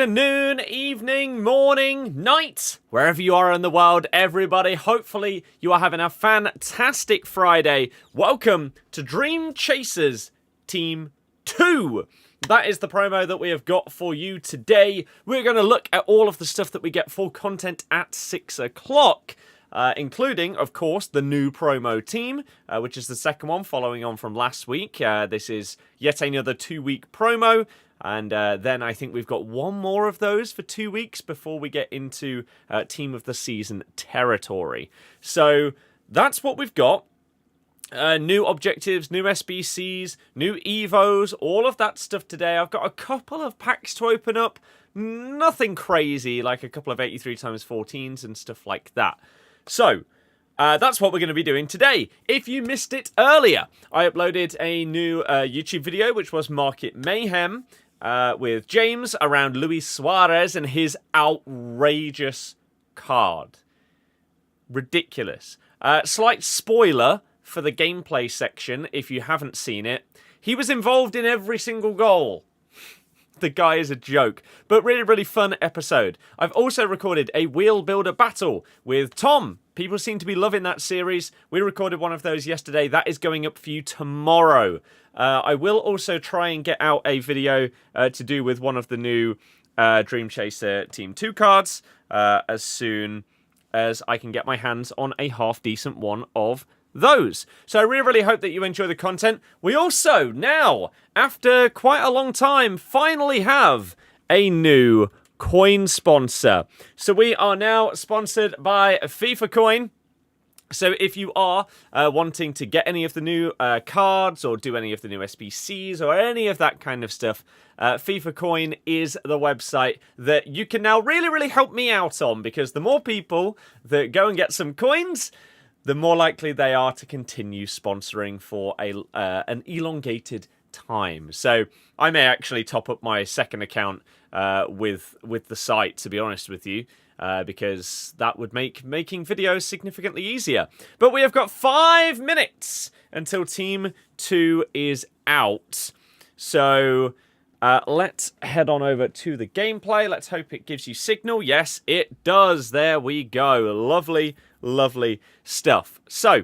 Afternoon, evening, morning, night, wherever you are in the world, everybody. Hopefully you are having a fantastic Friday. Welcome to Dreamchasers Team 2. That is the promo that we have got for you today. We're going to look at all of the stuff that we get for content at 6 o'clock. Including, of course, the new promo team, which is the second one following on from last week. This is yet another 2-week promo. And then I think we've got one more of those for 2 weeks before we get into Team of the Season territory. So that's what we've got. New objectives, new SBCs, new Evos, all of that stuff today. I've got a couple of packs to open up. Nothing crazy, like a couple of 83x14s and stuff like that. So, that's what we're going to be doing today. If you missed it earlier, I uploaded a new YouTube video, which was Market Mayhem, with James around Luis Suarez and his outrageous card. Ridiculous. Slight spoiler for the gameplay section, if you haven't seen it. He was involved in every single goal. The guy is a joke, but really, really fun episode. I've also recorded a wheel builder battle with Tom. People seem to be loving that series. We recorded one of those yesterday. That is going up for you tomorrow. I will also try and get out a video to do with one of the new Dream Chaser Team 2 cards as soon as I can get my hands on a half-decent one of those. So I really, really hope that you enjoy the content. We also now, after quite a long time, finally have a new coin sponsor. So we are now sponsored by FIFA Coin. So if you are wanting to get any of the new cards or do any of the new SBCs or any of that kind of stuff, FIFA Coin is the website that you can now really, really help me out on, because the more people that go and get some coins, the more likely they are to continue sponsoring for an elongated time. So I may actually top up my second account with the site, to be honest with you, because that would make making videos significantly easier. But we have got 5 minutes until Team 2 is out. So let's head on over to the gameplay. Let's hope it gives you signal. Yes, it does. There we go. Lovely, lovely stuff. So,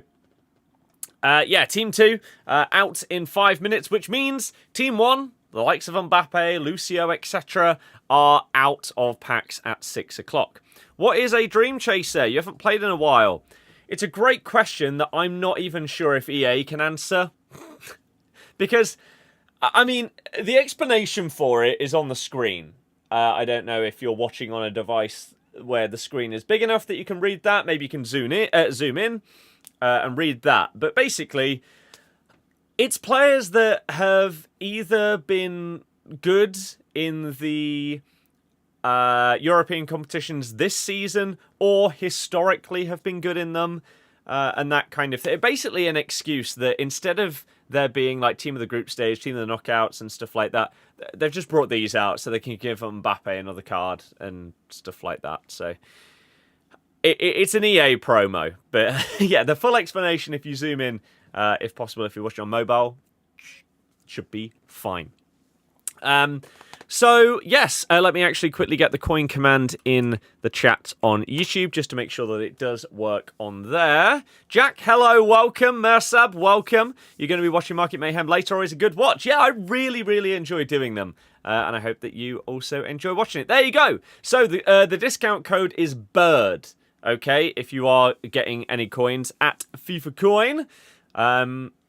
yeah, Team 2 out in 5 minutes, which means Team 1, the likes of Mbappe, Lucio, etc., are out of packs at 6 o'clock. What is a Dream Chaser? You haven't played in a while. It's a great question that I'm not even sure if EA can answer. Because, I mean, the explanation for it is on the screen. I don't know if you're watching on a device where the screen is big enough that you can read that. Maybe you can zoom in and read that. But basically, it's players that have either been good in the European competitions this season or historically have been good in them, and that kind of thing. Basically an excuse that instead of there being like team of the group stage, team of the knockouts and stuff like that, they've just brought these out so they can give Mbappe another card and stuff like that. So it's an EA promo, but yeah, the full explanation, if you zoom in, if possible, if you're watching on mobile, should be fine. So, yes, let me actually quickly get the coin command in the chat on YouTube just to make sure that it does work on there. Jack, hello, welcome. Mersab, welcome. You're going to be watching Market Mayhem later, or is a good watch? Yeah, I really, really enjoy doing them. And I hope that you also enjoy watching it. There you go. So, the discount code is BIRD, okay, if you are getting any coins at FIFA Coin.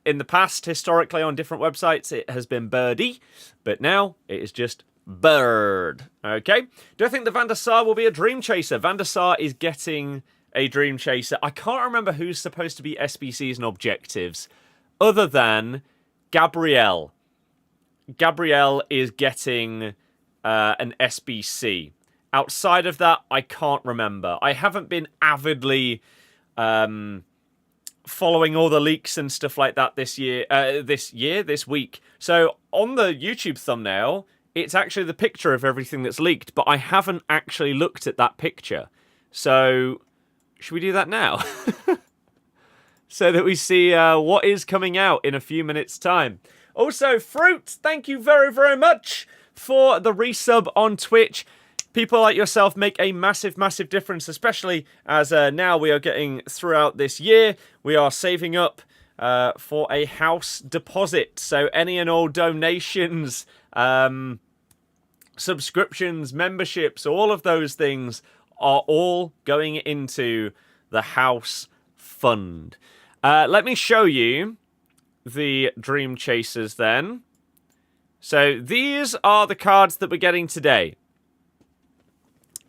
In the past, historically, on different websites, it has been Birdie, but now it is just Bird. Okay? Do I think the Van der Sar will be a Dream Chaser? Van der Sar is getting a Dream Chaser. I can't remember who's supposed to be SBCs and objectives, other than Gabriel. Gabriel is getting an SBC. Outside of that, I can't remember. I haven't been avidly following all the leaks and stuff like that this week. So on the YouTube thumbnail, it's actually the picture of everything that's leaked, but I haven't actually looked at that picture. So should we do that now? So that we see what is coming out in a few minutes' time. Also, Fruit, thank you very, very much for the resub on Twitch. People like yourself make a massive, massive difference, especially as now we are getting throughout this year. We are saving up for a house deposit. So any and all donations, subscriptions, memberships, all of those things are all going into the house fund. Let me show you the Dreamchasers then. So these are the cards that we're getting today.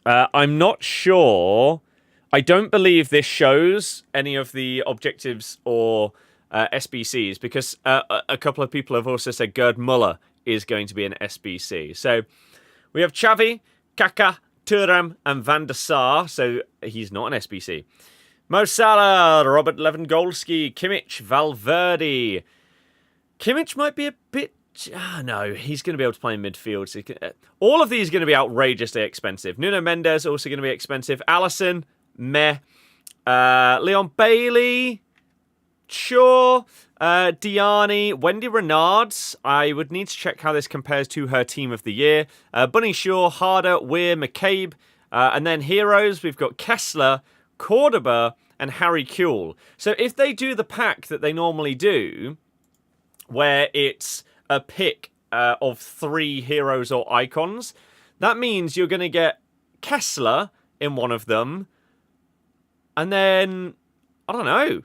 I'm not sure. I don't believe this shows any of the objectives or SBCs because a couple of people have also said Gerd Muller is going to be an SBC. So we have Xavi, Kaka, Thuram, and Van der Sar. So he's not an SBC. Mo Salah, Robert Lewandowski, Kimmich, Valverde. Kimmich might be a bit... no, he's going to be able to play in midfield. So all of these are going to be outrageously expensive. Nuno Mendes also going to be expensive. Alisson, meh. Leon Bailey, sure. Diani, Wendy Renards. I would need to check how this compares to her team of the year. Bunny Shaw, Harder, Weir, McCabe. And then heroes, we've got Kessler, Cordoba, and Harry Kewell. So if they do the pack that they normally do, where it's a pick of 3 heroes or icons, that means you're going to get Kessler in one of them, and then, I don't know,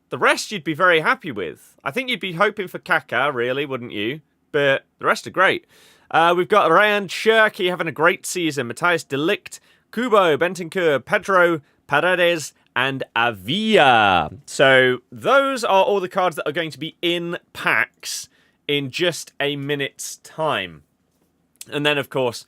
the rest you'd be very happy with. I think you'd be hoping for Kaka, really, wouldn't you? But the rest are great. We've got Ryan Cherky having a great season, Matthias de Ligt, Kubo, Bentancur, Pedro, Paredes, and Avila. So those are all the cards that are going to be in packs in just a minute's time. And then, of course,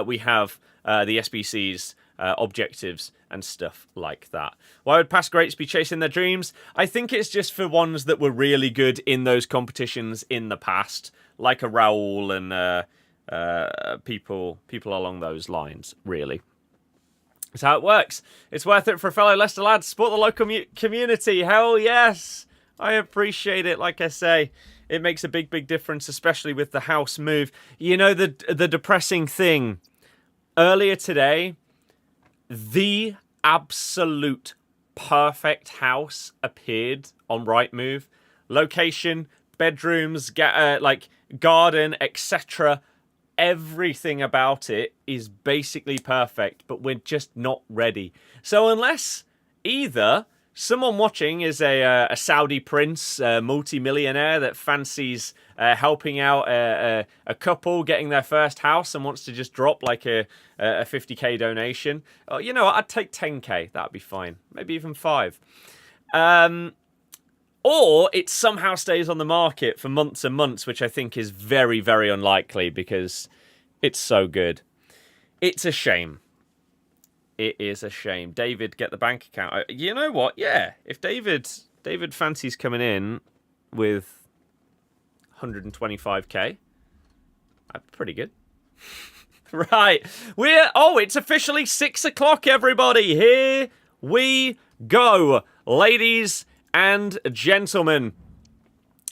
we have the SBCs, objectives, and stuff like that. Why would past greats be chasing their dreams? I think it's just for ones that were really good in those competitions in the past, like a Raul and people along those lines, really. That's how it works. It's worth it for a fellow Leicester lad. Support the local community. Hell yes. I appreciate it, like I say. It makes a big, big difference, especially with the house move. You know, the depressing thing. Earlier today, the absolute perfect house appeared on Rightmove. Location, bedrooms, like garden, etc. Everything about it is basically perfect, but we're just not ready. So unless either someone watching is a Saudi prince, a multi-millionaire that fancies helping out a couple getting their first house and wants to just drop like a 50k donation, you know, I'd take 10k. That'd be fine. Maybe even 5. Or it somehow stays on the market for months and months, which I think is very, very unlikely because it's so good. It's a shame. It is a shame. David, get the bank account. You know what? Yeah. If David fancies coming in with 125k, pretty good. Right. It's officially 6 o'clock, everybody. Here we go. Ladies and gentlemen,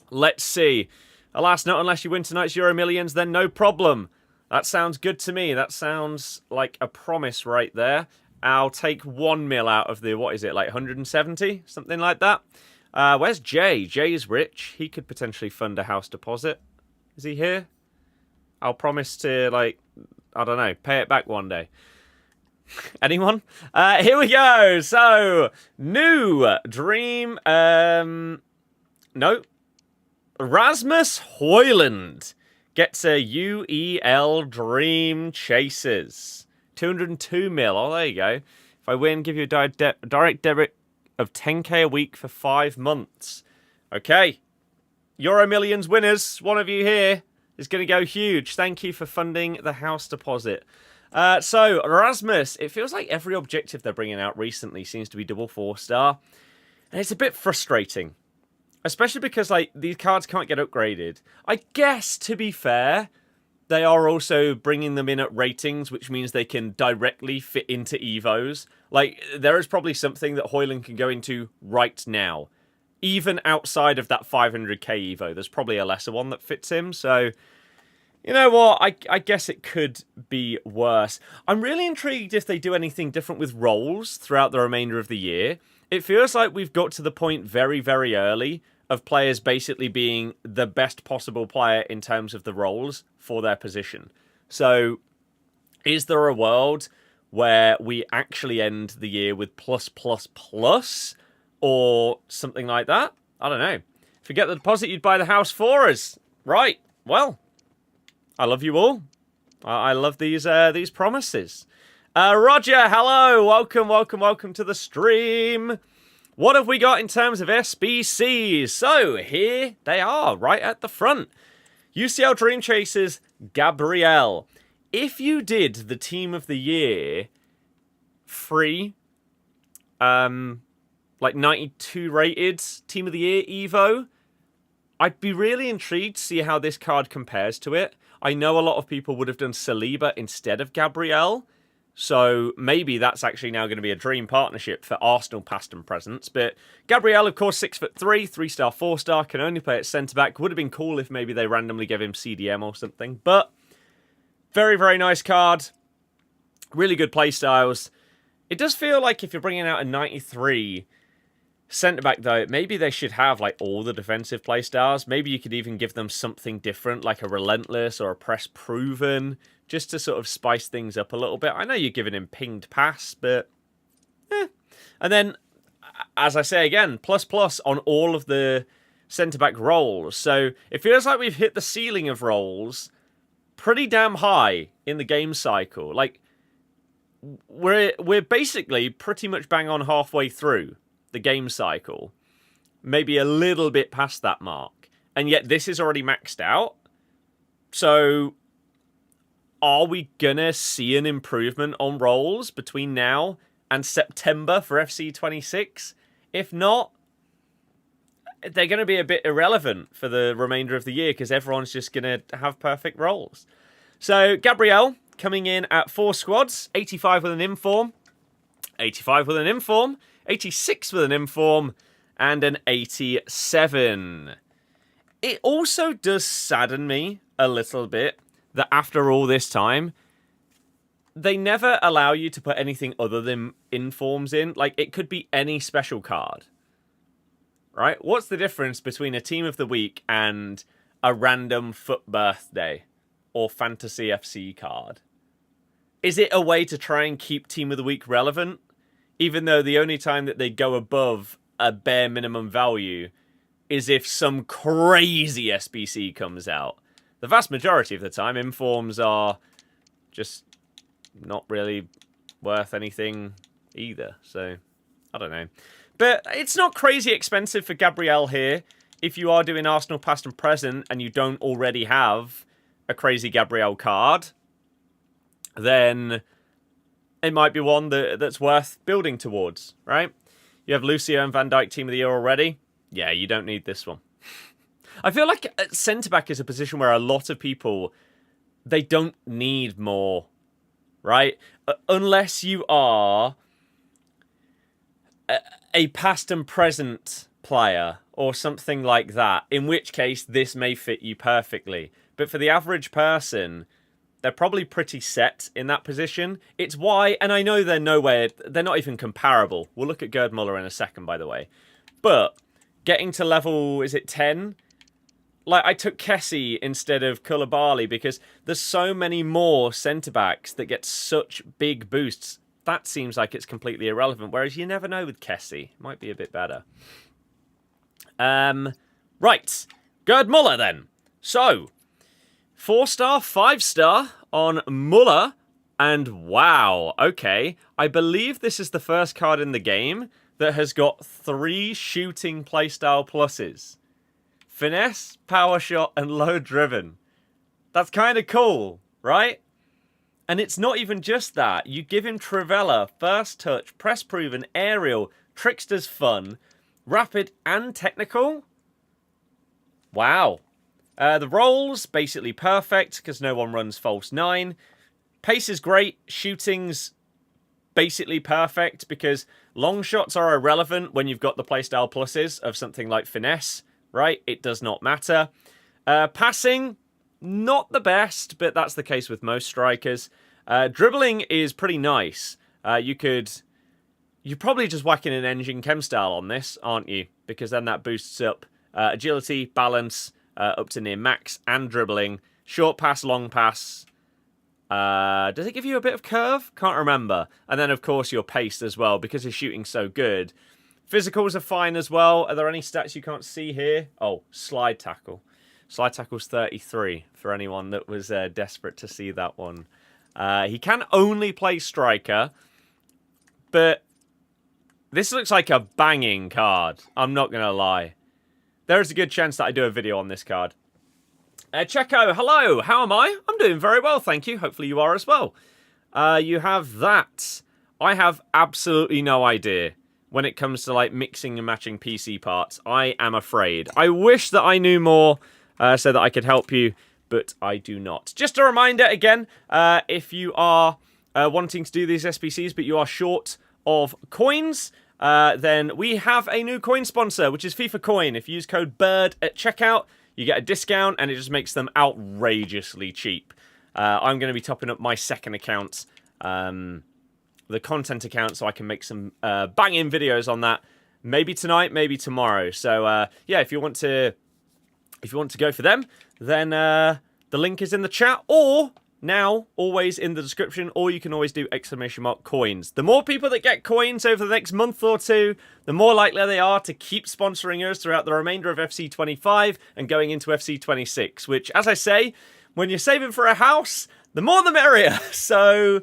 let's see. Alas, not unless you win tonight's Euro Millions, then no problem. That sounds good to me. That sounds like a promise right there. I'll take 1 mil out of the, what is it, like 170? Something like that. Where's Jay? Jay's rich. He could potentially fund a house deposit. Is he here? I'll promise to, like, I don't know, pay it back one day. Anyone? Here we go. So, new dream. No. Rasmus Højlund gets a UEL Dreamchasers. 202 mil. Oh, there you go. If I win, give you a direct debit of 10k a week for 5 months. Okay. Euro Millions winners. One of you here is going to go huge. Thank you for funding the house deposit. So, Rasmus, it feels like every objective they're bringing out recently seems to be double 4-star. And it's a bit frustrating. Especially because, like, these cards can't get upgraded. I guess, to be fair, they are also bringing them in at ratings, which means they can directly fit into Evos. Like, there is probably something that Højlund can go into right now. Even outside of that 500k Evo, there's probably a lesser one that fits him. So, You know what? I guess it could be worse. I'm really intrigued if they do anything different with roles throughout the remainder of the year. It feels like we've got to the point very, very early of players basically being the best possible player in terms of the roles for their position. So, is there a world where we actually end the year with +++, or something like that? I don't know. If you get the deposit, you'd buy the house for us. Right. Well, I love you all. I love these promises. Roger, hello. Welcome to the stream. What have we got in terms of SBCs? So, here they are, right at the front. UCL Dreamchasers, Gabriel. If you did the Team of the Year free, like 92 rated Team of the Year Evo, I'd be really intrigued to see how this card compares to it. I know a lot of people would have done Saliba instead of Gabriel, so maybe that's actually now going to be a dream partnership for Arsenal past and present. But Gabriel, of course, 6'3", 3-star, 4-star, can only play at centre-back. Would have been cool if maybe they randomly gave him CDM or something. But very, very nice card. Really good play styles. It does feel like if you're bringing out a 93 centre-back, though, maybe they should have like all the defensive play styles. Maybe you could even give them something different, like a relentless or a press proven, just to sort of spice things up a little bit. I know you're giving him pinged pass, but And then, as I say again, ++ on all of the centre-back roles. So it feels like we've hit the ceiling of roles pretty damn high in the game cycle. Like, we're basically pretty much bang on halfway through the game cycle, maybe a little bit past that mark, and yet this is already maxed out. So are we gonna see an improvement on roles between now and September for FC26? If not, they're going to be a bit irrelevant for the remainder of the year because everyone's just going to have perfect roles. So Gabriel coming in at 4 squads, 85 with an inform, 85 with an inform, 86 with an inform, and an 87. It also does sadden me a little bit that after all this time, they never allow you to put anything other than informs in. Like, it could be any special card. Right? What's the difference between a Team of the Week and a random FUT birthday or Fantasy FC card? Is it a way to try and keep Team of the Week relevant? Even though the only time that they go above a bare minimum value is if some crazy SBC comes out. The vast majority of the time, informs are just not really worth anything either. So, I don't know. But it's not crazy expensive for Gabriel here. If you are doing Arsenal past and present and you don't already have a crazy Gabriel card, then it might be one that's worth building towards, right? You have Lucio and Van Dijk Team of the Year already. Yeah, you don't need this one. I feel like centre-back is a position where a lot of people, they don't need more, right? Unless you are a past and present player or something like that, in which case this may fit you perfectly. But for the average person, they're probably pretty set in that position. It's why, and I know they're not even comparable. We'll look at Gerd Muller in a second, by the way. But getting to level, is it 10? Like, I took Kessie instead of Koulibaly because there's so many more centre-backs that get such big boosts. That seems like it's completely irrelevant, whereas you never know with Kessie. Might be a bit better. Right. Gerd Muller, then. So, 4-star, 5-star on Muller. And wow, okay. I believe this is the first card in the game that has got 3 shooting playstyle pluses. Finesse, power shot, and low driven. That's kind of cool, right? And it's not even just that. You give him Trivela, first touch, press proven, aerial, trickster's fun, rapid and technical. Wow. The rolls, basically perfect because no one runs false 9. Pace is great. Shooting's basically perfect because long shots are irrelevant when you've got the playstyle pluses of something like finesse, right? It does not matter. Passing, not the best, but that's the case with most strikers. Dribbling is pretty nice. You're probably just whacking an engine chem style on this, aren't you? Because then that boosts up agility, balance, up to near max, and dribbling. Short pass, long pass. Does it give you a bit of curve? Can't remember. And then, of course, your pace as well, because his shooting's so good. Physicals are fine as well. Are there any stats you can't see here? Oh, slide tackle. Slide tackle's 33, for anyone that was desperate to see that one. He can only play striker, but this looks like a banging card. I'm not going to lie. There is a good chance that I do a video on this card. Checo, hello. How am I? I'm doing very well, thank you. Hopefully you are as well. You have that. I have absolutely no idea when it comes to like mixing and matching PC parts. I am afraid. I wish that I knew more so that I could help you, but I do not. Just a reminder again, if you are wanting to do these SBCs but you are short of coins, then we have a new coin sponsor, which is FIFA Coin. If you use code BIRD at checkout, you get a discount, and it just makes them outrageously cheap. I'm going to be topping up my second account, the content account, so I can make some banging videos on that. Maybe tonight, maybe tomorrow. So yeah, if you want to go for them, then the link is in the chat, or now always in the description, or you can always do !coins. The more people that get coins over the next month or two, the more likely they are to keep sponsoring us throughout the remainder of FC25 and going into FC26, which, as I say, when you're saving for a house, the more the merrier. So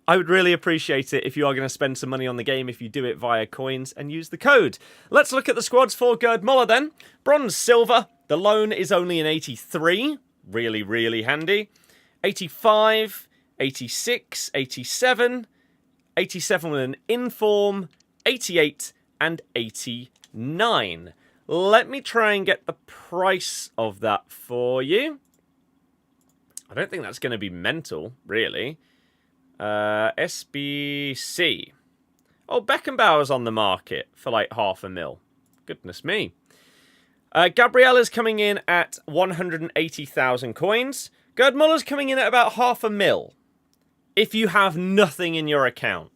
I would really appreciate it if you are going to spend some money on the game, if you do it via coins and use the code. Let's look at the squads for Gerd Muller then. Bronze, silver. The loan is only an 83. Really, really handy. 85, 86, 87, 87 with an inform, 88, and 89. Let me try and get the price of that for you. I don't think that's going to be mental, really. SBC. Oh, Beckenbauer's on the market for like $500,000. Goodness me. Gabriella's coming in at 180,000 coins. Gerd Muller's coming in at about $500,000 if you have nothing in your account.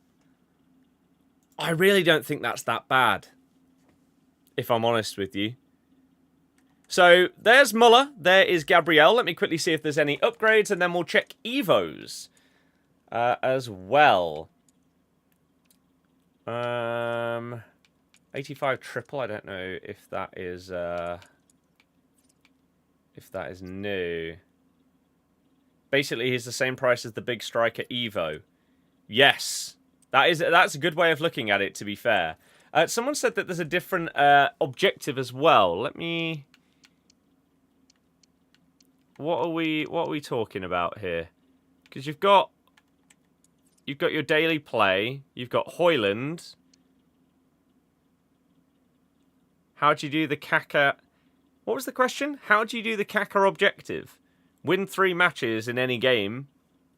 I really don't think that's that bad, if I'm honest with you. So there's Muller, there is Gabriel. Let me quickly see if there's any upgrades, and then we'll check Evos as well. 85 triple, I don't know if that is new. Basically, he's the same price as the big striker Evo. Yes, that's a good way of looking at it, to be fair. Someone said that there's a different objective as well. Let me... What are we talking about here? Because you've got your daily play. You've got Haaland. How do you do the Kaka... What was the question? How do you do the Kaka objective? Win 3 matches in any game,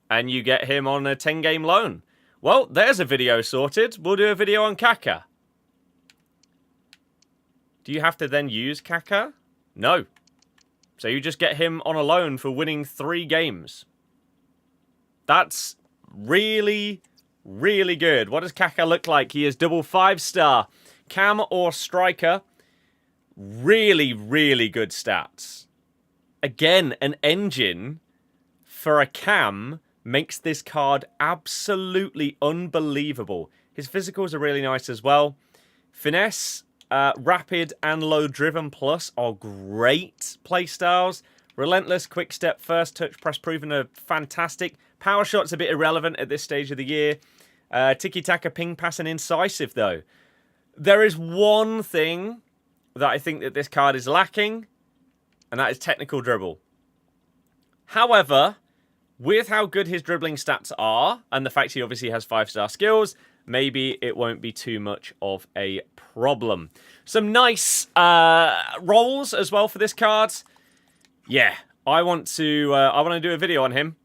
and you get him on a 10-game loan. Well, there's a video sorted. We'll do a video on Kaka. Do you have to then use Kaka? No. So you just get him on a loan for winning 3 games. That's really, really good. What does Kaka look like? He is double 5-star. Cam or striker. Really, really good stats. Again, an engine for a cam makes this card absolutely unbelievable. His physicals are really nice as well. Finesse, rapid, and low driven plus are great playstyles. Relentless, quick step, first touch, press proven are fantastic. Power shot's a bit irrelevant at this stage of the year. Tiki-taka, ping, pass, and incisive, though. There is one thing that I think that this card is lacking, and that is technical dribble. However, with how good his dribbling stats are, and the fact he obviously has 5-star skills, maybe it won't be too much of a problem. Some nice rolls as well for this card. Yeah, I want to do a video on him.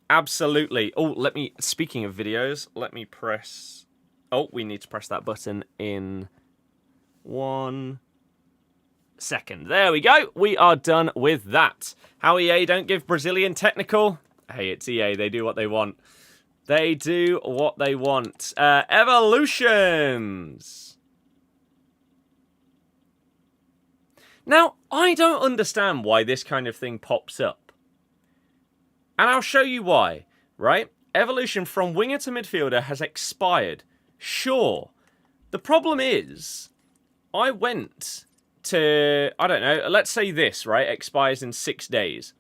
Absolutely. Oh, speaking of videos, let me press... Oh, we need to press that button in 1, second. There we go. We are done with that. How EA don't give Brazilian technical? Hey, it's EA. They do what they want. They do what they want. Evolutions. Now, I don't understand why this kind of thing pops up. And I'll show you why, right? Evolution from winger to midfielder has expired. Sure. The problem is, I went to, I don't know, let's say this, right, expires in 6 days.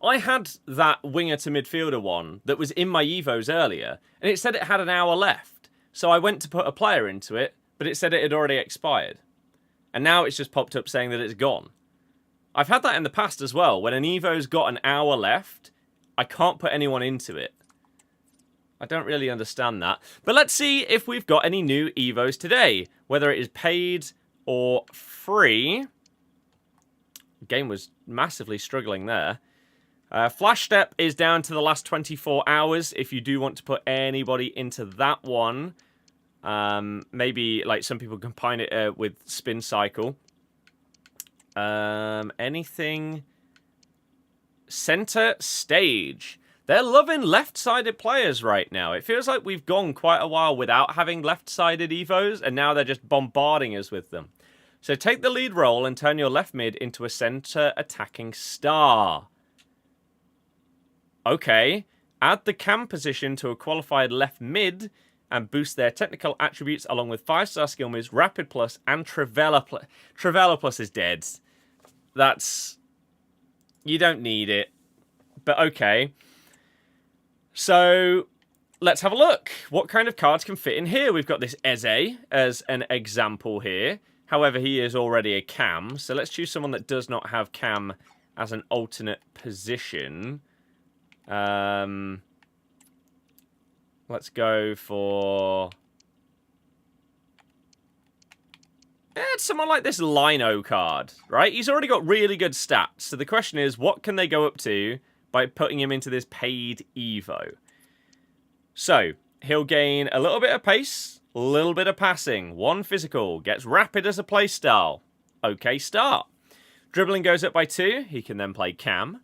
I had that winger to midfielder one that was in my Evos earlier, and it said it had an hour left. So I went to put a player into it, but it said it had already expired. And now it's just popped up saying that it's gone. I've had that in the past as well. When an Evo's got an hour left, I can't put anyone into it. I don't really understand that. But let's see if we've got any new Evos today. Whether it is paid or free. The game was massively struggling there. Flash Step is down to the last 24 hours. If you do want to put anybody into that one. Maybe like some people combine it with Spin Cycle. Anything? Center Stage. They're loving left-sided players right now. It feels like we've gone quite a while without having left-sided Evos, and now they're just bombarding us with them. So take the lead role and turn your left mid into a center attacking star. Okay. Add the cam position to a qualified left mid and boost their technical attributes along with 5-star skill moves, Rapid Plus, and Trivela Plus. Trivela Plus is dead. That's... You don't need it. But okay. So, let's have a look. What kind of cards can fit in here? We've got this Eze as an example here. However, he is already a cam. So let's choose someone that does not have cam as an alternate position. Let's go for... it's someone like this Lino card, right? He's already got really good stats. So the question is, what can they go up to by putting him into this paid Evo? So, he'll gain a little bit of pace, a little bit of passing, 1 physical, gets rapid as a playstyle. Okay start. Dribbling goes up by 2. He can then play cam.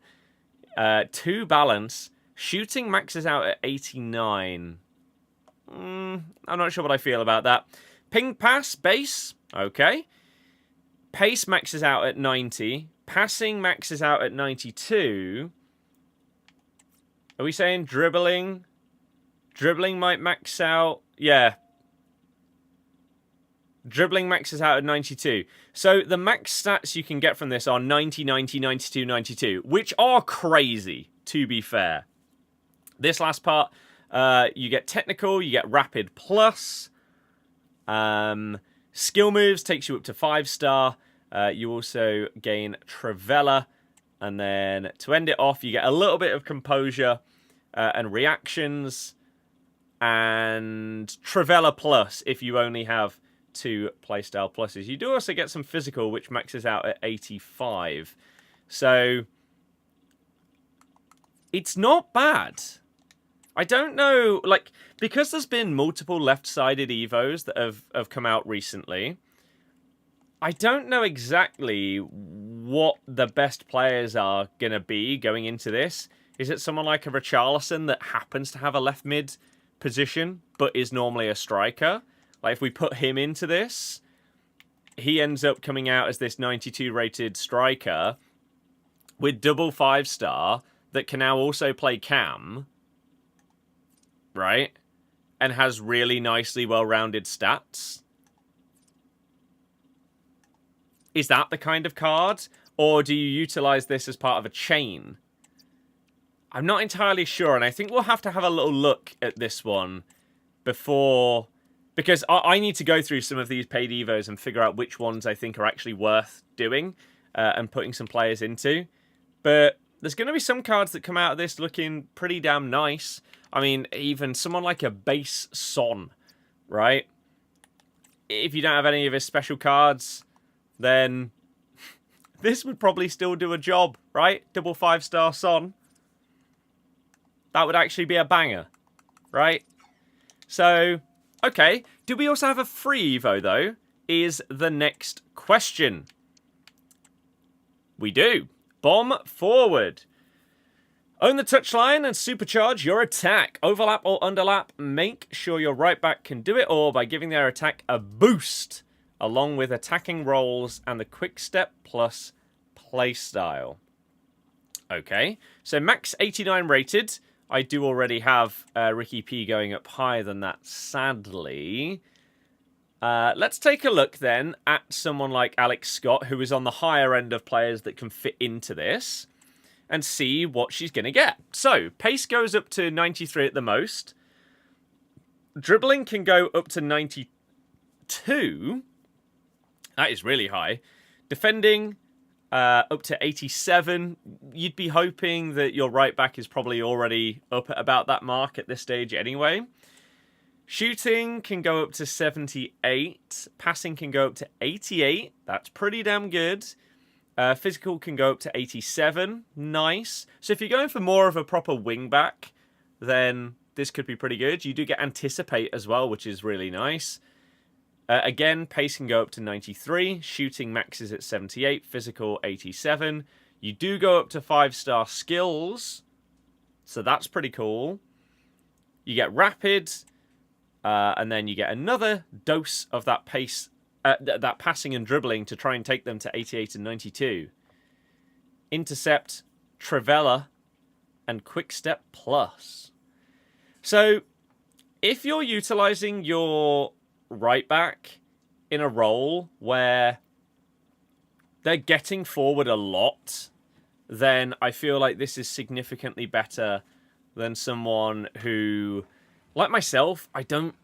2 balance. Shooting maxes out at 89. I'm not sure what I feel about that. Ping pass, base. Okay. Pace maxes out at 90. Passing maxes out at 92. Are we saying dribbling? Dribbling might max out. Yeah. Dribbling maxes out at 92. So the max stats you can get from this are 90, 90, 92, 92. Which are crazy, to be fair. This last part, you get technical, you get rapid plus. Skill moves takes you up to 5-star. You also gain Trivela. And then to end it off, you get a little bit of composure and reactions. And Trivela Plus if you only have 2 playstyle pluses. You do also get some physical, which maxes out at 85. So, it's not bad. I don't know, like, because there's been multiple left-sided Evos that have come out recently, I don't know exactly what the best players are going to be going into this. Is it someone like a Richarlison that happens to have a left mid position, but is normally a striker? Like, if we put him into this, he ends up coming out as this 92 rated striker with double 5-star that can now also play cam, right? And has really nicely well-rounded stats. Is that the kind of card? Or do you utilize this as part of a chain? I'm not entirely sure, and I think we'll have to have a little look at this one before... Because I need to go through some of these paid Evos and figure out which ones I think are actually worth doing and putting some players into. But there's going to be some cards that come out of this looking pretty damn nice. I mean, even someone like a base Son, right? If you don't have any of his special cards, then this would probably still do a job, right? Double 5-star Son. That would actually be a banger, right? So... Okay, do we also have a free Evo, though, is the next question. We do. Bomb forward. Own the touchline and supercharge your attack. Overlap or underlap. Make sure your right back can do it all by giving their attack a boost, along with attacking rolls and the quick step plus playstyle. Okay, so max 89 rated. I do already have Ricky P going up higher than that, sadly. Let's take a look then at someone like Alex Scott, who is on the higher end of players that can fit into this, and see what she's going to get. So, pace goes up to 93 at the most. Dribbling can go up to 92. That is really high. Defending, up to 87. You'd be hoping that your right back is probably already up at about that mark at this stage anyway. Shooting can go up to 78. Passing can go up to 88. That's pretty damn good. Physical can go up to 87. Nice. So if you're going for more of a proper wing back, then this could be pretty good. You do get anticipate as well, which is really nice. Again, pace can go up to 93. Shooting maxes at 78. Physical 87. You do go up to 5-star skills, so that's pretty cool. You get rapid, and then you get another dose of that pace, that passing and dribbling to try and take them to 88 and 92. Intercept, Trivela, and Quick Step Plus. So, if you're utilizing your right back in a role where they're getting forward a lot, then I feel like this is significantly better than someone who, like myself, I don't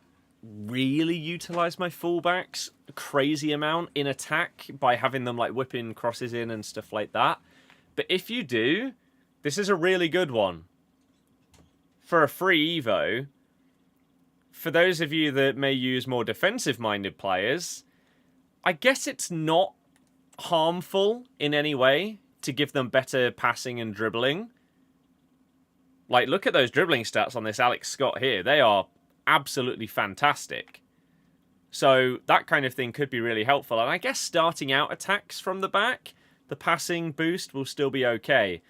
really utilize my fullbacks a crazy amount in attack by having them like whipping crosses in and stuff like that. But if you do, this is a really good one. For a free Evo, for those of you that may use more defensive-minded players, I guess it's not harmful in any way to give them better passing and dribbling. Like, look at those dribbling stats on this Alex Scott here. They are absolutely fantastic. So that kind of thing could be really helpful. And I guess starting out attacks from the back, the passing boost will still be okay.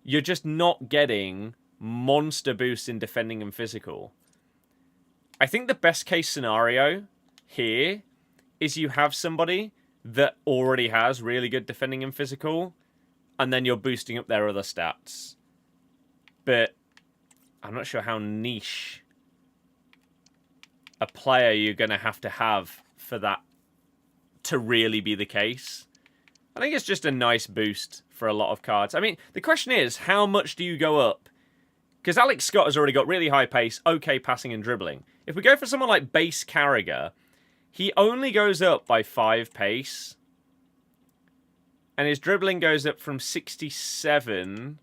You're just not getting monster boosts in defending and physical. I think the best case scenario here is you have somebody that already has really good defending and physical, and then you're boosting up their other stats. But I'm not sure how niche a player you're going to have for that to really be the case. I think it's just a nice boost for a lot of cards. I mean, the question is, how much do you go up? Because Alex Scott has already got really high pace, okay passing and dribbling. If we go for someone like Base Carragher, he only goes up by 5 pace. And his dribbling goes up from 67.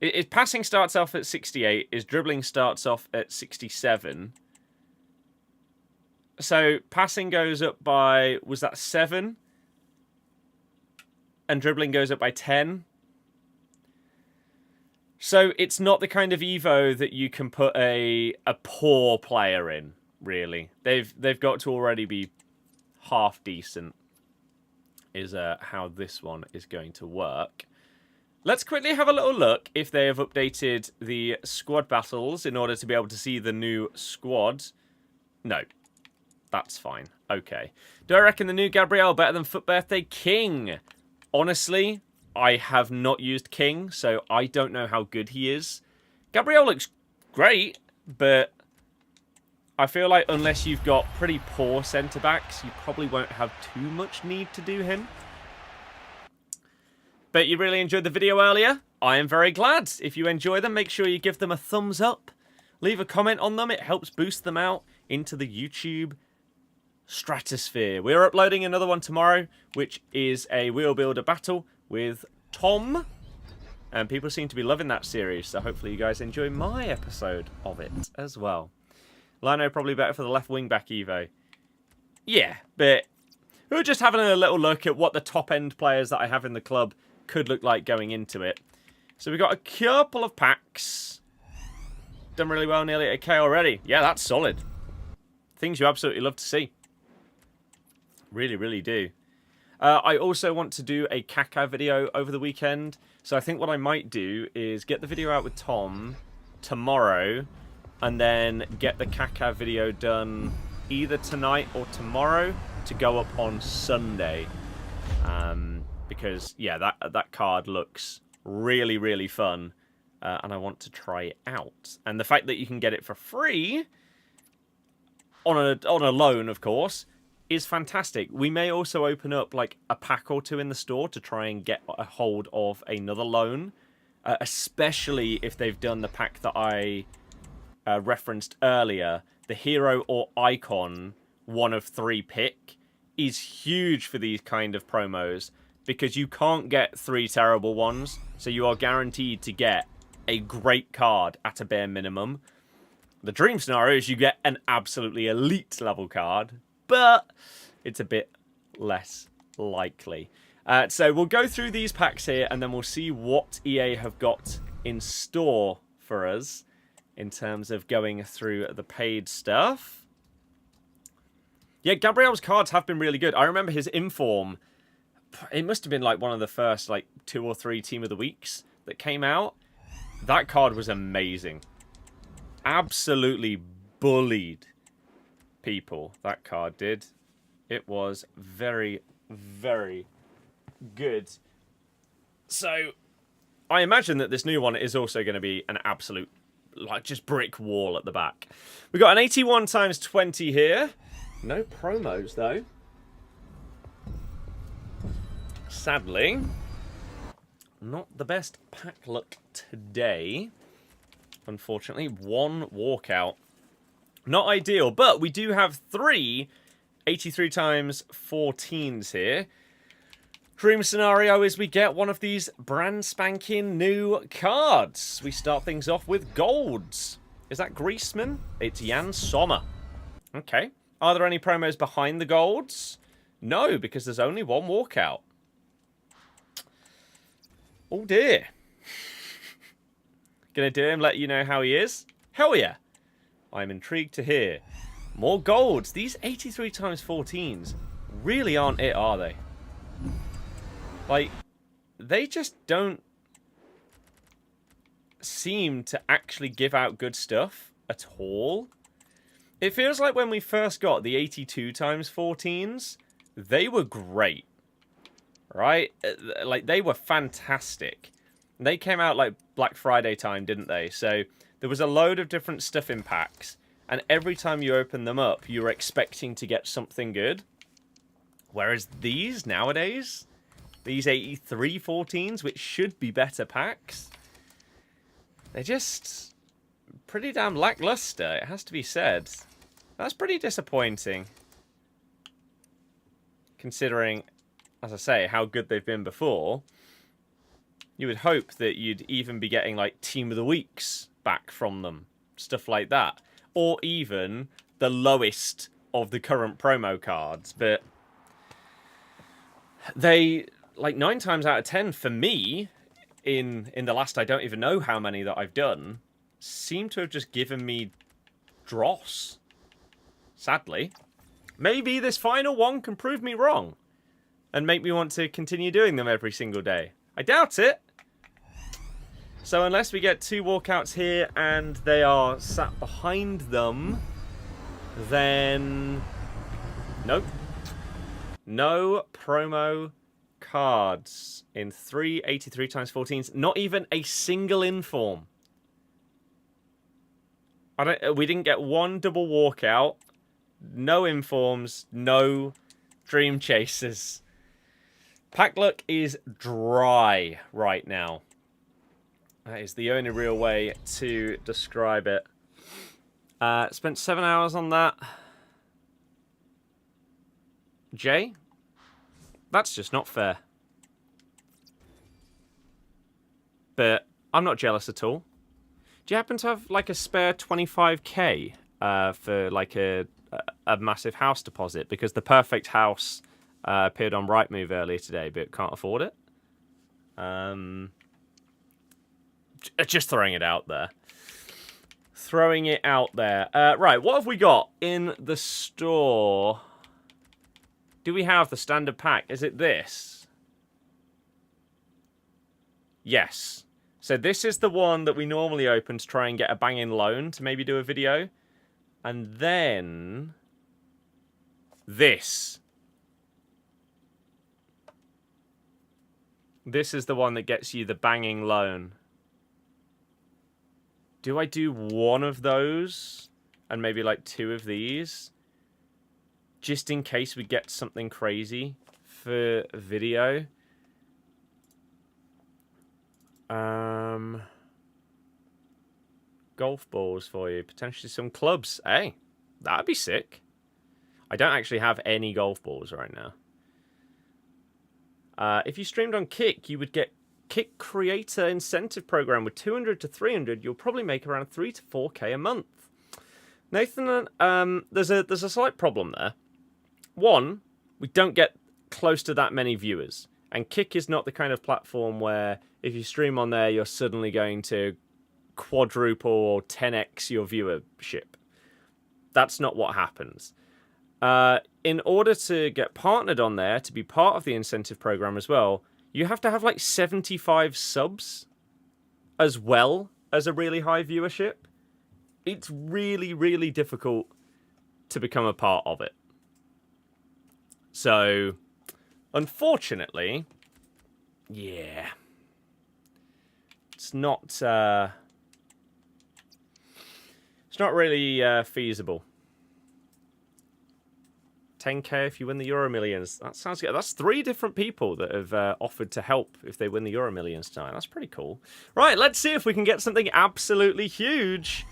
His passing starts off at 68. His dribbling starts off at 67. So passing goes up by, was that 7? And dribbling goes up by 10. So it's not the kind of Evo that you can put a poor player in, really. They've got to already be half decent, is how this one is going to work. Let's quickly have a little look if they have updated the squad battles in order to be able to see the new squad. No, that's fine. Okay. Do I reckon the new Gabriel better than Foot Birthday King? Honestly, I have not used King, so I don't know how good he is. Gabriel looks great, but I feel like unless you've got pretty poor centre-backs, you probably won't have too much need to do him. But you really enjoyed the video earlier? I am very glad. If you enjoy them, make sure you give them a thumbs up. Leave a comment on them. It helps boost them out into the YouTube stratosphere. We're uploading another one tomorrow, which is a Wheel Builder battle with Tom. And people seem to be loving that series, so hopefully you guys enjoy my episode of it as well. Lino probably better for the left wing back Evo. Yeah, but we're just having a little look at what the top end players that I have in the club could look like going into it. So we've got a couple of packs. Done really well, nearly at a K already. Yeah, that's solid. Things you absolutely love to see. Really, really do. I also want to do a Kaká video over the weekend. So I think what I might do is get the video out with Tom tomorrow, and then get the Kaká video done either tonight or tomorrow to go up on Sunday. Because, yeah, that card looks really, really fun. And I want to try it out. And the fact that you can get it for free, on a loan, of course, is fantastic. We may also open up like a pack or two in the store to try and get a hold of another loan. Especially if they've done the pack that I referenced earlier. The hero or icon 1 of 3 pick is huge for these kind of promos. Because you can't get 3 terrible ones. So you are guaranteed to get a great card at a bare minimum. The dream scenario is you get an absolutely elite level card, but it's a bit less likely. So we'll go through these packs here, and then we'll see what EA have got in store for us in terms of going through the paid stuff. Yeah, Gabriel's cards have been really good. I remember his inform. It must have been like one of the first like 2 or 3 Team of the Weeks that came out. That card was amazing. Absolutely bullied people, that card did. It was very, very good. So, I imagine that this new one is also going to be an absolute, like, just brick wall at the back. We've got an 81 times 20 here. No promos, though. Sadly, not the best pack luck today. Unfortunately, 1 walkout. Not ideal, but we do have 3 83 times 14s here. Dream scenario is we get one of these brand spanking new cards. We start things off with golds. Is that Griezmann? It's Jan Sommer. Okay. Are there any promos behind the golds? No, because there's only 1 walkout. Oh dear. Gonna do him, let you know how he is? Hell yeah. I'm intrigued to hear. More golds. These 83 times 14s really aren't it, are they? Like, they just don't seem to actually give out good stuff at all. It feels like when we first got the 82 times 14s, they were great. Right? Like, they were fantastic. They came out like Black Friday time, didn't they? So there was a load of different stuff in packs, and every time you open them up, you were expecting to get something good. Whereas these nowadays, these 83 14s, which should be better packs, they're just pretty damn lackluster, it has to be said. That's pretty disappointing. Considering, as I say, how good they've been before. You would hope that you'd even be getting, like, Team of the Weeks back from them. Stuff like that. Or even the lowest of the current promo cards. But they, like, 9 times out of 10, for me, in the last I don't even know how many that I've done, seem to have just given me dross. Sadly. Maybe this final one can prove me wrong. And make me want to continue doing them every single day. I doubt it. So unless we get 2 walkouts here and they are sat behind them, then nope. No promo cards in 3 83 times 14s. Not even a single inform. We didn't get 1 double walkout. No informs. No Dreamchasers. Pack luck is dry right now. That is the only real way to describe it. Spent 7 hours on that. Jay? That's just not fair. But I'm not jealous at all. Do you happen to have like a spare 25k for like a massive house deposit? Because the perfect house appeared on Rightmove earlier today, but can't afford it. Just throwing it out there. Throwing it out there. Right, what have we got in the store Do we have the standard pack? Is it this? Yes. So this is the one that we normally open to try and get a banging loan to maybe do a video. And then... this. This is the one that gets you the banging loan. Do I do one of those? And maybe like 2 of these? Just in case we get something crazy for video. Golf balls for you. Potentially some clubs. Hey, that'd be sick. I don't actually have any golf balls right now. If you streamed on Kick, you would get Kick Creator Incentive Program with 200 to 300. You'll probably make around 3 to 4k a month. Nathan, there's a slight problem there. One, we don't get close to that many viewers. And Kick is not the kind of platform where if you stream on there, you're suddenly going to quadruple or 10x your viewership. That's not what happens. In order to get partnered on there, to be part of the incentive program as well, you have to have like 75 subs as well as a really high viewership. It's really, really difficult to become a part of it. So, unfortunately, yeah, it's not really feasible. 10k if you win the Euro Millions. That sounds good. That's 3 different people that have offered to help if they win the Euro Millions tonight. That's pretty cool. Right, let's see if we can get something absolutely huge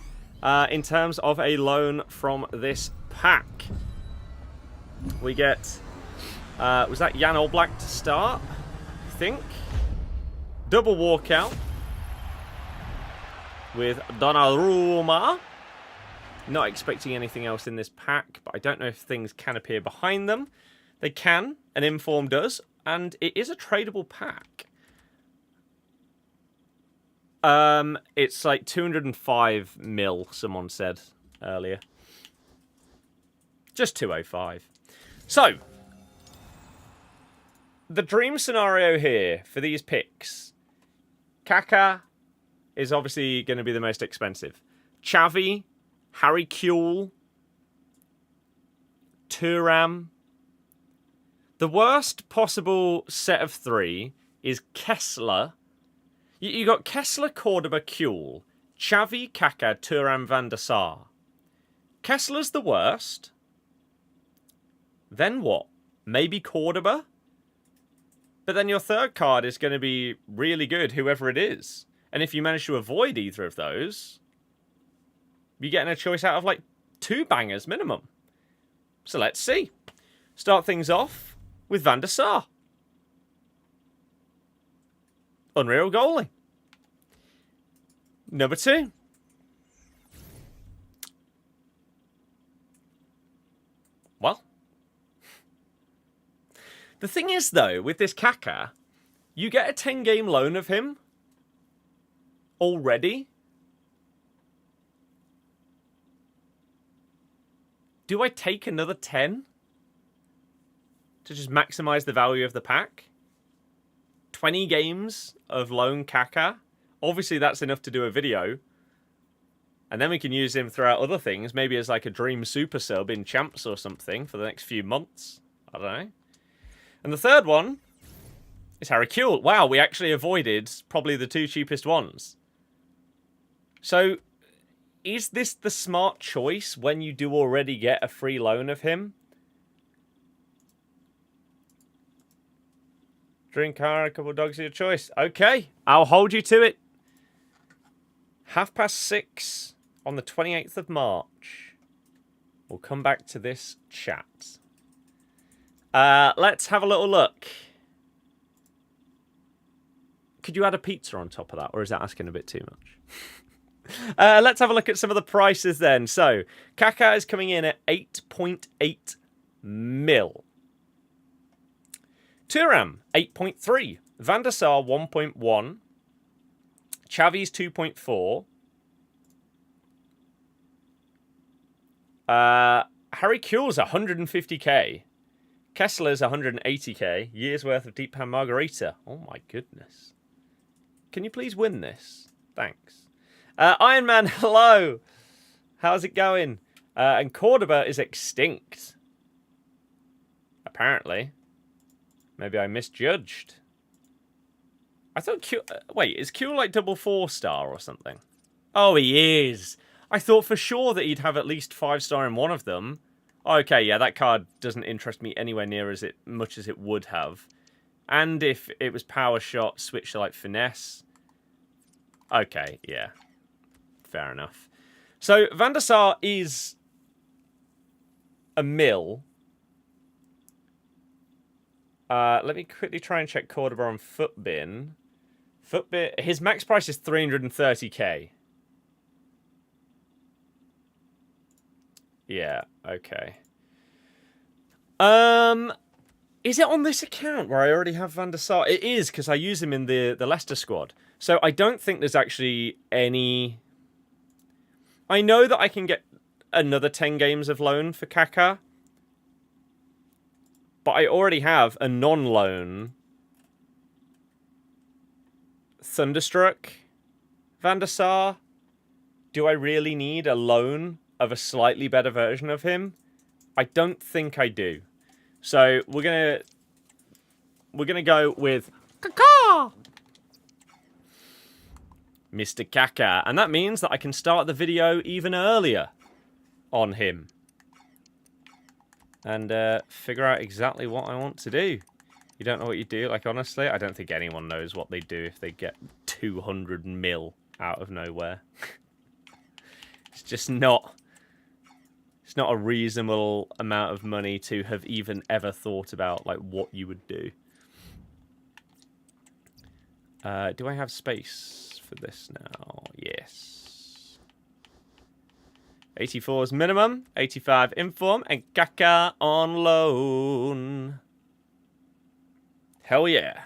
in terms of a loan from this pack. We get... was that Jan Oblak to start? I think. Double walkout with Donnarumma. Not expecting anything else in this pack, but I don't know if things can appear behind them. They can, an inform does, and it is a tradable pack. It's like 205 mil, someone said earlier. Just 205. So, the dream scenario here for these picks. Kaka is obviously going to be the most expensive. Xavi, Harry Kewell, Thuram. The worst possible set of 3 is Kessler. You got Kessler, Cordoba, Kewell, Xavi, Kaka, Thuram, Van der Sar. Kessler's the worst. Then what? Maybe Cordoba? But then your third card is going to be really good, whoever it is. And if you manage to avoid either of those, you're getting a choice out of like 2 bangers minimum. So let's see. Start things off with Van der Sar. Unreal goalie. Number 2. Well. The thing is, though, with this Kaka, you get a 10-game loan of him already. Do I take another 10 to just maximize the value of the pack? 20 games of loan Kaka. Obviously, that's enough to do a video. And then we can use him throughout other things. Maybe as like a dream super sub in Champs or something for the next few months. I don't know. And the third one is Harry Kewell. Wow, we actually avoided probably the 2 cheapest ones. So, is this the smart choice when you do already get a free loan of him? Drink car, a couple of dogs of your choice. Okay, I'll hold you to it. 6:30 on the 28th of March. We'll come back to this chat. Let's have a little look. Could you add a pizza on top of that, or is that asking a bit too much? Let's have a look at some of the prices then. So, Kaka is coming in at 8.8 mil. Thuram, 8.3. Van der Sar, 1.1. Xavi's 2.4. Harry Kewell's 150k. Kessler's 180k. Years worth of Deep Pan Margarita. Oh my goodness. Can you please win this? Thanks. Iron Man, hello. How's it going? And Cordoba is extinct. Apparently. Maybe I misjudged. I thought Q... Wait, is Q like double 4-star or something? Oh, he is. I thought for sure that he'd have at least 5-star in one of them. Okay, yeah, that card doesn't interest me anywhere near as much as it would have. And if it was power shot, switch to like finesse. Okay, yeah. Fair enough. So, Van der Sar is a mill. Let me quickly try and check Cordoba on Footbin. Footbin, his max price is 330k. Yeah, okay. Is it on this account where I already have Van der Sar? It is, because I use him in the Leicester squad. So I don't think there's actually any... I know that I can get another 10 games of loan for Kaká. But I already have a non-loan Thunderstruck Van der Sar. Do I really need a loan of a slightly better version of him? I don't think I do. So we're gonna go with Kaká, Mr. Kaká, and that means that I can start the video even earlier on him and figure out exactly what I want to do. You don't know what you do? Like, honestly, I don't think anyone knows what they do if they get 200 mil out of nowhere. It's just not... It's not a reasonable amount of money to have even ever thought about, like, what you would do. Do I have space for this now? Yes. 84 is minimum, 85 inform, and Kaká on loan. Hell yeah.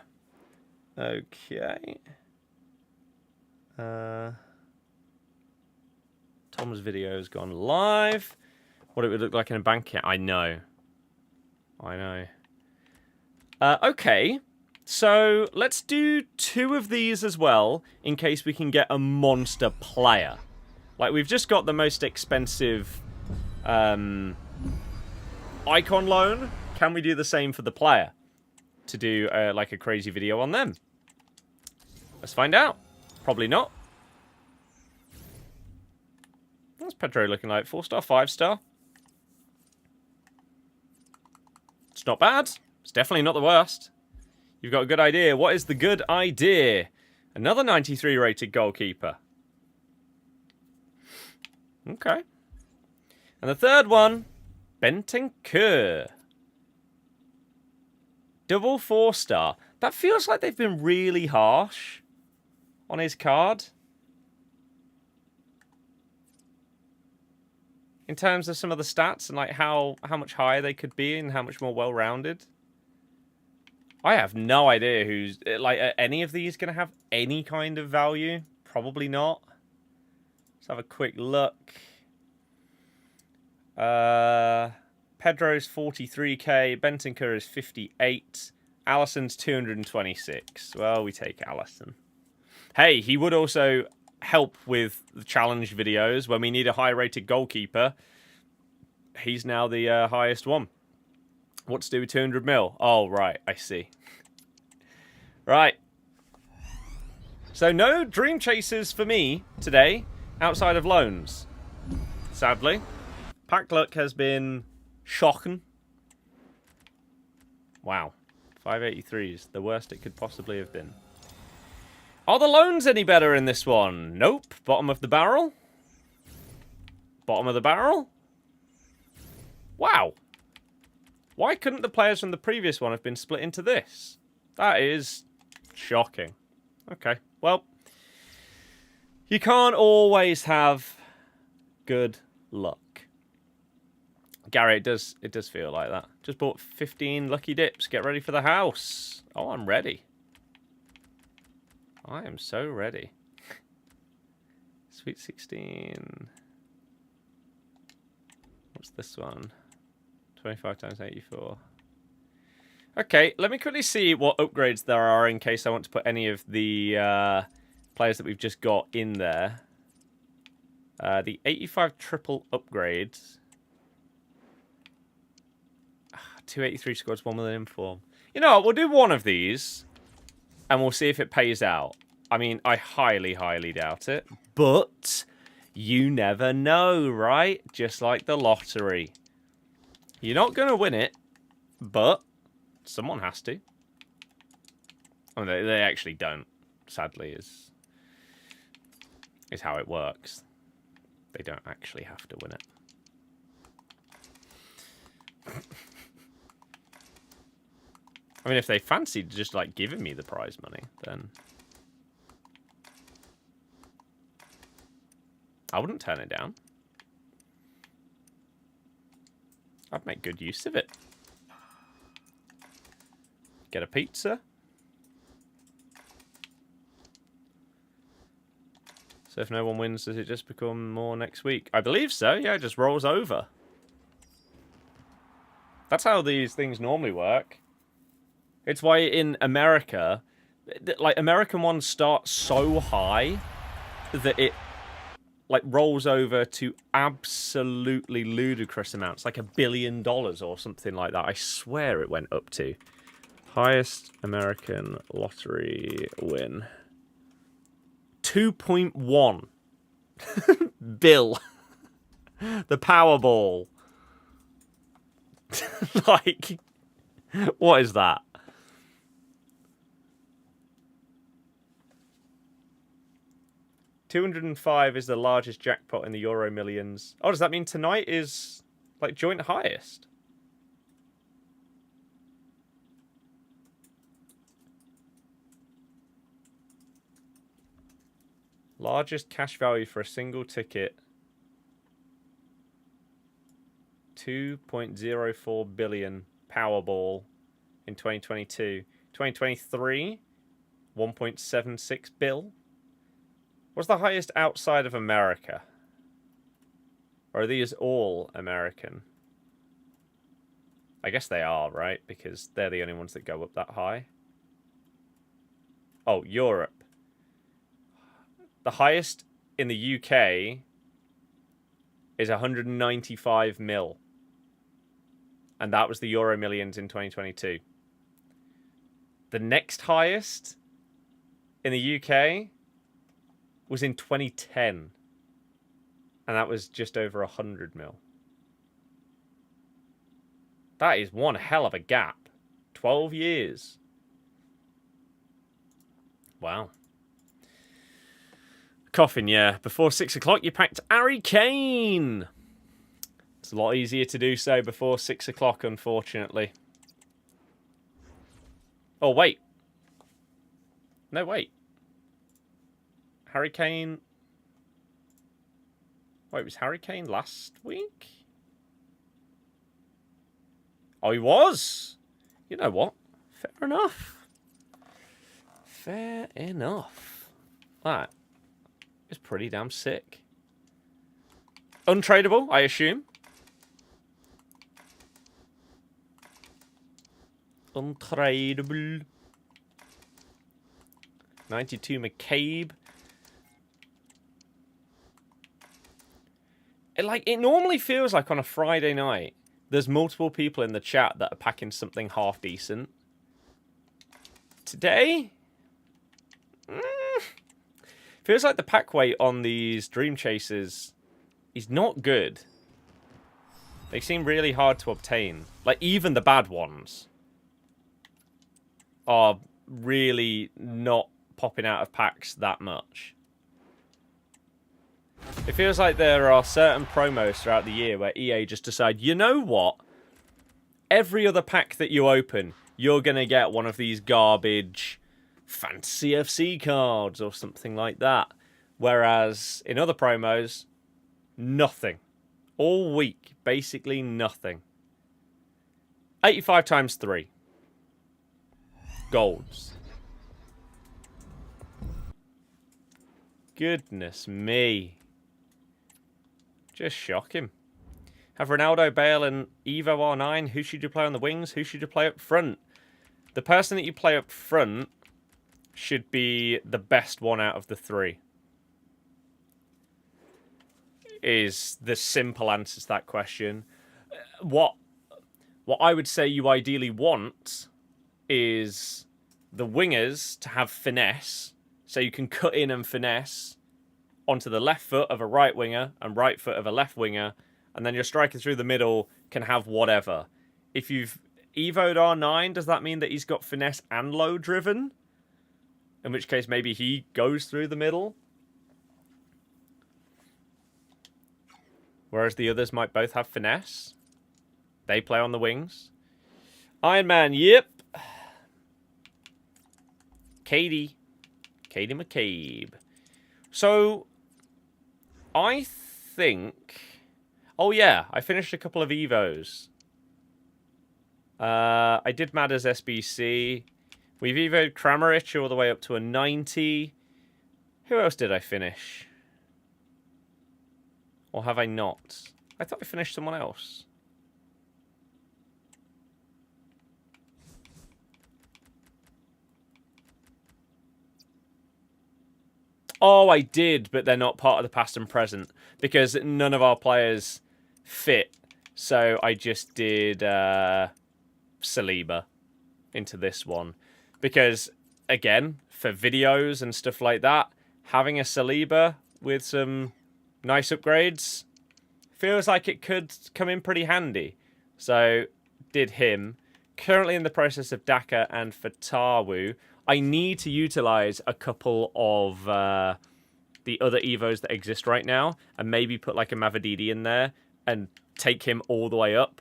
Okay. Tom's video has gone live. What it would look like in a bank account. I know. Okay. So, let's do 2 of these as well, in case we can get a monster player. Like, we've just got the most expensive icon loan. Can we do the same for the player? To do, like, a crazy video on them? Let's find out. Probably not. What's Pedro looking like? 4-star, 5-star? It's not bad. It's definitely not the worst. You've got a good idea. What is the good idea? Another 93 rated goalkeeper. Okay. And the third one, Bentancur. Double 4-star. That feels like they've been really harsh on his card. In terms of some of the stats and like how much higher they could be and how much more well-rounded. I have no idea who's... Like, are any of these going to have any kind of value? Probably not. Let's have a quick look. Pedro's 43k. Bentancur is 58. Alisson's 226. Well, we take Alisson. Hey, he would also help with the challenge videos when we need a high-rated goalkeeper. He's now the highest one. What to do with 200 mil? Oh, right. I see. Right. So, no Dreamchasers for me today, outside of loans. Sadly. Pack luck has been shocking. Wow. 583s. The worst it could possibly have been. Are the loans any better in this one? Nope. Bottom of the barrel. Bottom of the barrel. Wow. Why couldn't the players from the previous one have been split into this? That is shocking. Okay, well, you can't always have good luck. Gary, it does feel like that. Just bought 15 lucky dips. Get ready for the house. Oh, I'm ready. I am so ready. Sweet 16. What's this one? 25 times 84. Okay, let me quickly see what upgrades there are in case I want to put any of the players that we've just got in there. The 85 triple upgrades. 283 squads, 1 million inform. You know what, we'll do one of these. And we'll see if it pays out. I mean, I highly, highly doubt it. But you never know, right? Just like the lottery. You're not going to win it. But someone has to. I mean, they actually don't, sadly, is how it works. They don't actually have to win it. I mean, if they fancied just, like, giving me the prize money, then I wouldn't turn it down. I'd make good use of it. Get a pizza. So if no one wins, does it just become more next week? I believe so. Yeah, it just rolls over. That's how these things normally work. It's why in America, like, American ones start so high that it, like, rolls over to absolutely ludicrous amounts, like $1 billion or something like that. I swear it went up to. Highest American lottery win. 2.1 bill. The Powerball. Like, what is that? $205 is the largest jackpot in the Euro Millions. Oh, does that mean tonight is, like, joint highest? Largest cash value for a single ticket. 2.04 billion Powerball in 2022. 2023, 1.76 bill. What's the highest outside of America? Or are these all American? I guess they are, right? Because they're the only ones that go up that high. Oh, Europe. The highest in the UK is 195 mil. And that was the Euro Millions in 2022. The next highest in the UK was in 2010. And that was just over 100 mil. That is one hell of a gap. 12 years. Wow. Coffin, yeah. Before 6 o'clock, you packed Harry Kane. It's a lot easier to do so before 6 o'clock, unfortunately. Oh, wait. No, wait. Harry Kane... Wait, was Harry Kane last week? Oh, he was. You know what? Fair enough. Fair enough. That is pretty damn sick. Untradeable, I assume. Untradeable. 92 McCabe. It normally feels like on a Friday night, there's multiple people in the chat that are packing something half decent. Today? Feels like the pack weight on these Dreamchasers is not good. They seem really hard to obtain. Like, even the bad ones are really not popping out of packs that much. It feels like there are certain promos throughout the year where EA just decide, you know what? Every other pack that you open, you're going to get one of these garbage fancy FC cards or something like that. Whereas in other promos, nothing. All week, basically nothing. 85 times 3. Golds. Goodness me. Just shocking. Have Ronaldo, Bale and Evo R9. Who should you play on the wings? Who should you play up front? The person that you play up front should be the best one out of the three. Is the simple answer to that question. What I would say you ideally want is the wingers to have finesse, so you can cut in and finesse onto the left foot of a right winger and right foot of a left winger, and then your striker through the middle can have whatever. If you've evoed R9, does that mean that he's got finesse and low driven? In which case maybe he goes through the middle. Whereas the others might both have finesse. They play on the wings. Iron Man, yep. Katie McCabe. So, I think... Oh yeah, I finished a couple of Evos. I did Madder's SBC. We've Evoed Kramaric all the way up to a 90. Who else did I finish? Or have I not? I thought I finished someone else. Oh, I did, but they're not part of the past and present. Because none of our players fit. So I just did Saliba into this one. Because, again, for videos and stuff like that, having a Saliba with some nice upgrades feels like it could come in pretty handy. So, did him. Currently in the process of Daka and Fatawu. I need to utilize a couple of the other Evos that exist right now and maybe put like a Mavididi in there and take him all the way up.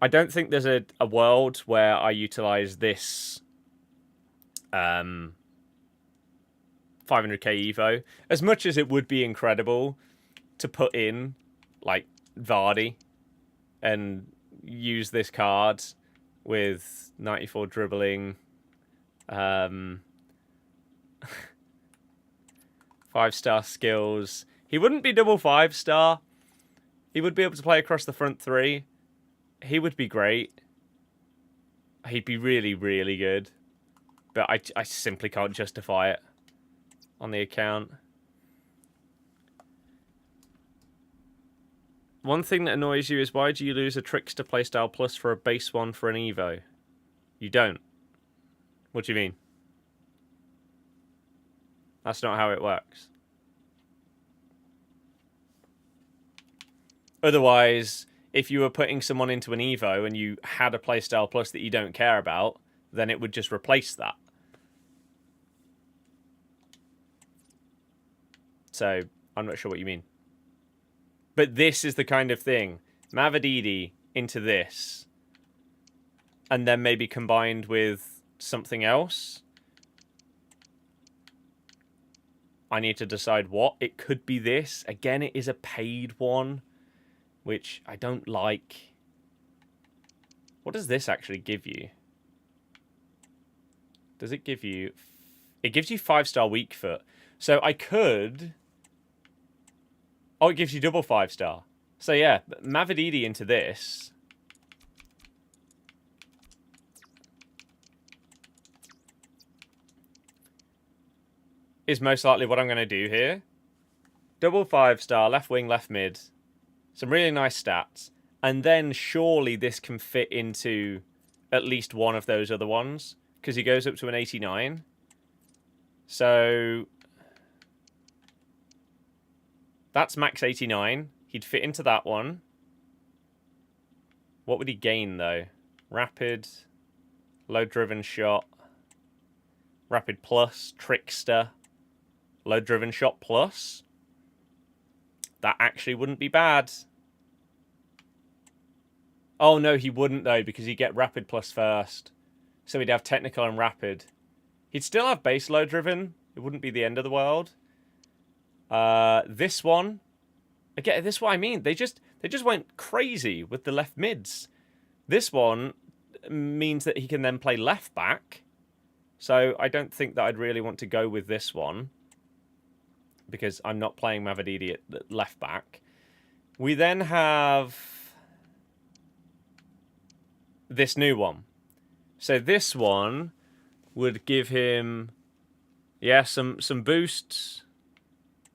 I don't think there's a world where I utilize this 500k Evo. As much as it would be incredible to put in like Vardy and use this card with 94 dribbling, 5-star skills. He wouldn't be double 5-star. He would be able to play across the front three. He would be great. He'd be really, really good. But I simply can't justify it on the account. One thing that annoys you is why do you lose a Trickster Playstyle Plus for a base one for an Evo? You don't. What do you mean? That's not how it works. Otherwise, if you were putting someone into an Evo and you had a Playstyle Plus that you don't care about, then it would just replace that. So, I'm not sure what you mean. But this is the kind of thing. Mavididi into this. And then maybe combined with something else. I need to decide what. It could be this. Again, it is a paid one. Which I don't like. What does this actually give you? Does it give you... It gives you 5-star weak foot. So I could... Oh, it gives you double 5-star. So yeah, Mavididi into this. Is most likely what I'm going to do here. Double 5-star, left wing, left mid. Some really nice stats. And then surely this can fit into at least one of those other ones. Because he goes up to an 89. So... That's max 89. He'd fit into that one. What would he gain, though? Rapid. Low-driven shot. Rapid plus. Trickster. Low-driven shot plus. That actually wouldn't be bad. Oh, no, he wouldn't, though, because he'd get rapid plus first. So he'd have technical and rapid. He'd still have base low-driven. It wouldn't be the end of the world. This one, again, this is what I mean. They just went crazy with the left mids. This one means that he can then play left back. So I don't think that I'd really want to go with this one because I'm not playing Mavididi at left back. We then have this new one, So this one would give him, yeah, some boosts.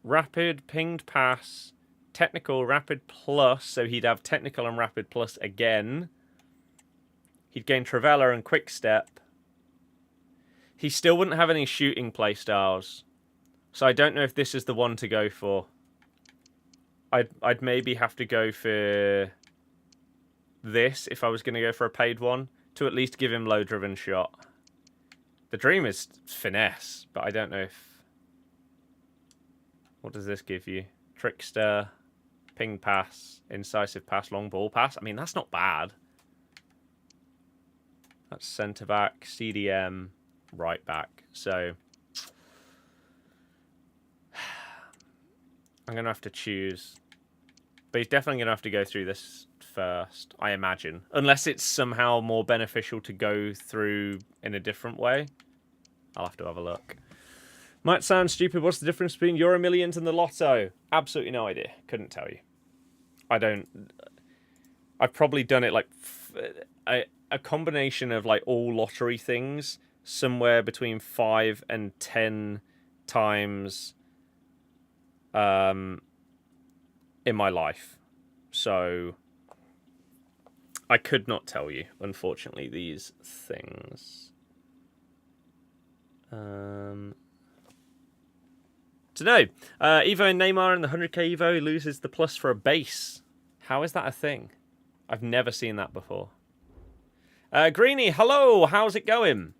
Rapid, pinged pass, technical, rapid plus. So he'd have technical and rapid plus again. He'd gain Trivela and quick step. He still wouldn't have any shooting playstyles. So I don't know if this is the one to go for. I'd maybe have to go for this if I was going to go for a paid one, to at least give him low driven shot. The dream is finesse, but I don't know if... What does this give you? Trickster, ping pass, incisive pass, long ball pass. I mean, that's not bad. That's centre back, CDM, right back. So I'm going to have to choose. But he's definitely going to have to go through this first, I imagine. Unless it's somehow more beneficial to go through in a different way. I'll have to have a look. Might sound stupid. What's the difference between Euro Millions and the Lotto? Absolutely no idea. Couldn't tell you. I've probably done it like a combination of like all lottery things, somewhere between 5 and 10 times in my life. So I could not tell you, unfortunately, these things. To know, Evo and Neymar in the 100k Evo loses the plus for a base. How is that a thing? I've never seen that before. Greenie, hello, how's it going?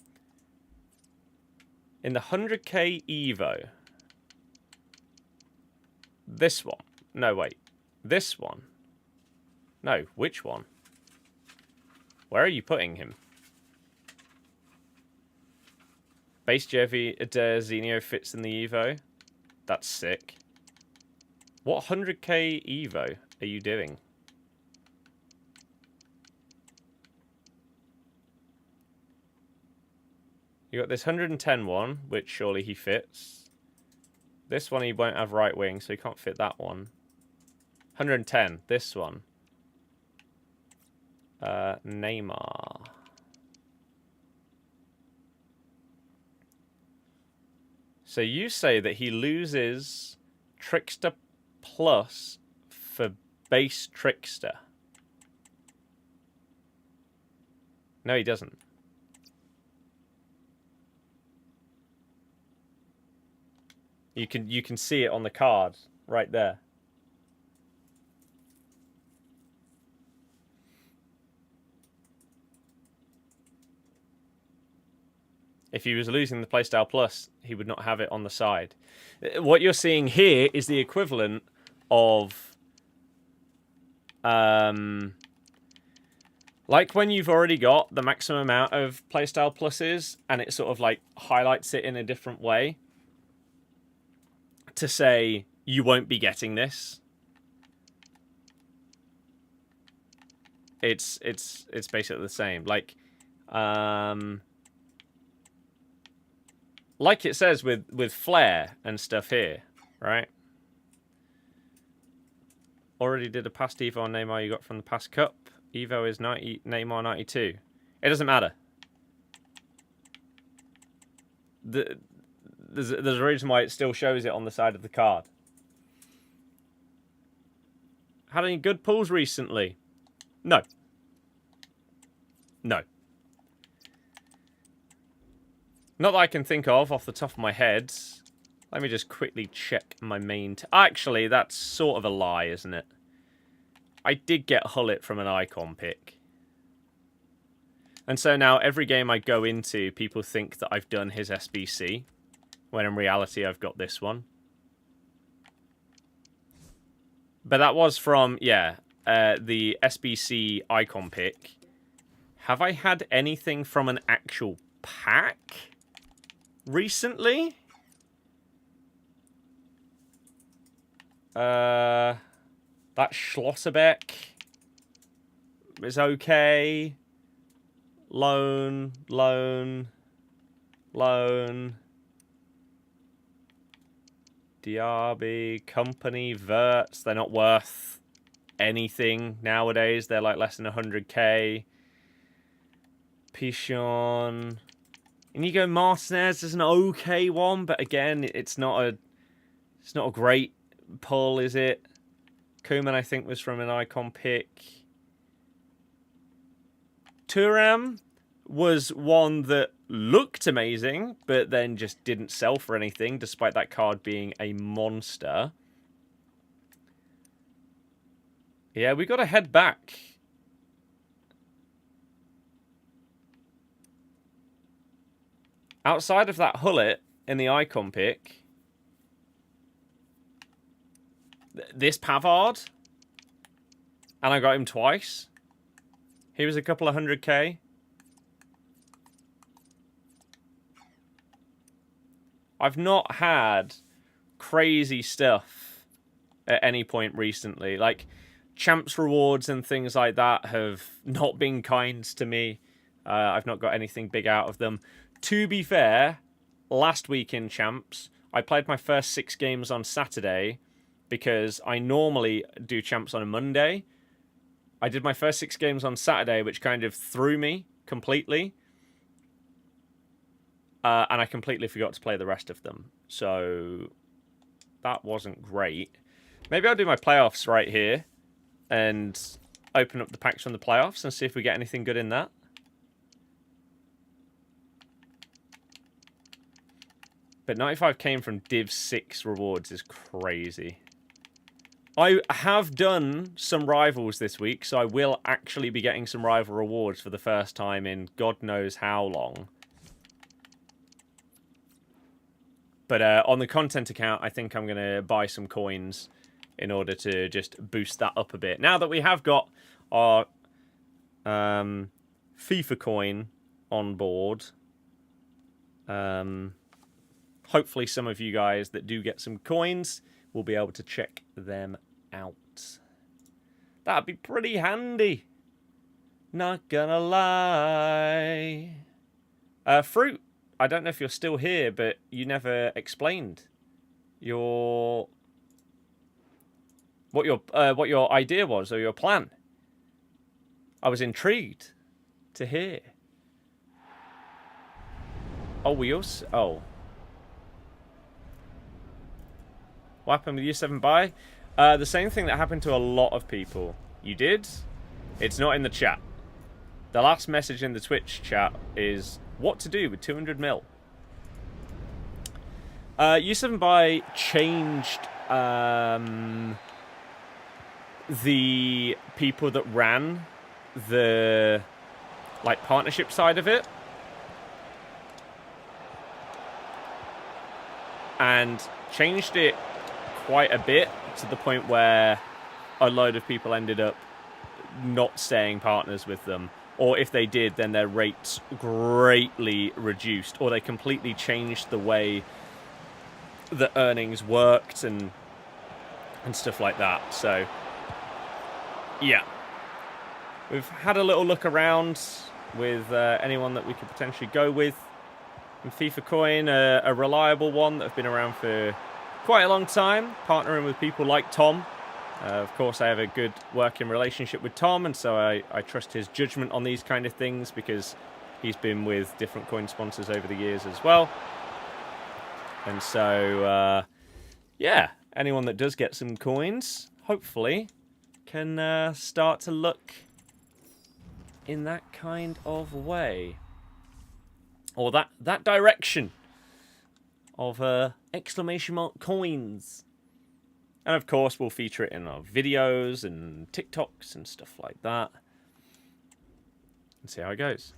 In the 100k Evo. This one. No, wait. This one. No, which one? Where are you putting him? Base Jevi Zinio fits in the Evo. That's sick. What 100k Evo are you doing? You got this 110 one, which surely he fits. This one he won't have right wing, so he can't fit that one. 110, this one. Neymar. So you say that he loses Trickster Plus for base Trickster. No, he doesn't. You can see it on the card right there. If he was losing the Playstyle Plus, he would not have it on the side. What you're seeing here is the equivalent of... like when you've already got the maximum amount of Playstyle Pluses, and it sort of like highlights it in a different way to say, you won't be getting this. It's basically the same. Like it says with Flair and stuff here, right? Already did a past Evo on Neymar you got from the past cup. Evo is 90, Neymar 92. It doesn't matter. There's a reason why it still shows it on the side of the card. Had any good pulls recently? No. No. Not that I can think of off the top of my head. Let me just quickly check my main... Actually, that's sort of a lie, isn't it? I did get Hullet from an icon pick. And so now every game I go into, people think that I've done his SBC, when in reality I've got this one. But that was from, yeah, the SBC icon pick. Have I had anything from an actual pack recently? That Schlotterbeck is okay. Loan. Diaby, Company, Verts. They're not worth anything nowadays. They're like less than 100k. Pichon. Inigo Martinez is an okay one, but again, it's not a great pull, is it? Koeman, I think, was from an icon pick. Thuram was one that looked amazing, but then just didn't sell for anything, despite that card being a monster. Yeah, we got to head back. Outside of that Hullet in the icon pick, this Pavard, and I got him twice. He was a couple of 100k. I've not had crazy stuff at any point recently. Like, champs rewards and things like that have not been kind to me. I've not got anything big out of them. To be fair, last week in champs, I played my first 6 games on Saturday because I normally do champs on a Monday. I did my first 6 games on Saturday, which kind of threw me completely. And I completely forgot to play the rest of them. So that wasn't great. Maybe I'll do my playoffs right here and open up the packs from the playoffs and see if we get anything good in that. But 95 came from Div 6 rewards is crazy. I have done some rivals this week, so I will actually be getting some rival rewards for the first time in God knows how long. But on the content account, I think I'm going to buy some coins in order to just boost that up a bit. Now that we have got our FIFA coin on board, hopefully some of you guys that do get some coins will be able to check them out. That'd be pretty handy. Not gonna lie. Fruit, I don't know if you're still here, but you never explained what your idea was or your plan. I was intrigued to hear. Oh, wheels. Oh. What happened with U7 the same thing that happened to a lot of people. You did? It's not in the chat. The last message in the Twitch chat is what to do with 200 mil. U7 changed the people that ran the partnership side of it. And changed it quite a bit to the point where a load of people ended up not staying partners with them, or if they did, then their rates greatly reduced, or they completely changed the way the earnings worked and stuff like that. So yeah, we've had a little look around with anyone that we could potentially go with. And FIFA Coin, a reliable one that have been around for quite a long time, partnering with people like Tom. Of course, I have a good working relationship with Tom, and so I trust his judgment on these kind of things because he's been with different coin sponsors over the years as well. And so, yeah, anyone that does get some coins, hopefully, can start to look in that kind of way. Or that direction of exclamation mark coins. And of course, we'll feature it in our videos and TikToks and stuff like that. And see how it goes.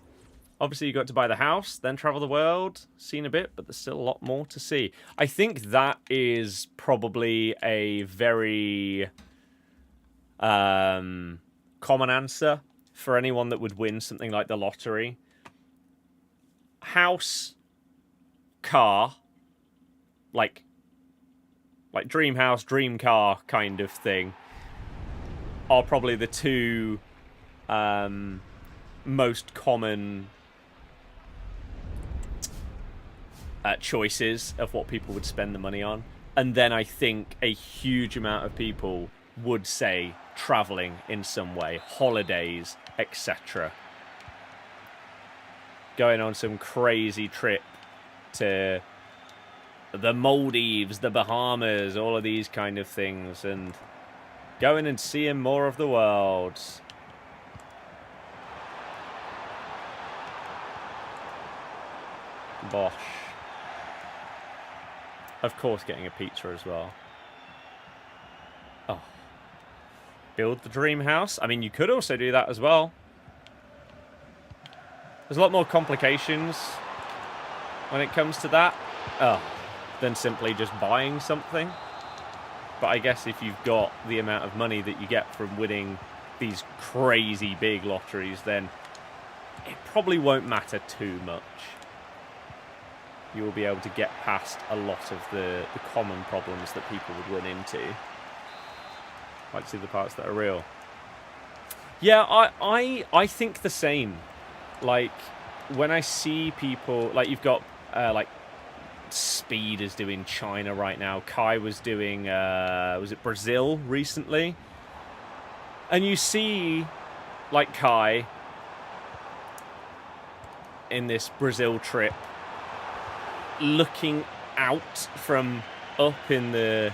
Obviously, you got to buy the house, then travel the world, seen a bit, but there's still a lot more to see. I think that is probably a very common answer for anyone that would win something like the lottery. House, car, like dream house, dream car kind of thing, are probably the two most common choices of what people would spend the money on. And then I think a huge amount of people would say traveling in some way, holidays, etc. going on some crazy trip to the Maldives, the Bahamas, all of these kind of things, and going and seeing more of the world. Bosh. Of course, getting a pizza as well. Oh. Build the dream house. I mean, you could also do that as well. There's a lot more complications when it comes to that than simply just buying something. But I guess if you've got the amount of money that you get from winning these crazy big lotteries, then it probably won't matter too much. You will be able to get past a lot of the common problems that people would run into. Like to see the parts that are real. Yeah, I think the same. Like, when I see people, like, you've got, like, Speed is doing China right now. Kai was doing, was it Brazil recently? And you see, like, Kai in this Brazil trip looking out from up in the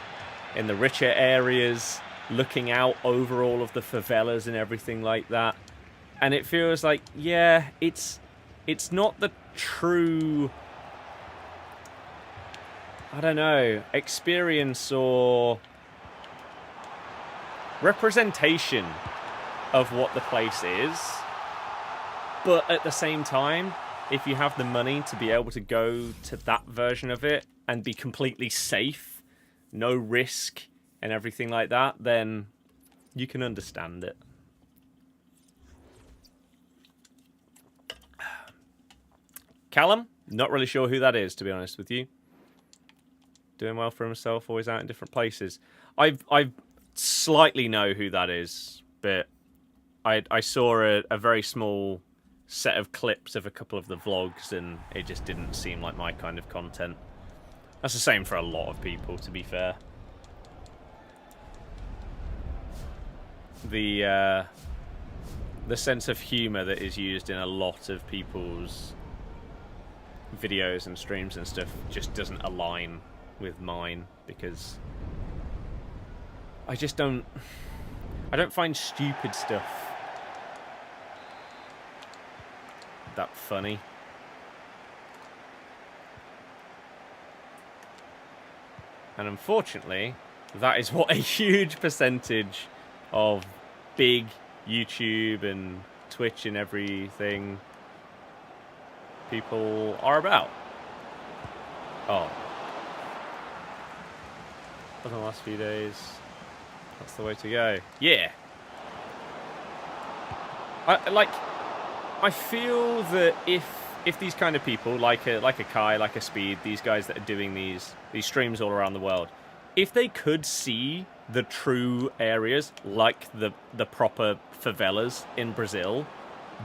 richer areas, looking out over all of the favelas and everything like that. And it feels like, yeah, it's not the true, I don't know, experience or representation of what the place is. But at the same time, if you have the money to be able to go to that version of it and be completely safe, no risk and everything like that, then you can understand it. Callum, not really sure who that is, to be honest with you. Doing well for himself, always out in different places. I slightly know who that is, but I saw a very small set of clips of a couple of the vlogs, and it just didn't seem like my kind of content. That's the same for a lot of people, to be fair. The sense of humour that is used in a lot of people's videos and streams and stuff just doesn't align with mine, because I don't find stupid stuff that funny. And unfortunately, that is what a huge percentage of big YouTube and Twitch and everything people are about. Oh. For the last few days, that's the way to go. Yeah. I feel that if these kind of people, like a Kai, like a Speed, these guys that are doing these streams all around the world, if they could see the true areas, like the proper favelas in Brazil,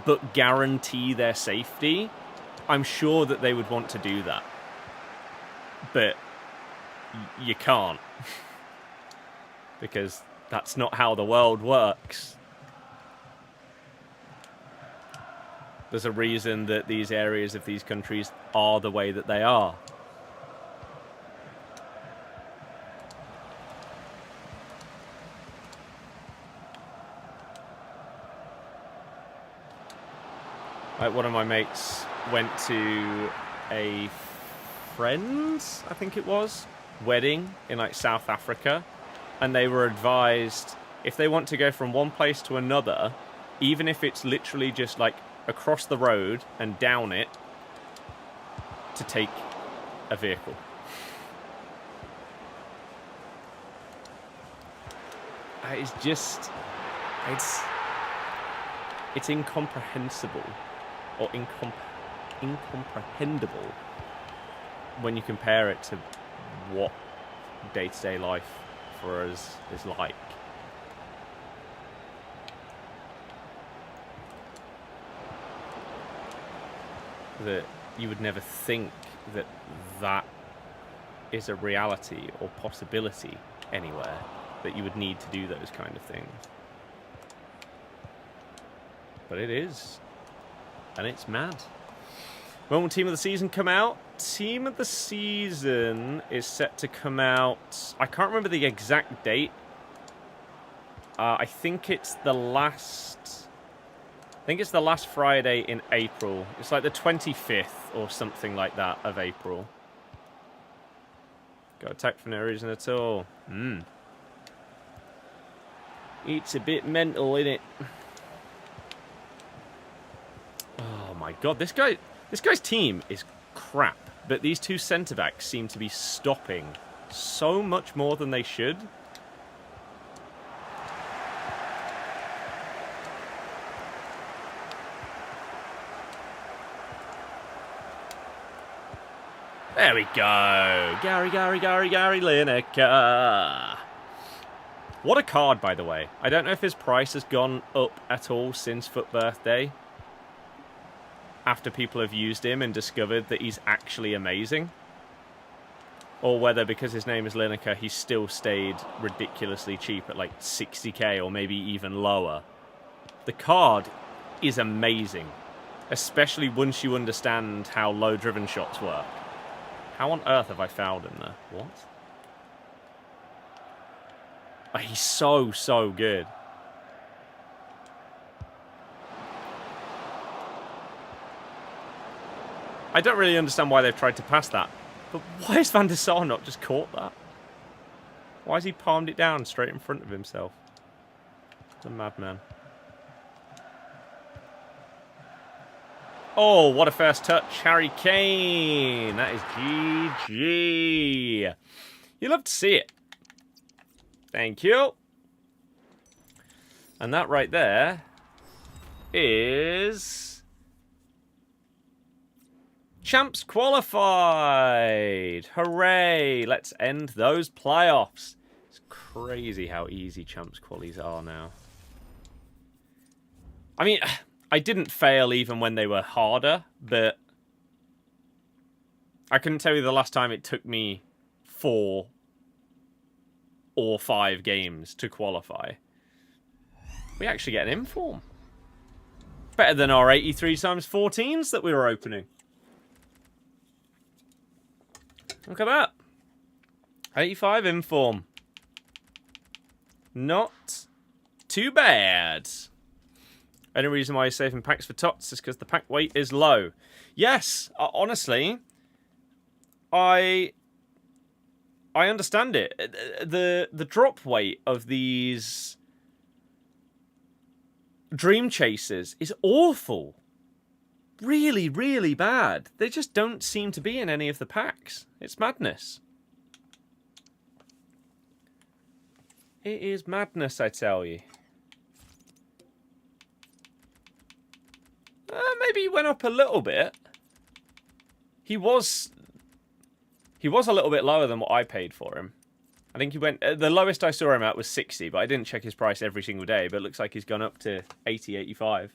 but guarantee their safety, I'm sure that they would want to do that. But you can't. Because that's not how the world works. There's a reason that these areas of these countries are the way that they are. Like, one of my mates went to a friend's, I think it was, wedding in like South Africa, and they were advised if they want to go from one place to another, even if it's literally just like across the road and down it, to take a vehicle. It's just, it's incomprehensible, or incomprehensible when you compare it to what day-to-day life for us is like. That you would never think that that is a reality or possibility anywhere, that you would need to do those kind of things. But it is. And it's mad. When will Team of the Season come out? Team of the Season is set to come out... I can't remember the exact date. I think it's the last... I think it's the last Friday in April. It's like the 25th or something like that of April. Got attacked for no reason at all. It's a bit mental, isn't it? Oh my god, this guy's team is crap. But these two centre-backs seem to be stopping so much more than they should. There we go. Gary Lineker. What a card, by the way. I don't know if his price has gone up at all since FUT Birthday. After people have used him and discovered that he's actually amazing. Or whether because his name is Lineker, he's still stayed ridiculously cheap at like 60k or maybe even lower. The card is amazing. Especially once you understand how low-driven shots work. How on earth have I fouled him there? What? Oh, he's so good. I don't really understand why they've tried to pass that. But why has Van der Sar not just caught that? Why has he palmed it down straight in front of himself? The madman. Oh, what a first touch. Harry Kane. That is GG. You love to see it. Thank you. And that right there is... Champs qualified. Hooray. Let's end those playoffs. It's crazy how easy Champs qualies are now. I mean... I didn't fail even when they were harder, but I couldn't tell you the last time it took me 4 or 5 games to qualify. We actually get an inform. Better than our 83 times 14s that we were opening. Look at that. 85 inform. Not too bad. Any reason why you're saving packs for tots is because the pack weight is low. Yes, honestly, I understand it. The drop weight of these Dreamchasers is awful. Really, really bad. They just don't seem to be in any of the packs. It's madness. It is madness, I tell you. Maybe he went up a little bit. He was a little bit lower than what I paid for him. I think he went... the lowest I saw him at was 60, but I didn't check his price every single day, but it looks like he's gone up to 80, 85.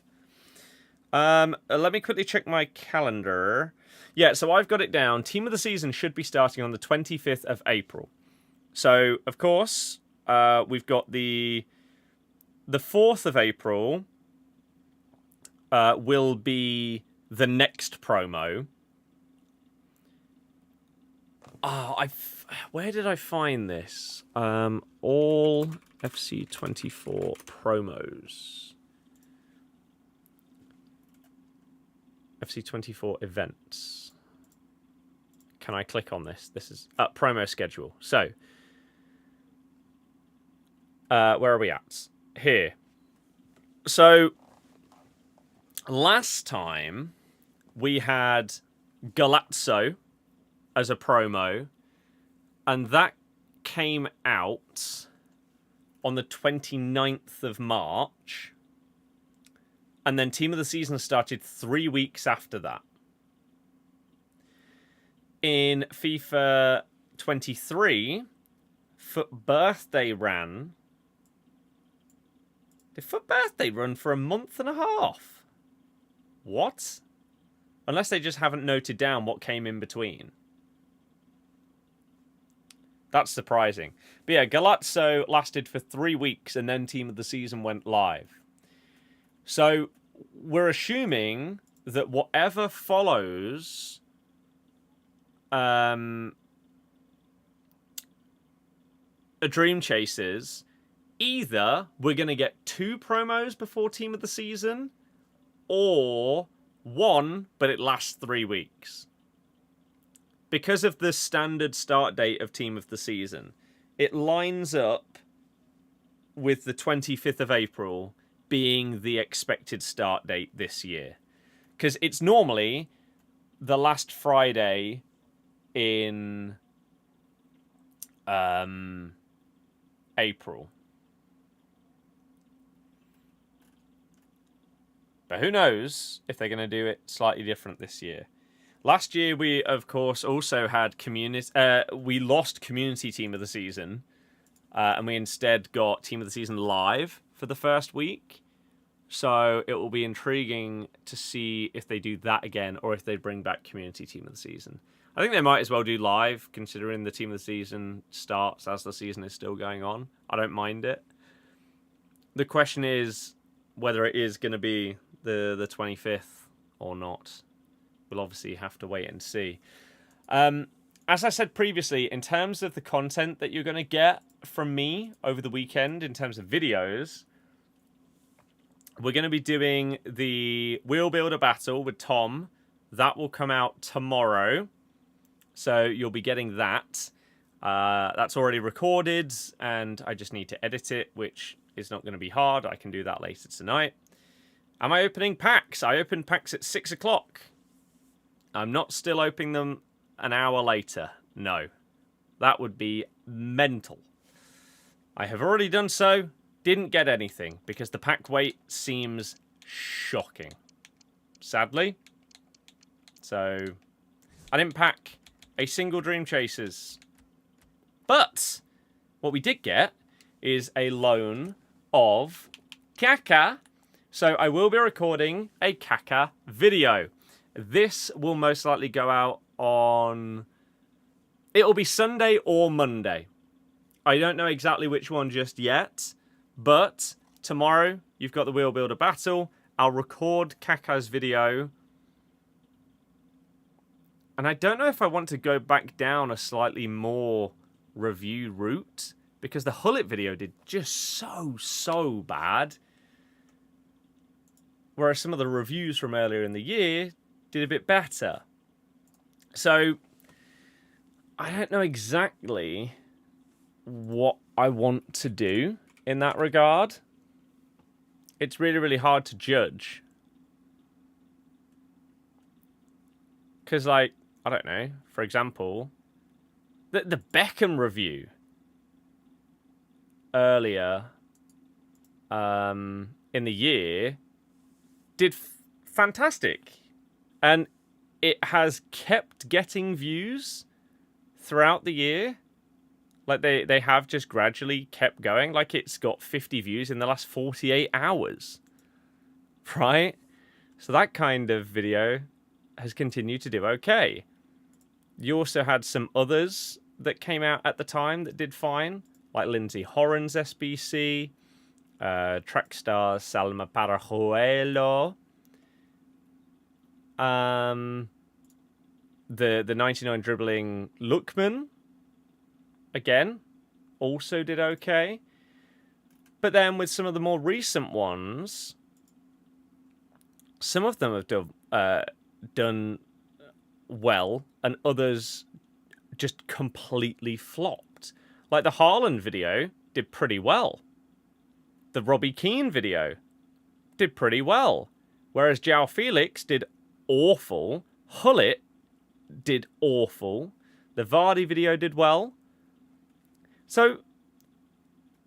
Let me quickly check my calendar. Yeah, so I've got it down. Team of the Season should be starting on the 25th of April. So, of course, we've got the 4th of April... will be the next promo. Oh, where did I find this? All FC24 promos. FC24 events. Can I click on this? This is promo schedule. So, where are we at? Here. So, last time, we had Galazzo as a promo, and that came out on the 29th of March, and then Team of the Season started 3 weeks after that. In FIFA 23, FUT Birthday ran... Did FUT Birthday run for a month and a half? What? Unless they just haven't noted down what came in between. That's surprising. But yeah, Galazzo lasted for 3 weeks and then Team of the Season went live. So we're assuming that whatever follows a Dreamchasers, either we're going to get 2 promos before Team of the Season, or 1, but it lasts 3 weeks. Because of the standard start date of Team of the Season, it lines up with the 25th of April being the expected start date this year. Because it's normally the last Friday in April. But who knows if they're going to do it slightly different this year. Last year, we, of course, also had we lost Community Team of the Season. And we instead got Team of the Season live for the first week. So it will be intriguing to see if they do that again or if they bring back Community Team of the Season. I think they might as well do live, considering the Team of the Season starts as the season is still going on. I don't mind it. The question is whether it is going to be the 25th or not. We'll obviously have to wait and see. As I said previously, in terms of the content that you're going to get from me over the weekend, in terms of videos, we're going to be doing the Wheel Builder Battle with Tom. That will come out tomorrow. So you'll be getting that. That's already recorded, and I just need to edit it, which is not going to be hard. I can do that later tonight. Am I opening packs? I opened packs at 6 o'clock. I'm not still opening them an hour later. No. That would be mental. I have already done so. Didn't get anything because the pack weight seems shocking. Sadly. So, I didn't pack a single Dreamchasers. But, what we did get is a loan of Saka. So, I will be recording a Saka video. This will most likely go out on... It'll be Sunday or Monday. I don't know exactly which one just yet. But tomorrow, you've got the Wheel Builder Battle. I'll record Saka's video. And I don't know if I want to go back down a slightly more review route. Because the Hullet video did just so bad. Whereas some of the reviews from earlier in the year did a bit better. So, I don't know exactly what I want to do in that regard. It's really, really hard to judge. Because, like, I don't know, for example, the Beckham review earlier in the year did fantastic. And it has kept getting views throughout the year. Like, they have just gradually kept going. Like, it's got 50 views in the last 48 hours. Right? So that kind of video has continued to do okay. You also had some others that came out at the time that did fine. Like Lindsay Horan's SBC. Trackstar Salma Parajuelo. The 99 dribbling Lookman, again, also did okay. But then with some of the more recent ones, some of them have done well, and others just completely flopped. Like the Haaland video did pretty well. The Robbie Keane video did pretty well. Whereas João Felix did awful. Hullet did awful. The Vardy video did well. So,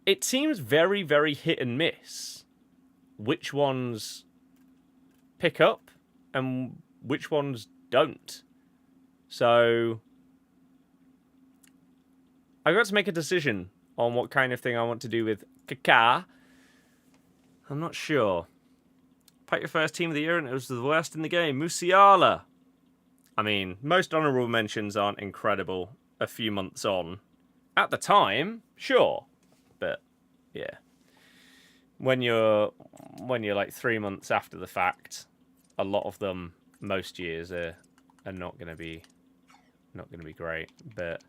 it seems very, very hit and miss which ones pick up and which ones don't. So, I've got to make a decision on what kind of thing I want to do with Saka. I'm not sure. Pick your first team of the year and it was the worst in the game. Musiala. I mean, most honourable mentions aren't incredible a few months on. At the time, sure. But, yeah. When you're like 3 months after the fact, a lot of them most years are not going to be great, but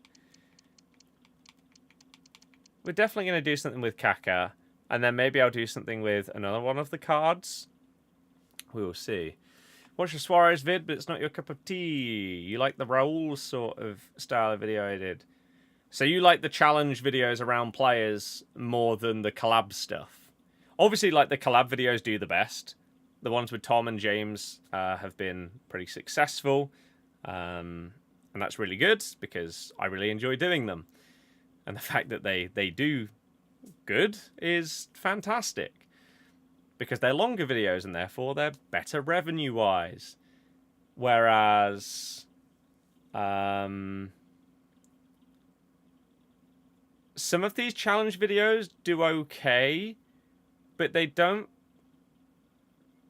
we're definitely going to do something with Kaka, and then maybe I'll do something with another one of the cards. We will see. Watch your Suarez vid, but it's not your cup of tea. You like the Raul sort of style of video I did. So you like the challenge videos around players more than the collab stuff. Obviously, like, the collab videos do the best. The ones with Tom and James have been pretty successful. And that's really good because I really enjoy doing them. And the fact that they do good is fantastic. Because they're longer videos and therefore they're better revenue-wise. Whereas some of these challenge videos do okay, but they don't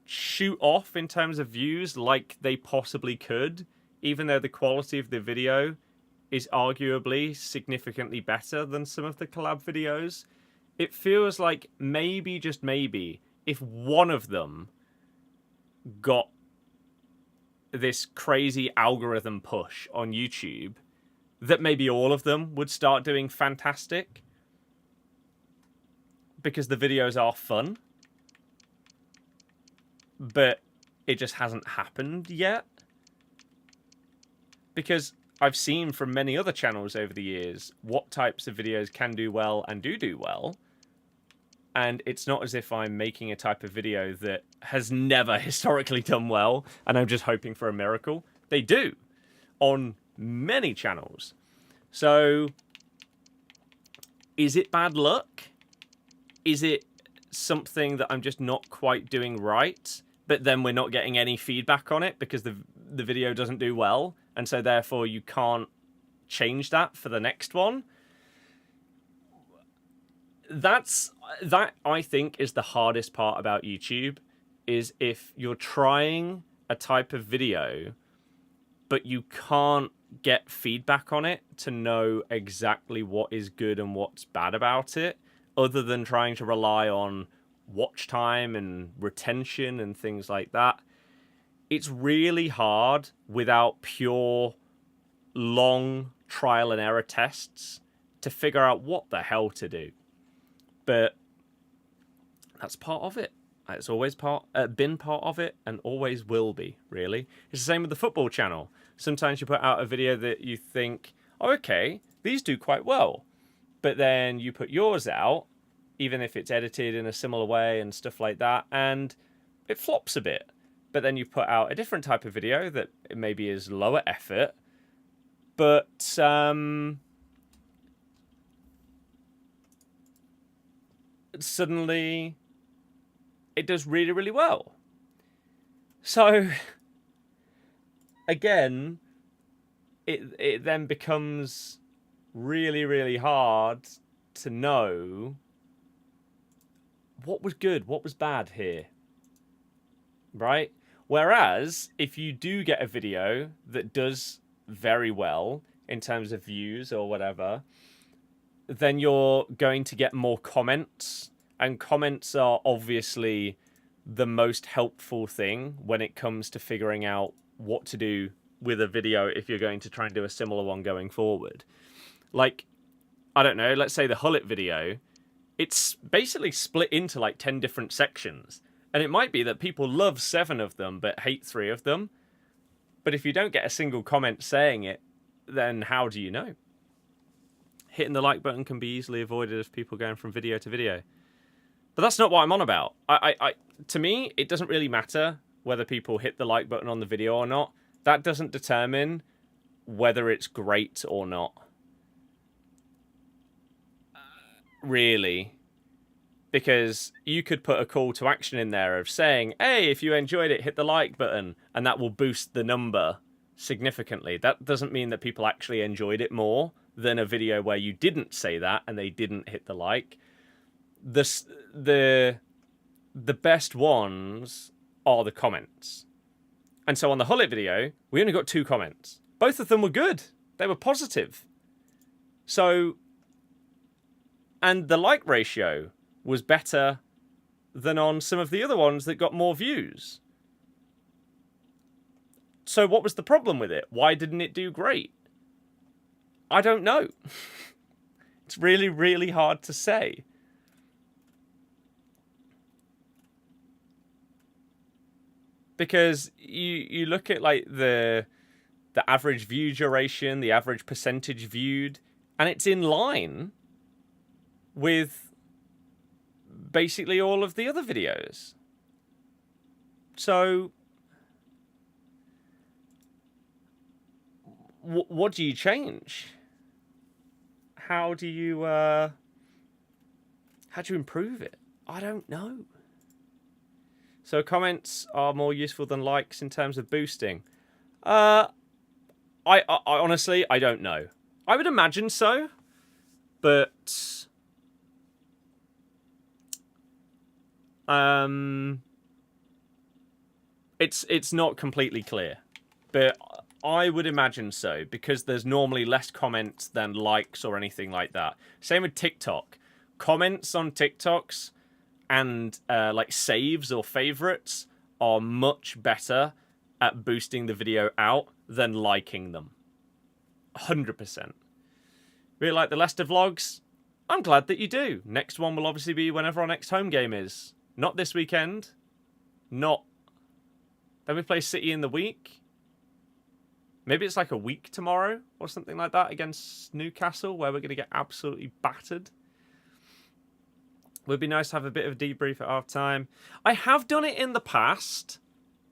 shoot off in terms of views like they possibly could, even though the quality of the video is arguably significantly better than some of the collab videos. It feels like maybe, just maybe, if one of them got this crazy algorithm push on YouTube, that maybe all of them would start doing fantastic. Because the videos are fun. But it just hasn't happened yet. Because I've seen from many other channels over the years what types of videos can do well and do well. And it's not as if I'm making a type of video that has never historically done well and I'm just hoping for a miracle. They do on many channels. So is it bad luck? Is it something that I'm just not quite doing right, but then we're not getting any feedback on it because the video doesn't do well, and so therefore you can't change that for the next one? That I think is the hardest part about YouTube, is if you're trying a type of video but you can't get feedback on it to know exactly what is good and what's bad about it, other than trying to rely on watch time and retention and things like that. It's really hard without pure long trial and error tests to figure out what the hell to do. But that's part of it. It's always been part of it and always will be, really. It's the same with the football channel. Sometimes you put out a video that you think, oh, okay, these do quite well. But then you put yours out, even if it's edited in a similar way and stuff like that, and it flops a bit. But then you put out a different type of video that maybe is lower effort, but suddenly it does really, really well. So again, it then becomes really, really hard to know what was good, what was bad here, right? Whereas if you do get a video that does very well in terms of views or whatever, then you're going to get more comments, and comments are obviously the most helpful thing when it comes to figuring out what to do with a video if you're going to try and do a similar one going forward. Like, I don't know, let's say the Hullet video, it's basically split into like 10 different sections. And it might be that people love 7 of them but hate 3 of them. But if you don't get a single comment saying it, then how do you know? Hitting the like button can be easily avoided if people going from video to video. But that's not what I'm on about. To me, it doesn't really matter whether people hit the like button on the video or not. That doesn't determine whether it's great or not. Really. Because you could put a call to action in there of saying, hey, if you enjoyed it, hit the like button, and that will boost the number significantly. That doesn't mean that people actually enjoyed it more than a video where you didn't say that and they didn't hit the like. The best ones are the comments. And so on the Hullet video, we only got 2 comments. Both of them were good. They were positive. So, and the like ratio was better than on some of the other ones that got more views. So what was the problem with it? Why didn't it do great? I don't know. It's really, really hard to say. Because you look at like the average view duration, the average percentage viewed, and it's in line with basically all of the other videos. So what do you change? How do you improve it? I don't know. So comments are more useful than likes in terms of boosting. I honestly, I don't know. I would imagine so, but it's not completely clear. But I would imagine so, because there's normally less comments than likes or anything like that. Same with TikTok. Comments on TikToks and like saves or favorites are much better at boosting the video out than liking them. 100%. Really like the Leicester vlogs? I'm glad that you do. Next one will obviously be whenever our next home game is. Not this weekend. Not. Then we play City in the week. Maybe it's like a week tomorrow or something like that against Newcastle, where we're going to get absolutely battered. Would be nice to have a bit of a debrief at half time. I have done it in the past,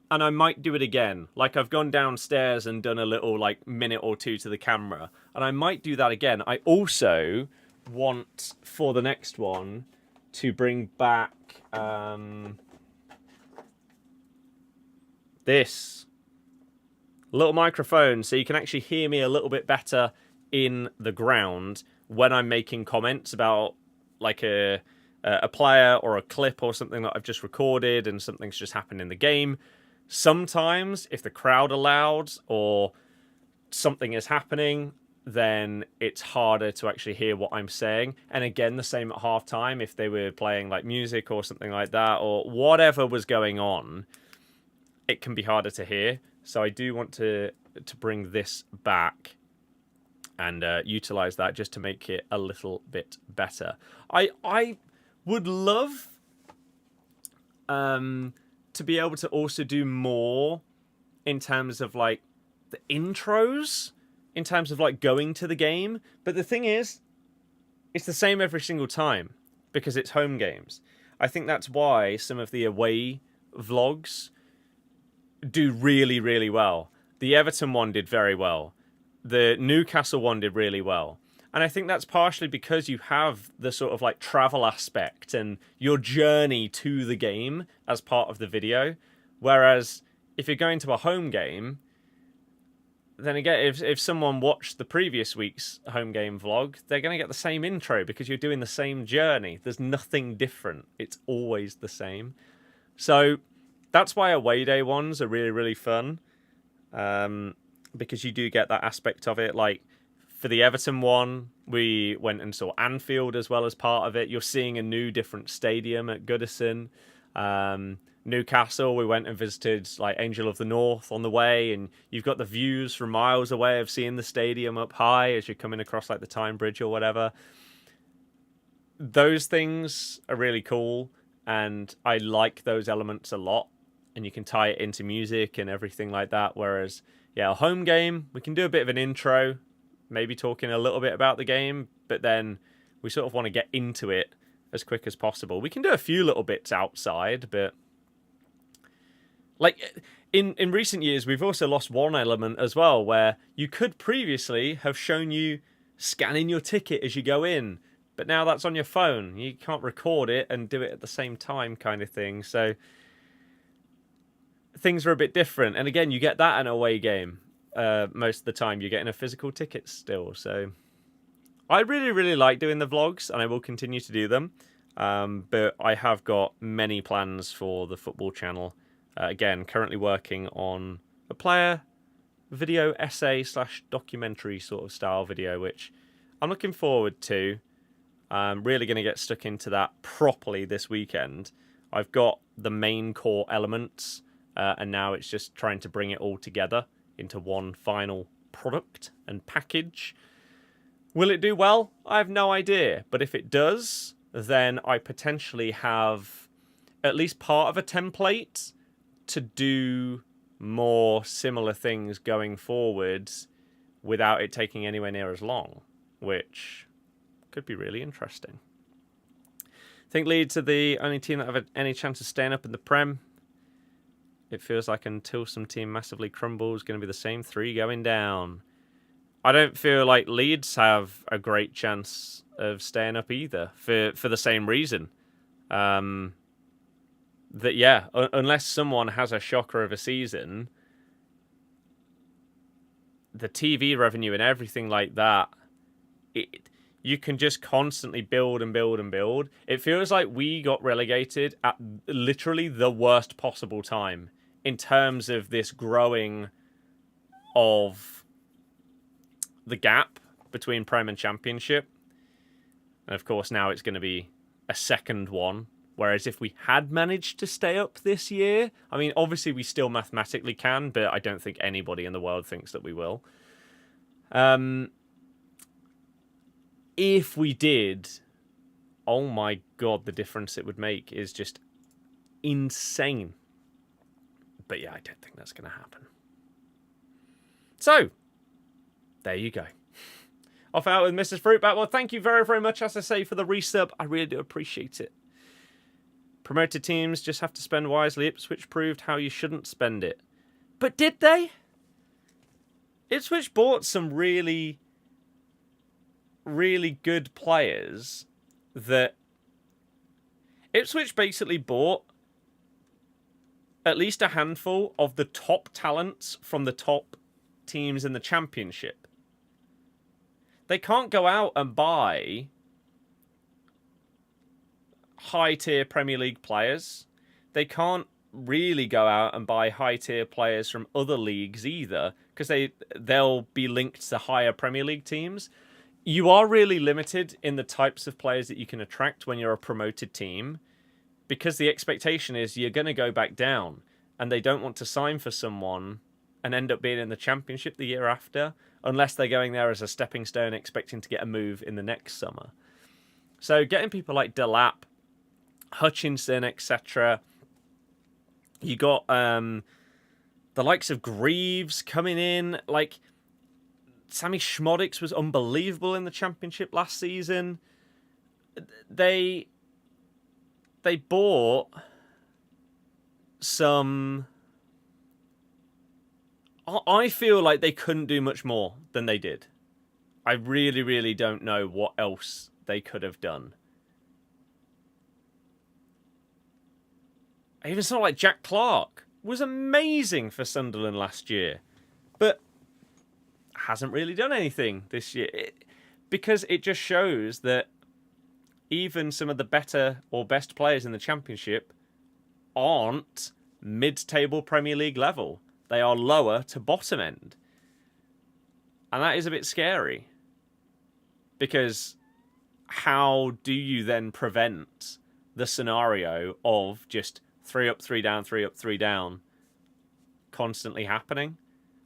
and I might do it again. Like, I've gone downstairs and done a little like minute or two to the camera, and I might do that again. I also want for the next one to bring back this little microphone, so you can actually hear me a little bit better in the ground when I'm making comments about like a player or a clip or something that I've just recorded and something's just happened in the game. Sometimes, if the crowd are loud or something is happening, then it's harder to actually hear what I'm saying. And again, the same at halftime, if they were playing like music or something like that, or whatever was going on, it can be harder to hear. So I do want to bring this back and utilize that just to make it a little bit better. I would love to be able to also do more in terms of like the intros, in terms of like going to the game. But the thing is, it's the same every single time because it's home games. I think that's why some of the away vlogs do really, really well. The Everton one did very well. The Newcastle one did really well. And I think that's partially because you have the sort of like travel aspect and your journey to the game as part of the video. Whereas if you're going to a home game, then again, if someone watched the previous week's home game vlog, they're going to get the same intro because you're doing the same journey. There's nothing different. It's always the same. So that's why away day ones are really, really fun. Because you do get that aspect of it. Like, for the Everton one, we went and saw Anfield as well as part of it. You're seeing a new, different stadium at Goodison. Newcastle, we went and visited like Angel of the North on the way, and you've got the views from miles away of seeing the stadium up high as you're coming across like the Tyne Bridge or whatever. Those things are really cool, and I like those elements a lot. And you can tie it into music and everything like that. Whereas, yeah, a home game, we can do a bit of an intro, maybe talking a little bit about the game, but then we sort of want to get into it as quick as possible. We can do a few little bits outside, but like in recent years, we've also lost one element as well, where you could previously have shown you scanning your ticket as you go in, but now that's on your phone. You can't record it and do it at the same time kind of thing. So things are a bit different. And again, you get that in an away game. Most of the time, you're getting a physical ticket still. So I really, really like doing the vlogs, and I will continue to do them. But I have got many plans for the football channel. Again, currently working on a player video essay / documentary sort of style video, which I'm looking forward to. I'm really going to get stuck into that properly this weekend. I've got the main core elements and now it's just trying to bring it all together into one final product and package. Will it do well? I have no idea. But if it does, then I potentially have at least part of a template to do more similar things going forwards without it taking anywhere near as long, which could be really interesting. I think Leeds are the only team that have any chance of staying up in the Prem. It feels like until some team massively crumbles, going to be the same 3 going down. I don't feel like Leeds have a great chance of staying up either, for the same reason. That, yeah, unless someone has a shocker of a season, the TV revenue and everything like that, you can just constantly build and build and build. It feels like we got relegated at literally the worst possible time in terms of this growing of the gap between Prem and Championship. And of course, now it's going to be a second one. Whereas if we had managed to stay up this year, I mean, obviously we still mathematically can, but I don't think anybody in the world thinks that we will. If we did, oh my God, the difference it would make is just insane. But yeah, I don't think that's going to happen. So, there you go. Off out with Mrs. Fruitbat. Well, thank you very, very much, as I say, for the resub. I really do appreciate it. Promoted teams just have to spend wisely. Ipswich proved how you shouldn't spend it. But did they? Ipswich bought some really, really good players that... Ipswich basically bought at least a handful of the top talents from the top teams in the Championship. They can't go out and buy high-tier Premier League players. They can't really go out and buy high-tier players from other leagues either, because they'll be linked to higher Premier League teams. You are really limited in the types of players that you can attract when you're a promoted team, because the expectation is you're going to go back down, and they don't want to sign for someone and end up being in the Championship the year after, unless they're going there as a stepping stone expecting to get a move in the next summer. So getting people like Delap, Hutchinson, etc. You got the likes of Greaves coming in. Like, Sammy Schmodix was unbelievable in the Championship last season. They bought some... I feel like they couldn't do much more than they did. I really, really don't know what else they could have done. Even someone like Jack Clark was amazing for Sunderland last year, but hasn't really done anything this year. Because it just shows that even some of the better or best players in the Championship aren't mid-table Premier League level. They are lower to bottom end. And that is a bit scary. Because how do you then prevent the scenario of just 3 up, 3 down, 3 up, 3 down constantly happening?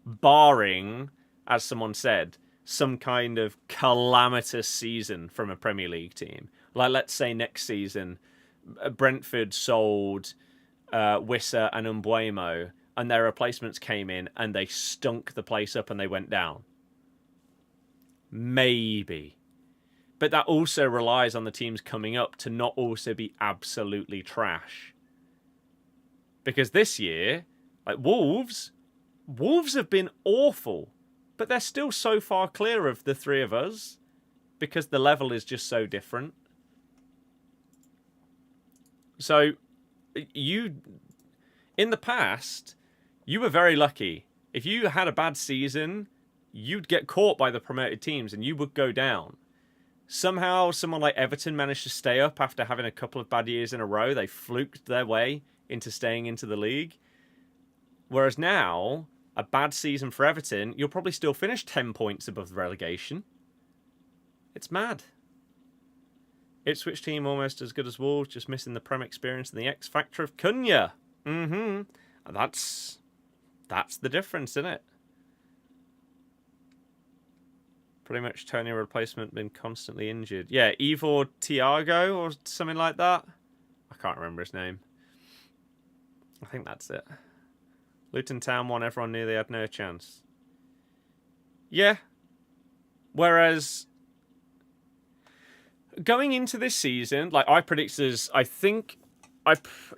Barring, as someone said, some kind of calamitous season from a Premier League team. Like, let's say next season, Brentford sold Wissa and Umbuemo, and their replacements came in and they stunk the place up and they went down. Maybe. But that also relies on the teams coming up to not also be absolutely trash. Because this year, like Wolves have been awful, but they're still so far clear of the three of us because the level is just so different. So, in the past, you were very lucky. If you had a bad season, you'd get caught by the promoted teams and you would go down. Somehow, someone like Everton managed to stay up after having a couple of bad years in a row. They fluked their way into staying into the league. Whereas now, a bad season for Everton, you'll probably still finish 10 points above the relegation. It's mad. Ipswich team almost as good as Wolves, just missing the Prem experience and the X factor of Cunha. That's the difference, isn't it? Pretty much Tony replacement been constantly injured. Yeah, Ivor Tiago or something like that. I can't remember his name. I think that's it. Luton Town won, everyone knew they had no chance. Yeah. Whereas going into this season, like I predicted as, I think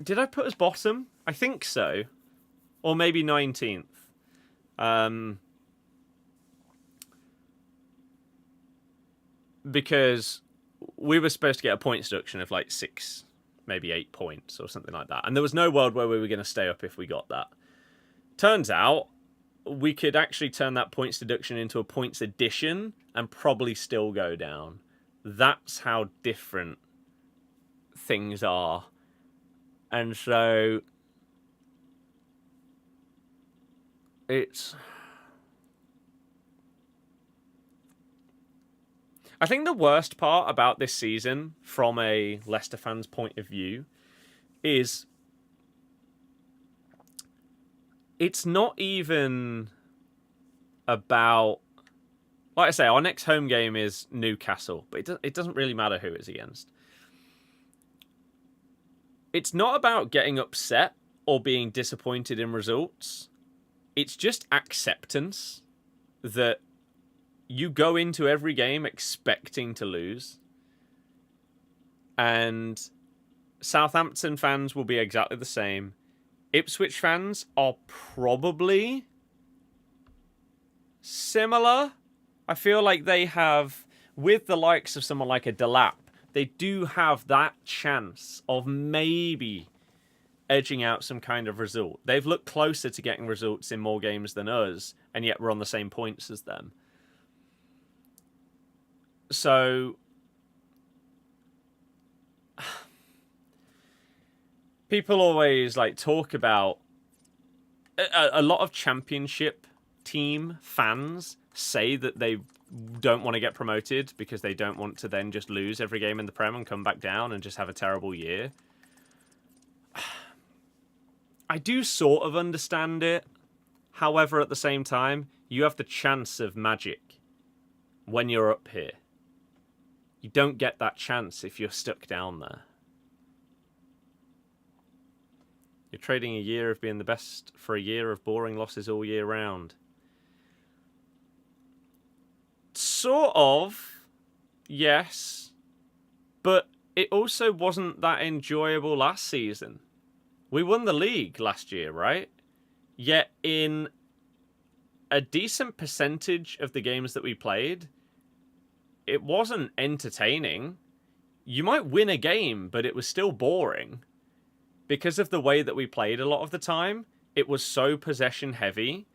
did I put as bottom? I think so. Or maybe 19th. Because we were supposed to get a point deduction of like 6, maybe 8 points or something like that. And there was no world where we were going to stay up if we got that. Turns out we could actually turn that points deduction into a points addition and probably still go down. That's how different things are. And so it's... I think the worst part about this season, from a Leicester fan's point of view, is it's not even about... Like I say, our next home game is Newcastle, but it doesn't really matter who it's against. It's not about getting upset or being disappointed in results. It's just acceptance that you go into every game expecting to lose. And Southampton fans will be exactly the same. Ipswich fans are probably similar. I feel like they have, with the likes of someone like a Delap, they do have that chance of maybe edging out some kind of result. They've looked closer to getting results in more games than us, and yet we're on the same points as them. So people always like talk about a lot of championship team fans say that they don't want to get promoted because they don't want to then just lose every game in the Prem and come back down and just have a terrible year. I do sort of understand it. However, at the same time, you have the chance of magic when you're up here. You don't get that chance if you're stuck down there. You're trading a year of being the best for a year of boring losses all year round. Sort of, yes. But it also wasn't that enjoyable last season. We won the league last year, right? Yet in a decent percentage of the games that we played, it wasn't entertaining. You might win a game, but it was still boring. Because of the way that we played a lot of the time, it was so possession heavy.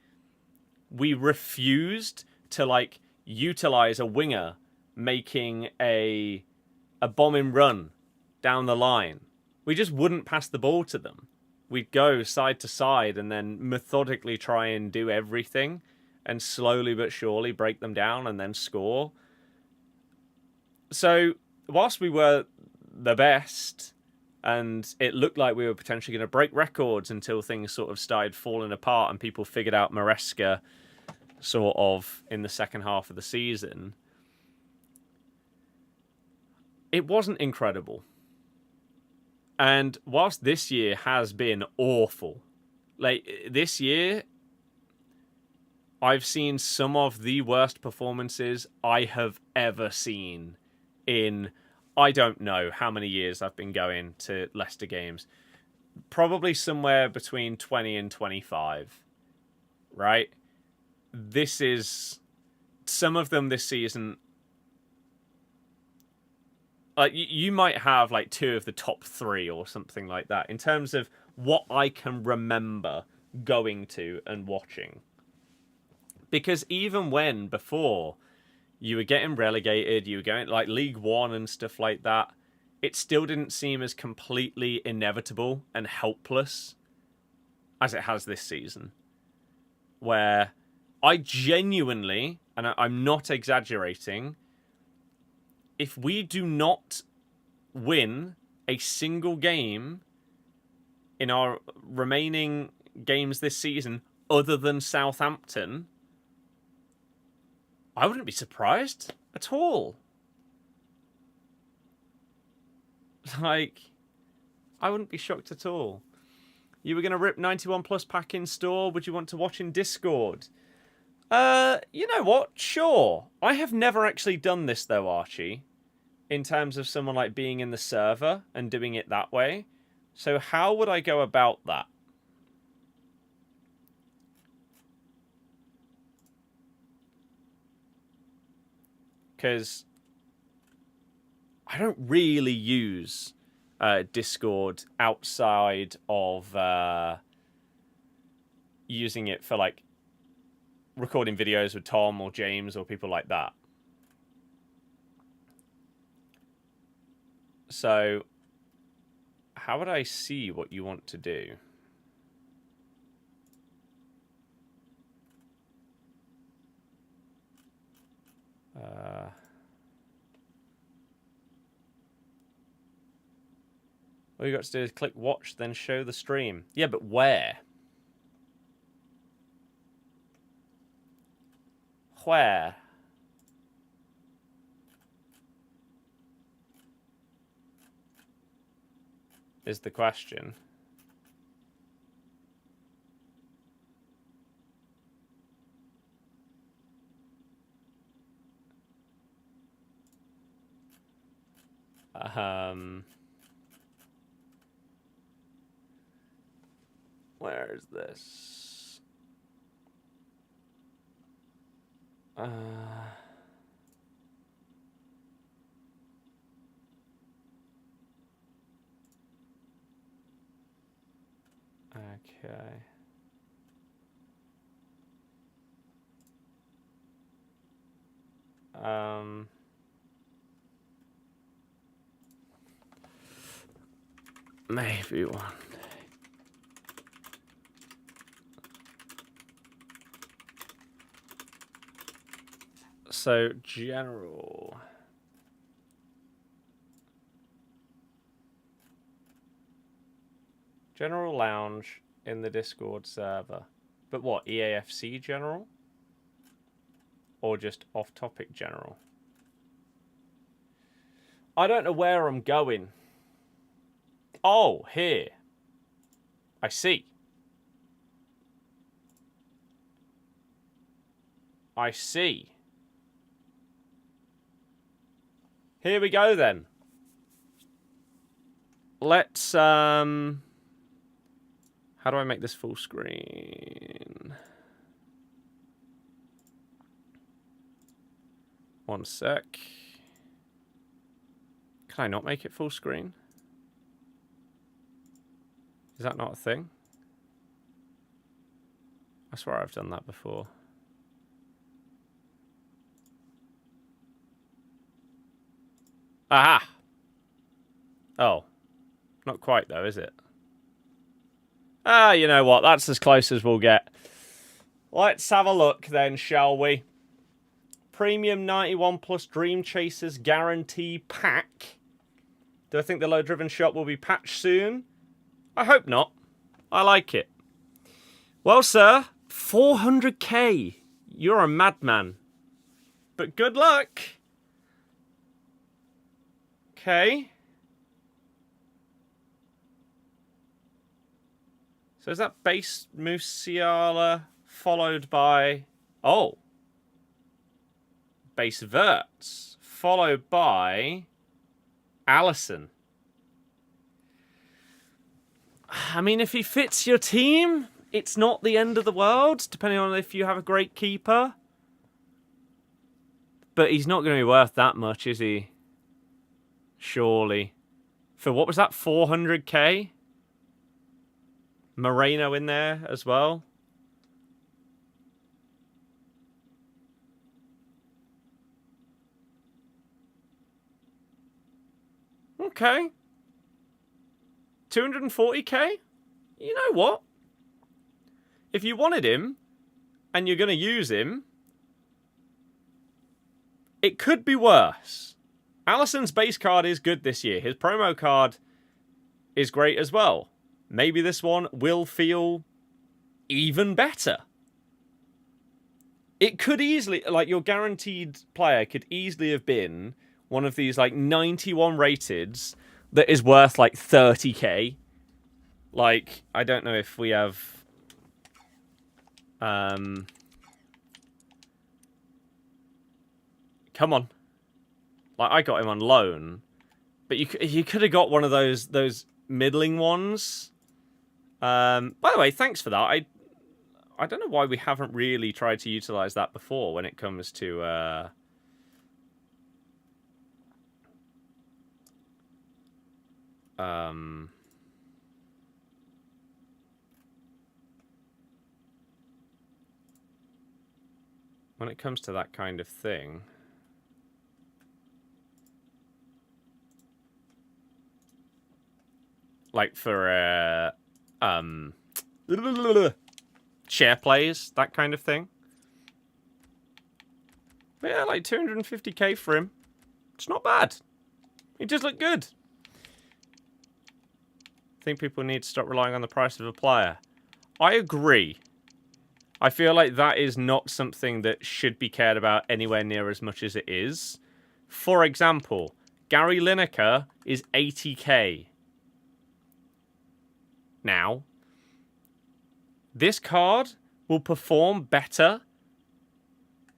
We refused to like utilize a winger making a bombing run down the line. We just wouldn't pass the ball to them. We'd go side to side and then methodically try and do everything and slowly but surely break them down and then score. So, whilst we were the best, and it looked like we were potentially going to break records until things sort of started falling apart and people figured out Maresca sort of in the second half of the season, it wasn't incredible. And whilst this year has been awful, like this year, I've seen some of the worst performances I have ever seen in, I don't know how many years I've been going to Leicester games. Probably somewhere between 20 and 25, right? This is, some of them this season, like you might have like 2 of the top 3 or something like that in terms of what I can remember going to and watching. Because even when before you were getting relegated, you were going like League One and stuff like that, it still didn't seem as completely inevitable and helpless as it has this season. Where I genuinely, and I'm not exaggerating, if we do not win a single game in our remaining games this season other than Southampton, I wouldn't be surprised at all. Like, I wouldn't be shocked at all. You were going to rip 91 plus pack in store. Would you want to watch in Discord? You know what? Sure. I have never actually done this though, Archie, in terms of someone like being in the server and doing it that way. So how would I go about that? Because I don't really use Discord outside of using it for like recording videos with Tom or James or people like that. So how would I see what you want to do? All you got to do is click watch, then show the stream. Yeah, but where? Where? Is the question. Where is this? Okay. Maybe one day. So, general. General lounge in the Discord server. But what, EAFC general? Or just off-topic general? I don't know where I'm going. Oh, here. I see. I see. Here we go then. Let's how do I make this full screen? One sec. Can I not make it full screen? Is that not a thing? I swear I've done that before. Aha! Oh. Not quite though, is it? Ah, you know what? That's as close as we'll get. Let's have a look then, shall we? Premium 91 plus Dreamchasers guarantee pack. Do I think the low-driven shop will be patched soon? I hope not. I like it. Well, sir, 400k. You're a madman. But good luck. Okay. So is that base Musiala followed by... Oh. Base Verts. Followed by... Allison. I mean, if he fits your team, it's not the end of the world, depending on if you have a great keeper. But he's not going to be worth that much, is he? Surely. For what was that, 400k? Moreno in there as well. Okay. 240k? You know what? If you wanted him, and you're going to use him, it could be worse. Allison's base card is good this year. His promo card is great as well. Maybe this one will feel even better. It could easily, like, your guaranteed player could easily have been one of these, like, 91 rateds that is worth, like, 30k. Like, I don't know if we have... Come on. Like, I got him on loan. But you could have got one of those middling ones. By the way, thanks for that. I don't know why we haven't really tried to utilize that before when it comes to... when it comes to that kind of thing. Like for share plays, that kind of thing. But yeah, like 250k for him. It's not bad. He does look good. I think people need to stop relying on the price of a player. I agree. I feel like that is not something that should be cared about anywhere near as much as it is. For example, Gary Lineker is 80k. Now, this card will perform better,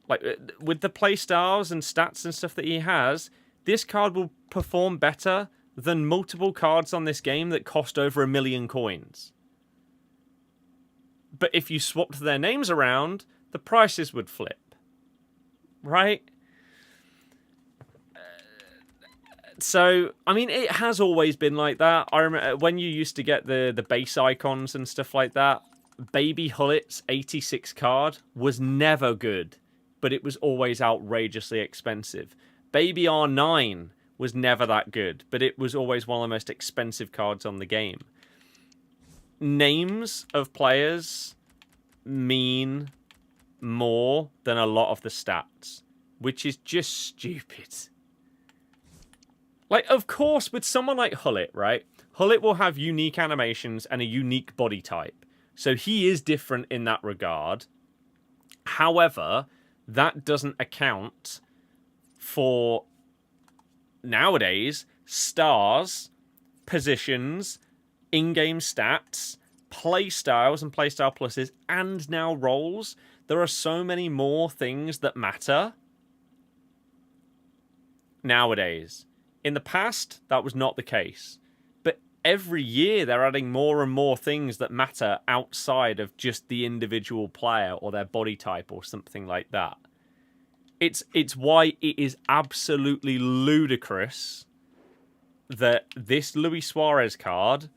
like with the play styles and stats and stuff that he has, this card will perform better than multiple cards on this game that cost over 1 million coins. But if you swapped their names around, the prices would flip. Right? So, I mean, it has always been like that. I remember when you used to get the base icons and stuff like that, Baby Hullit's 86 card was never good, but it was always outrageously expensive. Baby R9 was never that good, but it was always one of the most expensive cards on the game. Names of players mean more than a lot of the stats, which is just stupid. Like, of course, with someone like Hullit, right? Hullit will have unique animations and a unique body type. So he is different in that regard. However, that doesn't account for, nowadays, stars, positions, in-game stats, play styles and playstyle pluses, and now roles. There are so many more things that matter nowadays. In the past, that was not the case. But every year, they're adding more and more things that matter outside of just the individual player or their body type or something like that. It's why it is absolutely ludicrous that this Luis Suarez card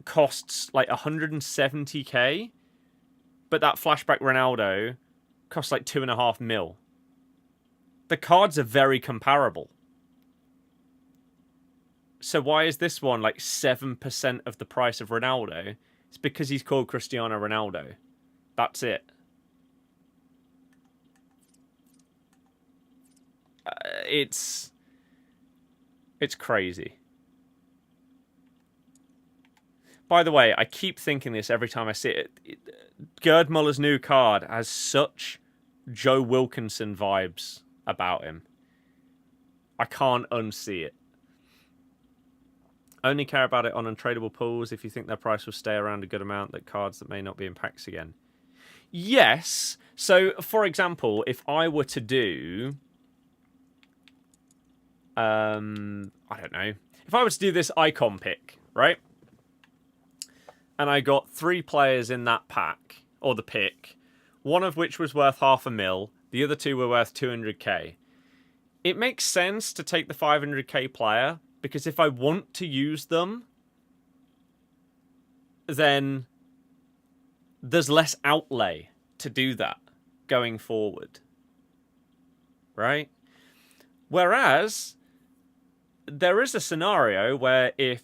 costs like 170k, but that flashback Ronaldo costs like 2.5 mil. The cards are very comparable. So why is this one like 7% of the price of Ronaldo? It's because he's called Cristiano Ronaldo. That's it. It's crazy. By the way, I keep thinking this every time I see it. Gerd Muller's new card has such Joe Wilkinson vibes about him. I can't unsee it. Only care about it on untradeable pools if you think their price will stay around a good amount, like cards that may not be in packs again. Yes. So, for example, if I were to do... I don't know. If I were to do this icon pick, right? And I got 3 players in that pack, or the pick, one of which was worth 500,000, the other 2 were worth 200k. It makes sense to take the 500k player, because if I want to use them, then there's less outlay to do that going forward. Right? Whereas, there is a scenario where if,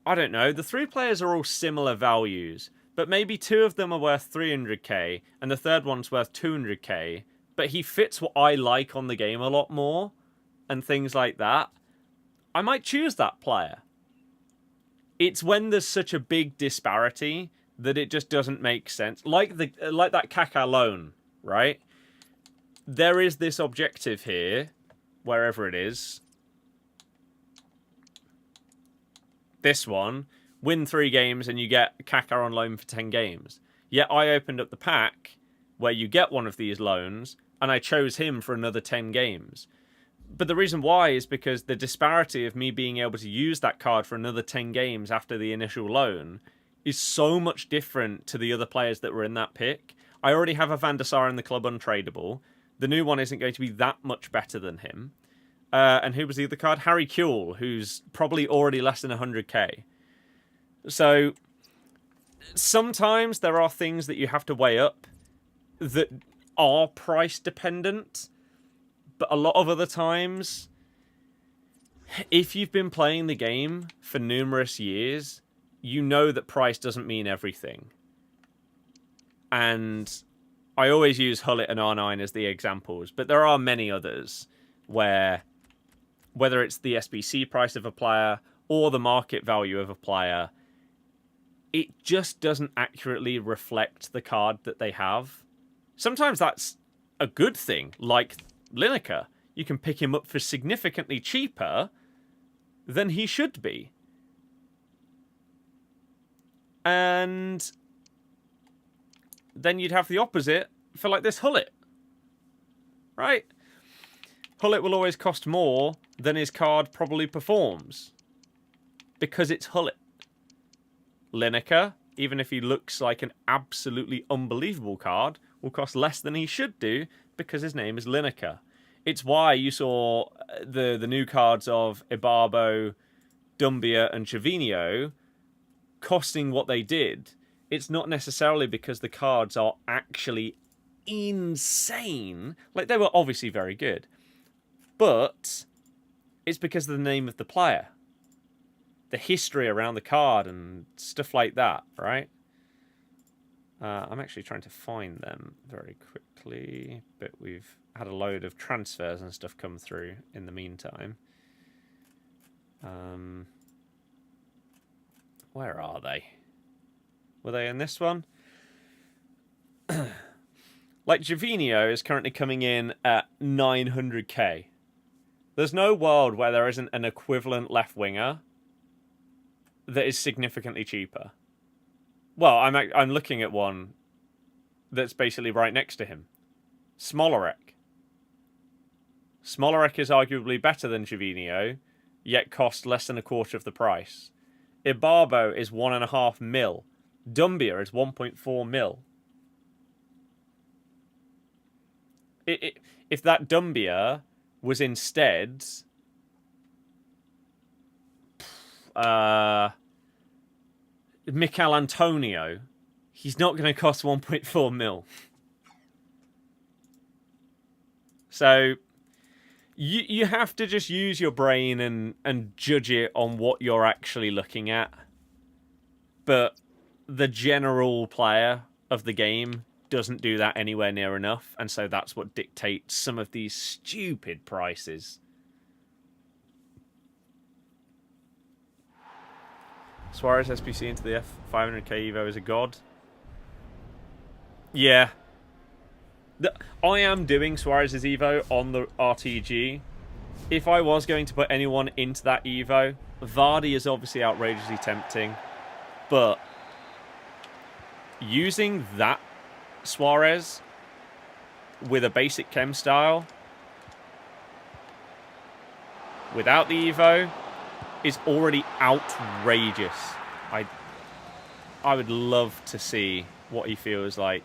I don't know, the 3 players are all similar values, but maybe 2 of them are worth 300k, and the third one's worth 200k, but he fits what I like on the game a lot more, and things like that, I might choose that player. It's when there's such a big disparity that it just doesn't make sense. Like that Kaká loan, right? There is this objective here, wherever it is. This one, win 3 games and you get Kaká on loan for 10 games. Yet I opened up the pack where you get one of these loans and I chose him for another 10 games. But the reason why is because the disparity of me being able to use that card for another 10 games after the initial loan is so much different to the other players that were in that pick. I already have a Van der Sar in the club untradeable. The new one isn't going to be that much better than him. And who was the other card? Harry Kewell, who's probably already less than 100k. So sometimes there are things that you have to weigh up that are price dependent. But a lot of other times, if you've been playing the game for numerous years, you know that price doesn't mean everything. And I always use Hullet and R9 as the examples, but there are many others where, whether it's the SBC price of a player or the market value of a player, it just doesn't accurately reflect the card that they have. Sometimes that's a good thing, like Lineker. You can pick him up for significantly cheaper than he should be. And then you'd have the opposite for like this Hullet. Right? Hullet will always cost more than his card probably performs. Because it's Hullet. Lineker, even if he looks like an absolutely unbelievable card, will cost less than he should do because his name is Lineker. It's why you saw the new cards of Ibarbo, Dumbia and Gervinho costing what they did. It's not necessarily because the cards are actually insane. Like, they were obviously very good. But it's because of the name of the player. The history around the card and stuff like that, right? I'm actually trying to find them very quickly, but we've had a load of transfers and stuff come through in the meantime. Where are they? Were they in this one? Like, Gervinho is currently coming in at 900k. There's no world where there isn't an equivalent left winger that is significantly cheaper. Well, I'm looking at one that's basically right next to him. Smolarek. Smolarek is arguably better than Gervinho, yet costs less than a quarter of the price. Ibarbo is 1.5 mil. Dumbia is 1.4 mil. If that Dumbia was instead Mikel Antonio, he's not going to cost 1.4 mil. So you have to just use your brain and judge it on what you're actually looking at. But the general player of the game doesn't do that anywhere near enough, and so that's what dictates some of these stupid prices. Suarez SBC into the F500k Evo is a god. Yeah. I am doing Suarez's Evo on the RTG. If I was going to put anyone into that Evo, Vardy is obviously outrageously tempting, but using that Suarez with a basic chem style without the Evo is already outrageous. I would love to see what he feels like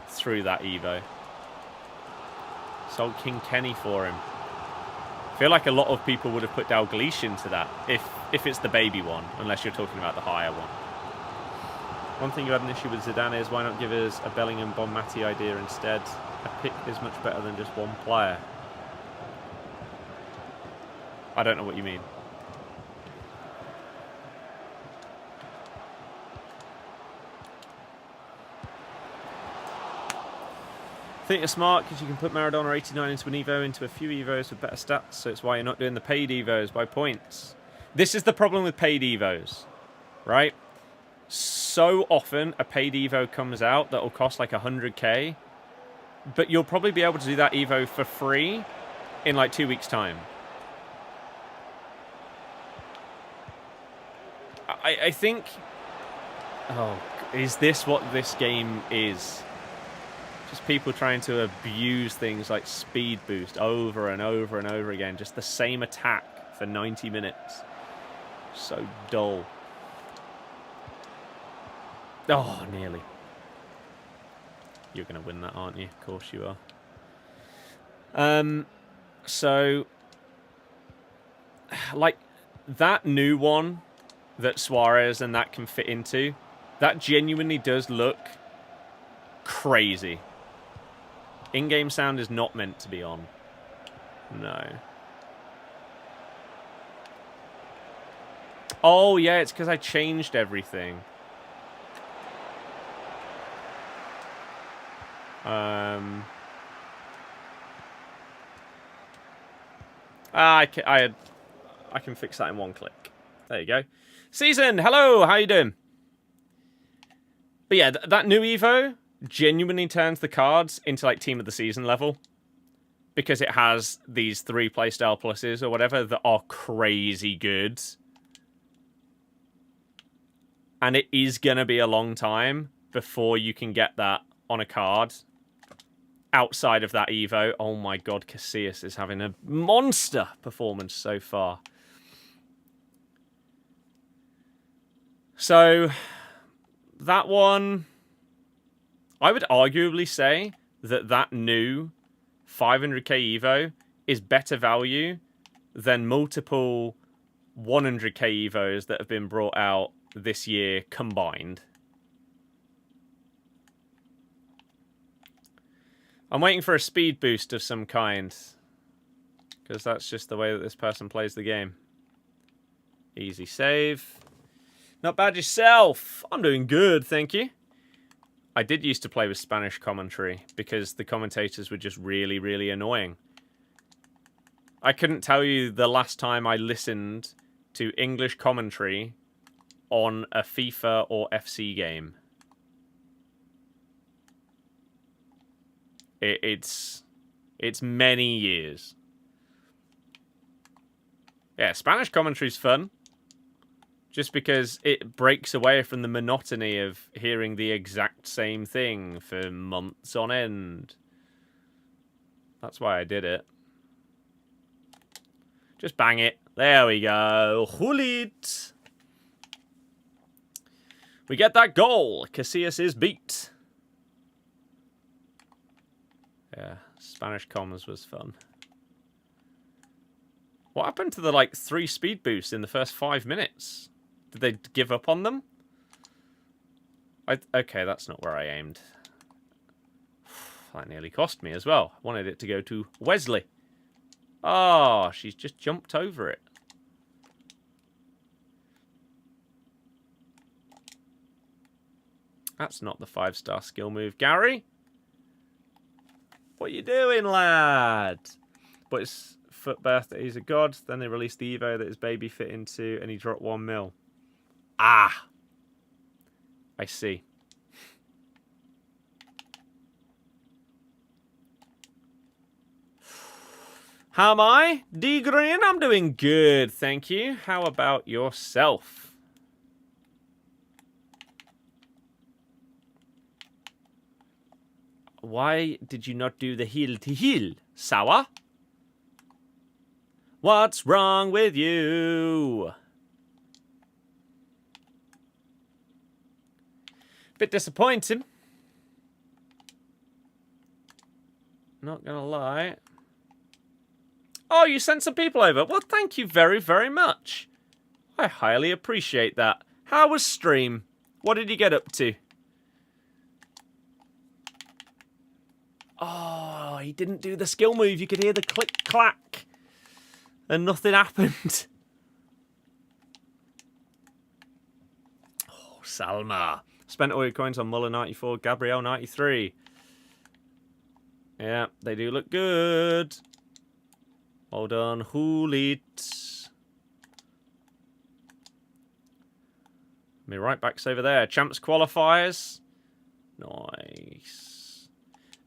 through that Evo. Sold King Kenny for him. I feel like a lot of people would have put Dalglish into that if it's the baby one, unless you're talking about the higher one. One thing you had an issue with Zidane is why not give us a Bellingham Bonmati idea instead? A pick is much better than just one player. I don't know what you mean. I think you're smart because you can put Maradona 89 into an Evo into a few Evos with better stats, so it's why you're not doing the paid Evos by points. This is the problem with paid Evos, right? so often a paid Evo comes out that will cost like 100k, but you'll probably be able to do that Evo for free in like 2 weeks' time. I think... Oh, is this what this game is? Just people trying to abuse things like speed boost over and over and over again. Just the same attack for 90 minutes. So dull. Oh, nearly. You're going to win that, aren't you? Of course you are. So, like, that new one that Suarez and that can fit into, that genuinely does look crazy. In-game sound is not meant to be on. No. Oh, yeah, it's because I changed everything. I can fix that in one click. There you go. Season, hello, how you doing? But yeah, that new Evo genuinely turns the cards into like Team of the Season level. Because it has these 3 playstyle pluses or whatever that are crazy good. And it is going to be a long time before you can get that on a card. Outside of that Evo. Oh my god, Casillas is having a monster performance so far. So, that one... I would arguably say that that new 500k Evo is better value than multiple 100k Evos that have been brought out this year combined. I'm waiting for a speed boost of some kind. Because that's just the way that this person plays the game. Easy save. Not bad yourself. I'm doing good, thank you. I did used to play with Spanish commentary because the commentators were just really, really annoying. I couldn't tell you the last time I listened to English commentary on a FIFA or FC game. It's many years. Yeah, Spanish commentary's fun. Just because it breaks away from the monotony of hearing the exact same thing for months on end. That's why I did it. Just bang it. There we go. Hulit. We get that goal. Casillas is beat. Yeah, Spanish comms was fun. What happened to the, like, 3 speed boosts in the first 5 minutes? Did they give up on them? Okay, that's not where I aimed. That nearly cost me as well. I wanted it to go to Wesley. Oh, she's just jumped over it. That's not the 5-star skill move. Gary? What you doing, lad? But his foot birthday, he's a god. Then they released the Evo that his baby fit into, and he dropped 1 mil. Ah! I see. How am I? D Green, I'm doing good, thank you. How about yourself? Why did you not do the heel to heel, Sawa? What's wrong with you? Bit disappointing. Not gonna lie. Oh, you sent some people over. Well, thank you very, very much. I highly appreciate that. How was stream? What did you get up to? Oh, he didn't do the skill move. You could hear the click-clack. And nothing happened. Oh, Salma. Spent all your coins on Muller 94, Gabriel 93. Yeah, they do look good. Well done, Hulit. My right back's over there. Champs qualifiers. Nice.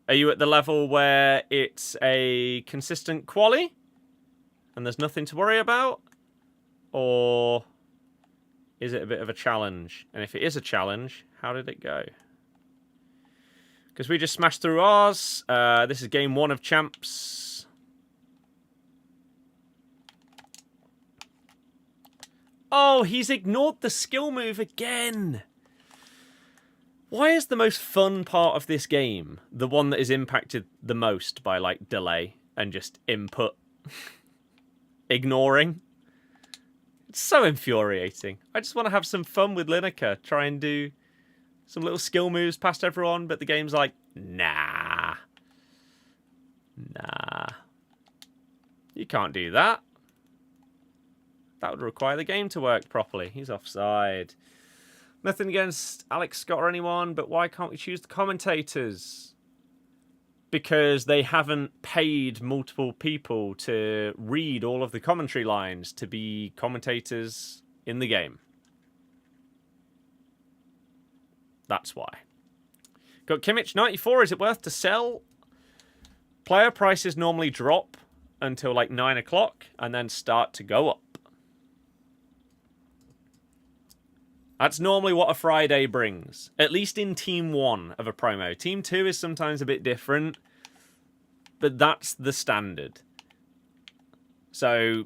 Are you at the level where it's a consistent quali? And there's nothing to worry about? Or is it a bit of a challenge? And if it is a challenge, how did it go? Because we just smashed through ours. This is game 1 of Champs. Oh, he's ignored the skill move again. Why is the most fun part of this game the one that is impacted the most by, like, delay and just input ignoring? It's so infuriating. I just want to have some fun with Lineker. Try and do some little skill moves past everyone, but the game's like, nah. Nah. You can't do that. That would require the game to work properly. He's offside. Nothing against Alex Scott or anyone, but why can't we choose the commentators? Because they haven't paid multiple people to read all of the commentary lines to be commentators in the game. That's why. Got Kimmich 94. Is it worth to sell? Player prices normally drop until like 9 o'clock and then start to go up. That's normally what a Friday brings. At least in Team 1 of a promo. Team 2 is sometimes a bit different. But that's the standard. So,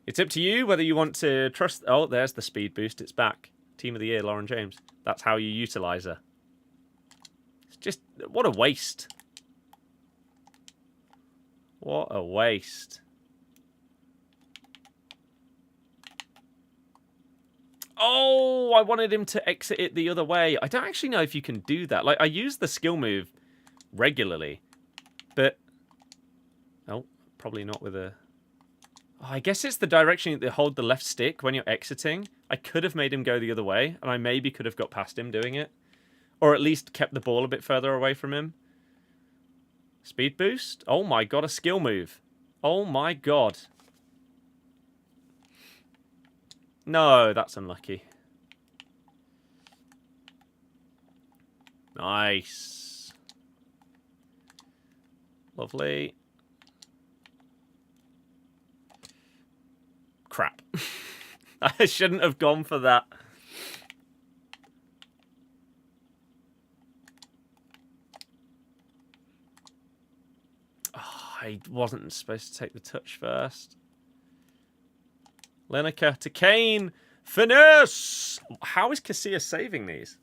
it's up to you whether you want to trust... Oh, there's the speed boost. It's back. Team of the Year, Lauren James. That's how you utilize her. It's just... What a waste. What a waste. Oh, I wanted him to exit it the other way. I don't actually know if you can do that. Like, I use the skill move regularly, but... Oh, probably not with a... Oh, I guess it's the direction that you hold the left stick when you're exiting. I could have made him go the other way, and I maybe could have got past him doing it. Or at least kept the ball a bit further away from him. Speed boost? Oh my god, a skill move. Oh my god. No, that's unlucky. Nice. Lovely. Crap. I shouldn't have gone for that. Oh, I wasn't supposed to take the touch first. Lineker to Kane. Finesse! How is Casillas saving these?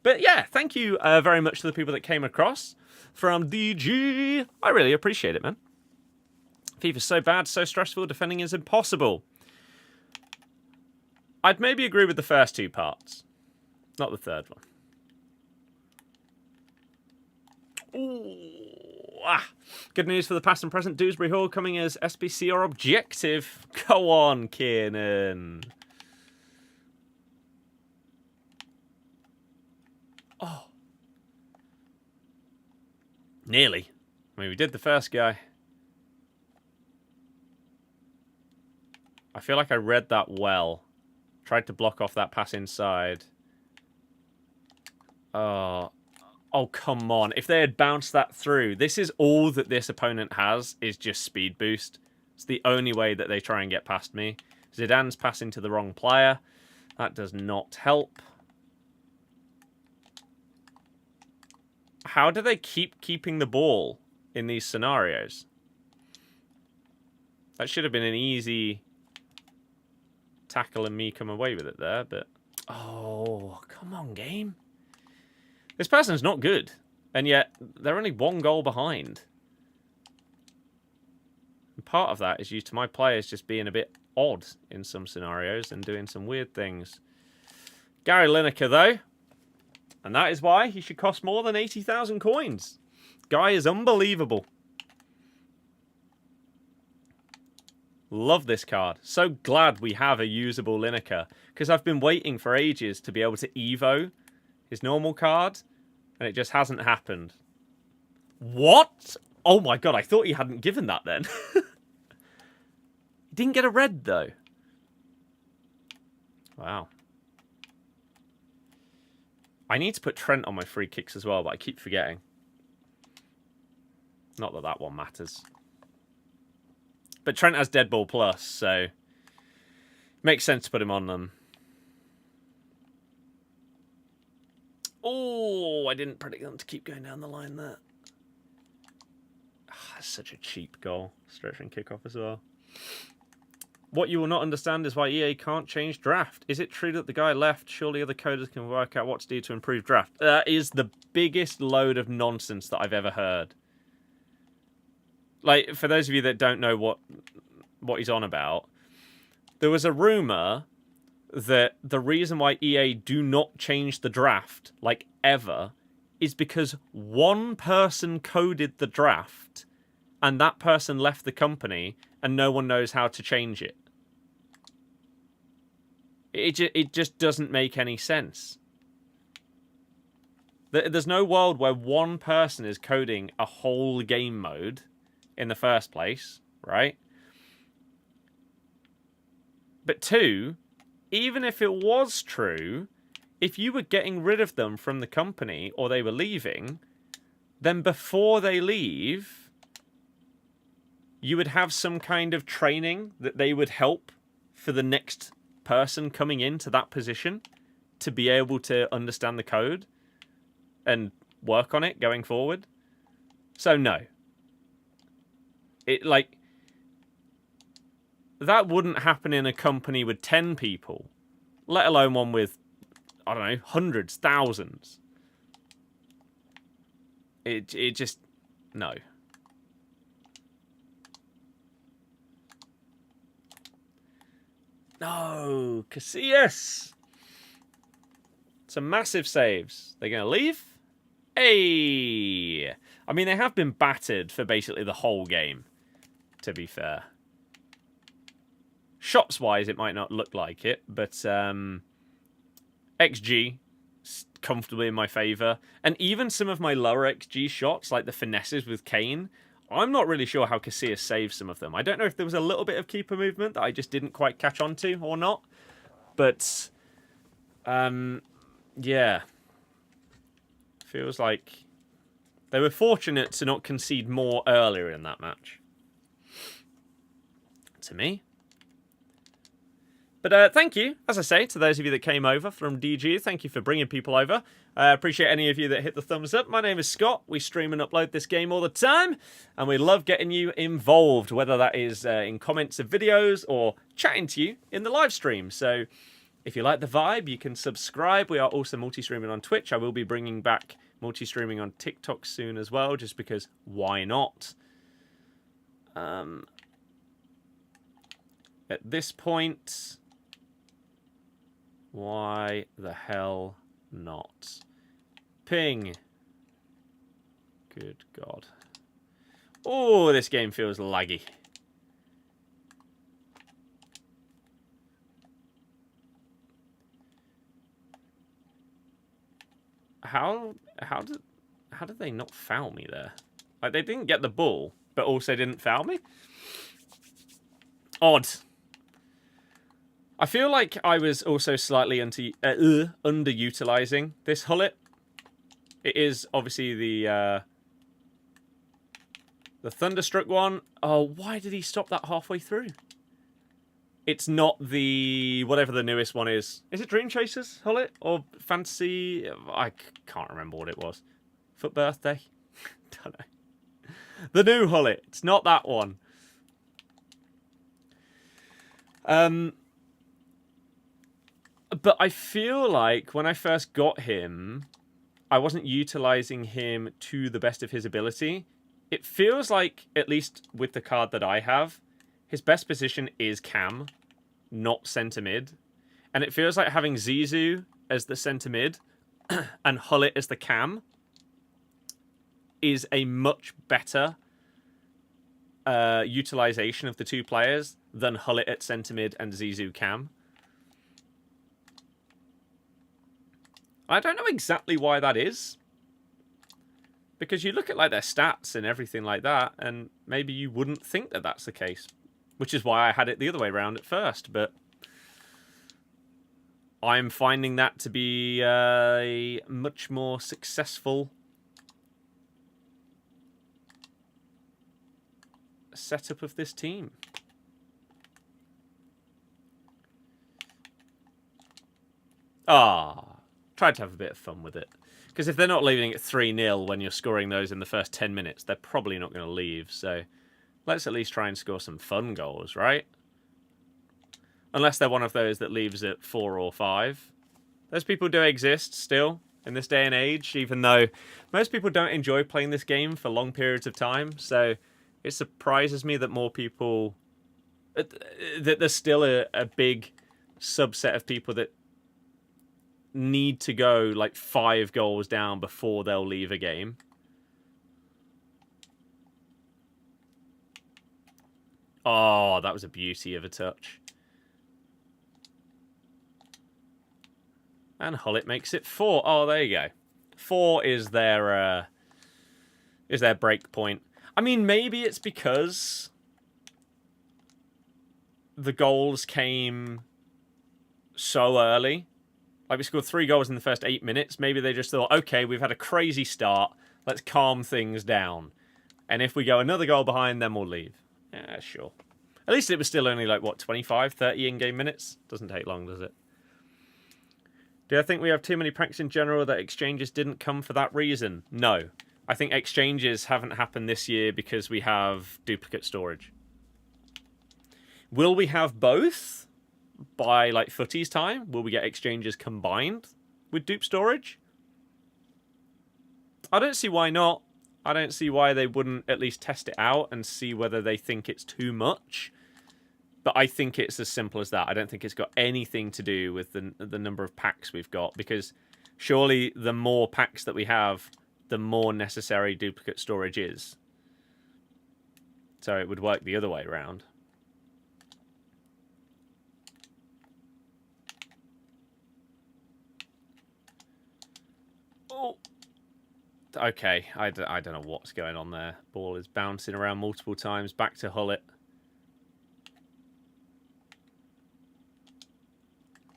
But yeah, thank you very much to the people that came across from DG. I really appreciate it, man. FIFA's so bad, so stressful, defending is impossible. I'd maybe agree with the first 2 parts. Not the third one. Ooh. Ah. Good news for the past and present. Dewsbury Hall coming as SBC or objective. Go on, Kiernan. Oh. Nearly. I mean, we did the first guy. I feel like I read that well. Tried to block off that pass inside. Oh. Oh, come on. If they had bounced that through, this is all that this opponent has, is just speed boost. It's the only way that they try and get past me. Zidane's passing to the wrong player. That does not help. How do they keep keeping the ball in these scenarios? That should have been an easy tackle and me come away with it there, but... Oh, come on, game. This person's not good, and yet they're only 1 goal behind. And part of that is due to my players just being a bit odd in some scenarios and doing some weird things. Gary Lineker, though, and that is why he should cost more than 80,000 coins. Guy is unbelievable. Love this card. So glad we have a usable Lineker, because I've been waiting for ages to be able to Evo his normal card, and it just hasn't happened. What? Oh my god, I thought he hadn't given that then. Didn't get a red, though. Wow. I need to put Trent on my free kicks as well, but I keep forgetting. Not that that one matters. But Trent has Dead Ball Plus, so makes sense to put him on them. Oh, I didn't predict them to keep going down the line there. Oh, that's such a cheap goal. Straight from kickoff as well. What you will not understand is why EA can't change draft. Is it true that the guy left? Surely other coders can work out what to do to improve draft. That is the biggest load of nonsense that I've ever heard. Like, for those of you that don't know what he's on about, there was a rumor that the reason why EA do not change the draft, like, ever, is because one person coded the draft and that person left the company and no one knows how to change it. It just doesn't make any sense. There's no world where one person is coding a whole game mode in the first place, right? But two, even if it was true, if you were getting rid of them from the company or they were leaving, then before they leave, you would have some kind of training that they would help for the next person coming into that position to be able to understand the code and work on it going forward. So no. That wouldn't happen in a company with 10 people, let alone one with, I don't know, hundreds, thousands. It just, no. No, Casillas. Some massive saves. They're going to leave? Hey! I mean, they have been battered for basically the whole game, to be fair. Shots-wise, it might not look like it, but XG comfortably in my favour. And even some of my lower XG shots, like the finesses with Kane, I'm not really sure how Casillas saves some of them. I don't know if there was a little bit of keeper movement that I just didn't quite catch on to or not. But, yeah. Feels like they were fortunate to not concede more earlier in that match. To me. But thank you, as I say, to those of you that came over from DG. Thank you for bringing people over. I appreciate any of you that hit the thumbs up. My name is Scott. We stream and upload this game all the time. And we love getting you involved, whether that is in comments of videos or chatting to you in the live stream. So if you like the vibe, you can subscribe. We are also multi-streaming on Twitch. I will be bringing back multi-streaming on TikTok soon as well, just because why not? At this point, why the hell not? Ping. Good God. Oh, this game feels laggy. How did they not foul me there? Like, they didn't get the ball, but also didn't foul me? Odd. I feel like I was also slightly underutilizing this Hullet. It is obviously the Thunderstruck one. Oh, why did he stop that halfway through? It's not the whatever the newest one is. Is it Dreamchasers Hullet or Fantasy? I can't remember what it was. Foot Birthday? Don't know. The new Hullet. It's not that one. But I feel like when I first got him, I wasn't utilizing him to the best of his ability. It feels like, at least with the card that I have, his best position is cam, not centre mid. And it feels like having Zizou as the centre mid and Hullet as the cam is a much better utilization of the two players than Hullet at centre mid and Zizou cam. I don't know exactly why that is. Because you look at like their stats and everything like that, and maybe you wouldn't think that that's the case. Which is why I had it the other way around at first, but... I'm finding that to be a much more successful setup of this team. Tried to have a bit of fun with it. Because if they're not leaving it 3-0 when you're scoring those in the first 10 minutes, they're probably not going to leave. So let's at least try and score some fun goals, right? Unless they're one of those that leaves at 4 or 5. Those people do exist still in this day and age, even though most people don't enjoy playing this game for long periods of time. So it surprises me that more people... that there's still a big subset of people that need to go like 5 goals down before they'll leave a game. Oh, that was a beauty of a touch. And Hullet makes it 4. Oh, there you go. 4 is their break point. I mean, maybe it's because the goals came so early. Like, we scored 3 goals in the first 8 minutes. Maybe they just thought, okay, we've had a crazy start. Let's calm things down. And if we go another goal behind, then we'll leave. Yeah, sure. At least it was still only, like, what, 25, 30 in-game minutes? Doesn't take long, does it? Do I think we have too many pranks in general that exchanges didn't come for that reason? No. I think exchanges haven't happened this year because we have duplicate storage. Will we have both? By like footies time, will we get exchanges combined with dupe storage? I don't see why not. I don't see why they wouldn't at least test it out and see whether they think it's too much. But I think it's as simple as that. I don't think it's got anything to do with the number of packs we've got, because surely the more packs that we have, the more necessary duplicate storage is. So it would work the other way around. Oh, okay. I don't know what's going on there. Ball is bouncing around multiple times. Back to Hullet.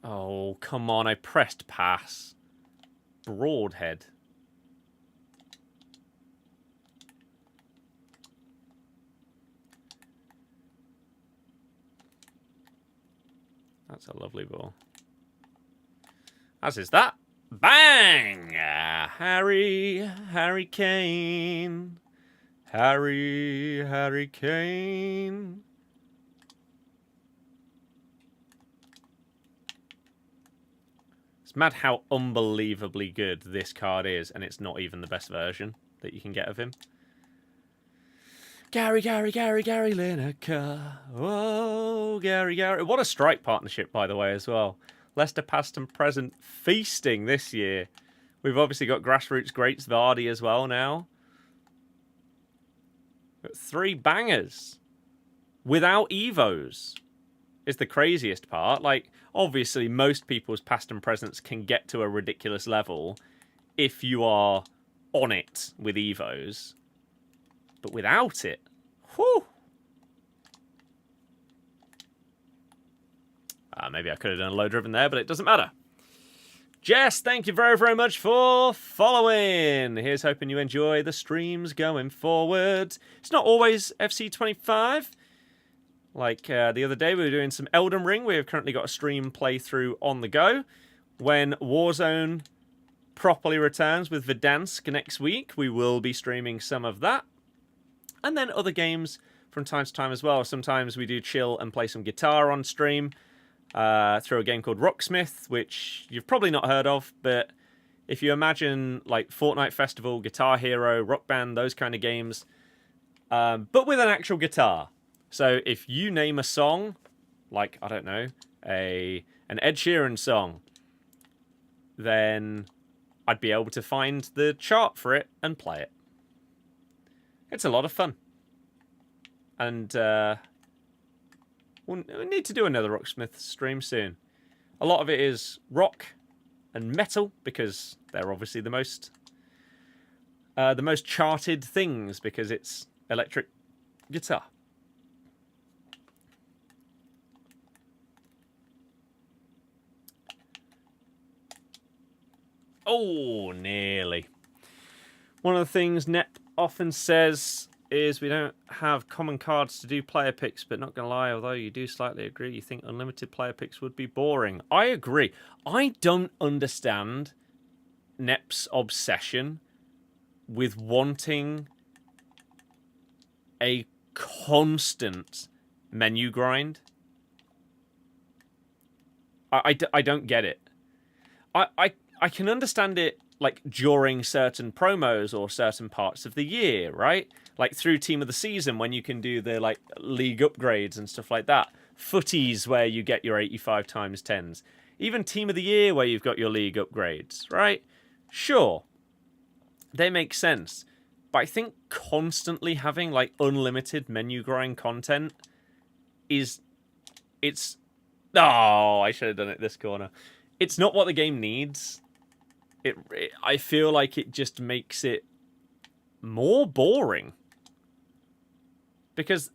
Oh, come on. I pressed pass. Broadhead. That's a lovely ball. As is that. Bang! Harry Kane. Harry Kane. It's mad how unbelievably good this card is, and it's not even the best version that you can get of him. Gary Lineker. Oh, Gary. What a strike partnership, by the way, as well. Leicester past and present feasting this year. We've obviously got grassroots greats Vardy as well now. Got 3 bangers. Without Evos is the craziest part. Like, obviously, most people's past and presents can get to a ridiculous level if you are on it with Evos. But without it, whew. Maybe I could have done a low driven there, but it doesn't matter. Jess, thank you very, very much for following. Here's hoping you enjoy the streams going forward. It's not always FC25. Like the other day, we were doing some Elden Ring. We have currently got a stream playthrough on the go. When Warzone properly returns with Verdansk next week, we will be streaming some of that. And then other games from time to time as well. Sometimes we do chill and play some guitar on stream. Through a game called Rocksmith, which you've probably not heard of, but if you imagine like Fortnite Festival, Guitar Hero, Rock Band, those kind of games, but with an actual guitar. So if you name a song, like, I don't know, an Ed Sheeran song, then I'd be able to find the chart for it and play it. It's a lot of fun. And we need to do another Rocksmith stream soon. A lot of it is rock and metal, because they're obviously the most charted things, because it's electric guitar. Oh, nearly. One of the things Net often says is we don't have common cards to do player picks, but not going to lie, although you do slightly agree, you think unlimited player picks would be boring. I agree. I don't understand Nep's obsession with wanting a constant menu grind. I don't get it. I can understand it like during certain promos or certain parts of the year, right? Like through Team of the Season when you can do the like league upgrades and stuff like that. FUTTIES where you get your 85 times 10s. Even Team of the Year where you've got your league upgrades, right? Sure. They make sense. But I think constantly having like unlimited menu grind content is... Oh, I should have done it this corner. It's not what the game needs. I feel like it just makes it more boring. Because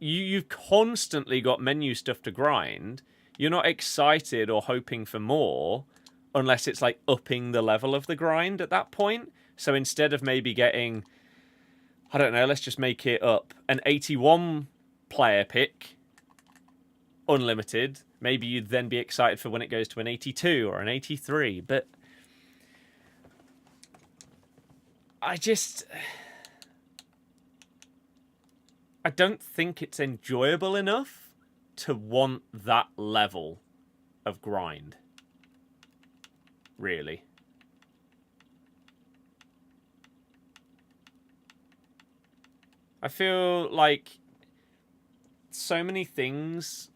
you've constantly got menu stuff to grind. You're not excited or hoping for more unless it's like upping the level of the grind at that point. So instead of maybe getting, I don't know, let's just make it up, an 81 player pick, unlimited, maybe you'd then be excited for when it goes to an 82 or an 83. But I don't think it's enjoyable enough to want that level of grind. Really. I feel like so many things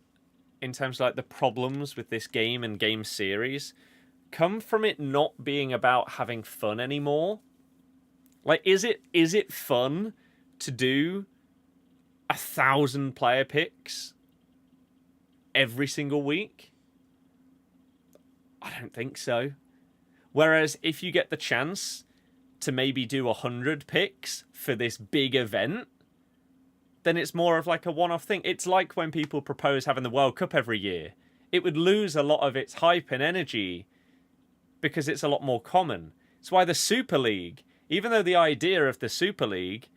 in terms of like the problems with this game and game series come from it not being about having fun anymore. Like, is it fun to do 1,000 player picks every single week? I don't think so. Whereas if you get the chance to maybe do 100 picks for this big event, then it's more of like a one-off thing. It's like when people propose having the World Cup every year. It would lose a lot of its hype and energy because it's a lot more common. It's why the Super League, even though the idea of the Super League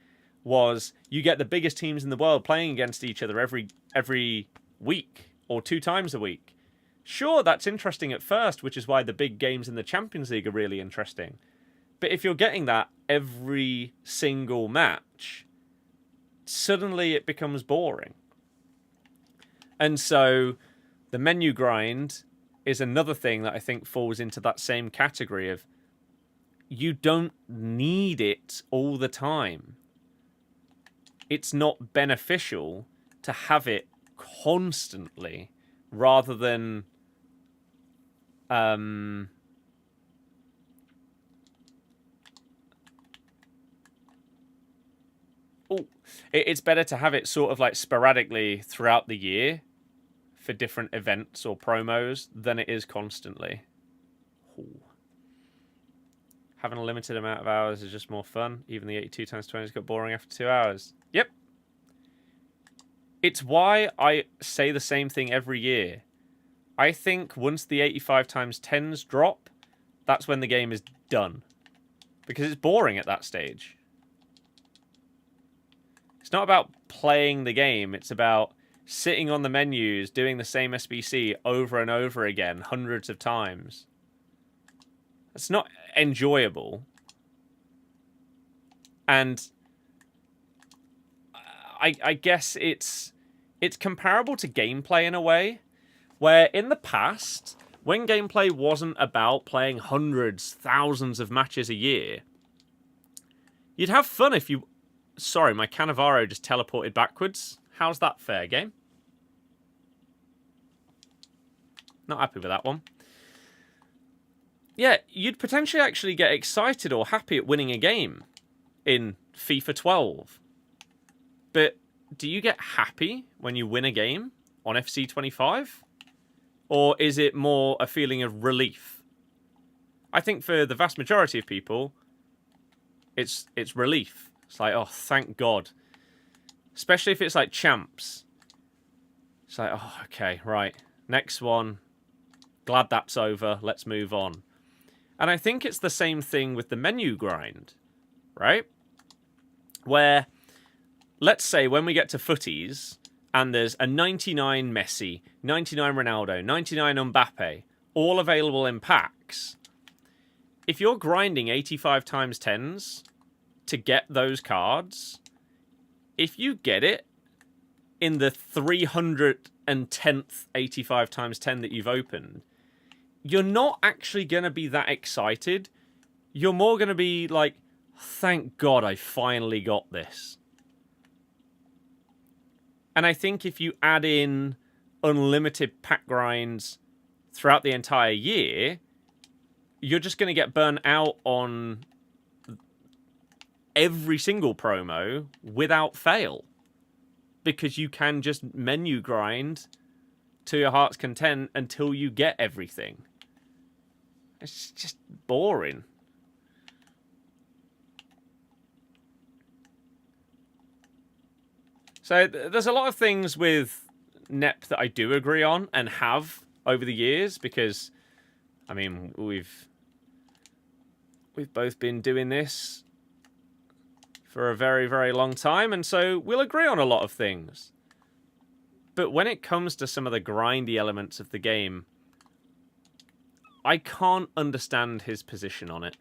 was you get the biggest teams in the world playing against each other every week or 2 times a week. Sure, that's interesting at first, which is why the big games in the Champions League are really interesting. But if you're getting that every single match, suddenly it becomes boring. And so the menu grind is another thing that I think falls into that same category of you don't need it all the time. It's not beneficial to have it constantly rather than it's better to have it sort of like sporadically throughout the year for different events or promos than it is constantly. Ooh. Having a limited amount of hours is just more fun. Even the 82 times 20 has got boring after 2 hours. Yep. It's why I say the same thing every year. I think once the 85 times 10s drop, that's when the game is done. Because it's boring at that stage. It's not about playing the game. It's about sitting on the menus, doing the same SBC over and over again, hundreds of times. It's not enjoyable. And I guess it's comparable to gameplay in a way, where in the past, when gameplay wasn't about playing hundreds, thousands of matches a year, you'd have fun if you... Sorry, my Cannavaro just teleported backwards. How's that fair, game? Not happy with that one. Yeah, you'd potentially actually get excited or happy at winning a game in FIFA 12. But do you get happy when you win a game on FC25? Or is it more a feeling of relief? I think for the vast majority of people, it's relief. It's like, oh, thank God. Especially if it's like champs. It's like, oh, okay, right. Next one. Glad that's over. Let's move on. And I think it's the same thing with the menu grind, right? Where, let's say when we get to footies, and there's a 99 Messi, 99 Ronaldo, 99 Mbappe, all available in packs. If you're grinding 85 times 10s to get those cards, if you get it in the 310th 85 times 10 that you've opened, you're not actually going to be that excited. You're more going to be like, thank God I finally got this. And I think if you add in unlimited pack grinds throughout the entire year, you're just going to get burnt out on every single promo without fail. Because you can just menu grind to your heart's content until you get everything. It's just boring. So there's a lot of things with NEP that I do agree on and have over the years because, I mean, we've both been doing this for a very, very long time, and so we'll agree on a lot of things. But when it comes to some of the grindy elements of the game, I can't understand his position on it.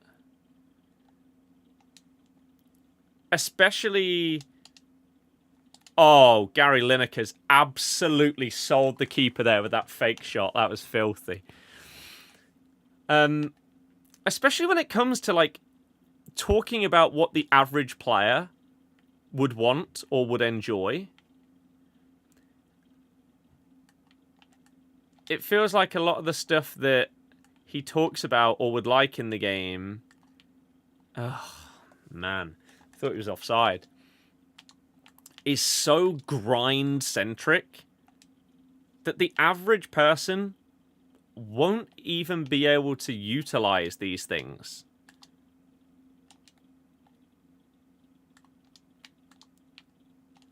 Especially... Oh, Gary Lineker's absolutely sold the keeper there with that fake shot. That was filthy. Especially when it comes to, like, talking about what the average player would want or would enjoy. It feels like a lot of the stuff that he talks about or would like in the game... Oh, man. I thought he was offside. Is so grind-centric that the average person won't even be able to utilize these things.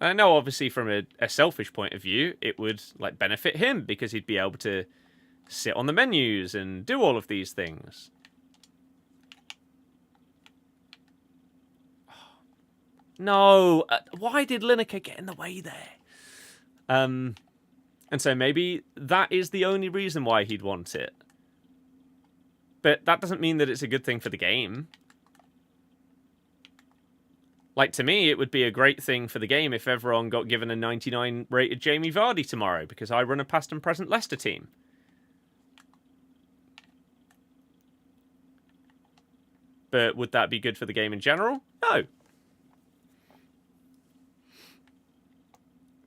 And I know, obviously, from a selfish point of view, it would like benefit him because he'd be able to sit on the menus and do all of these things. No, why did Lineker get in the way there? And so maybe that is the only reason why he'd want it. But that doesn't mean that it's a good thing for the game. Like, to me, it would be a great thing for the game if everyone got given a 99 rated Jamie Vardy tomorrow, because I run a past and present Leicester team. But would that be good for the game in general? No.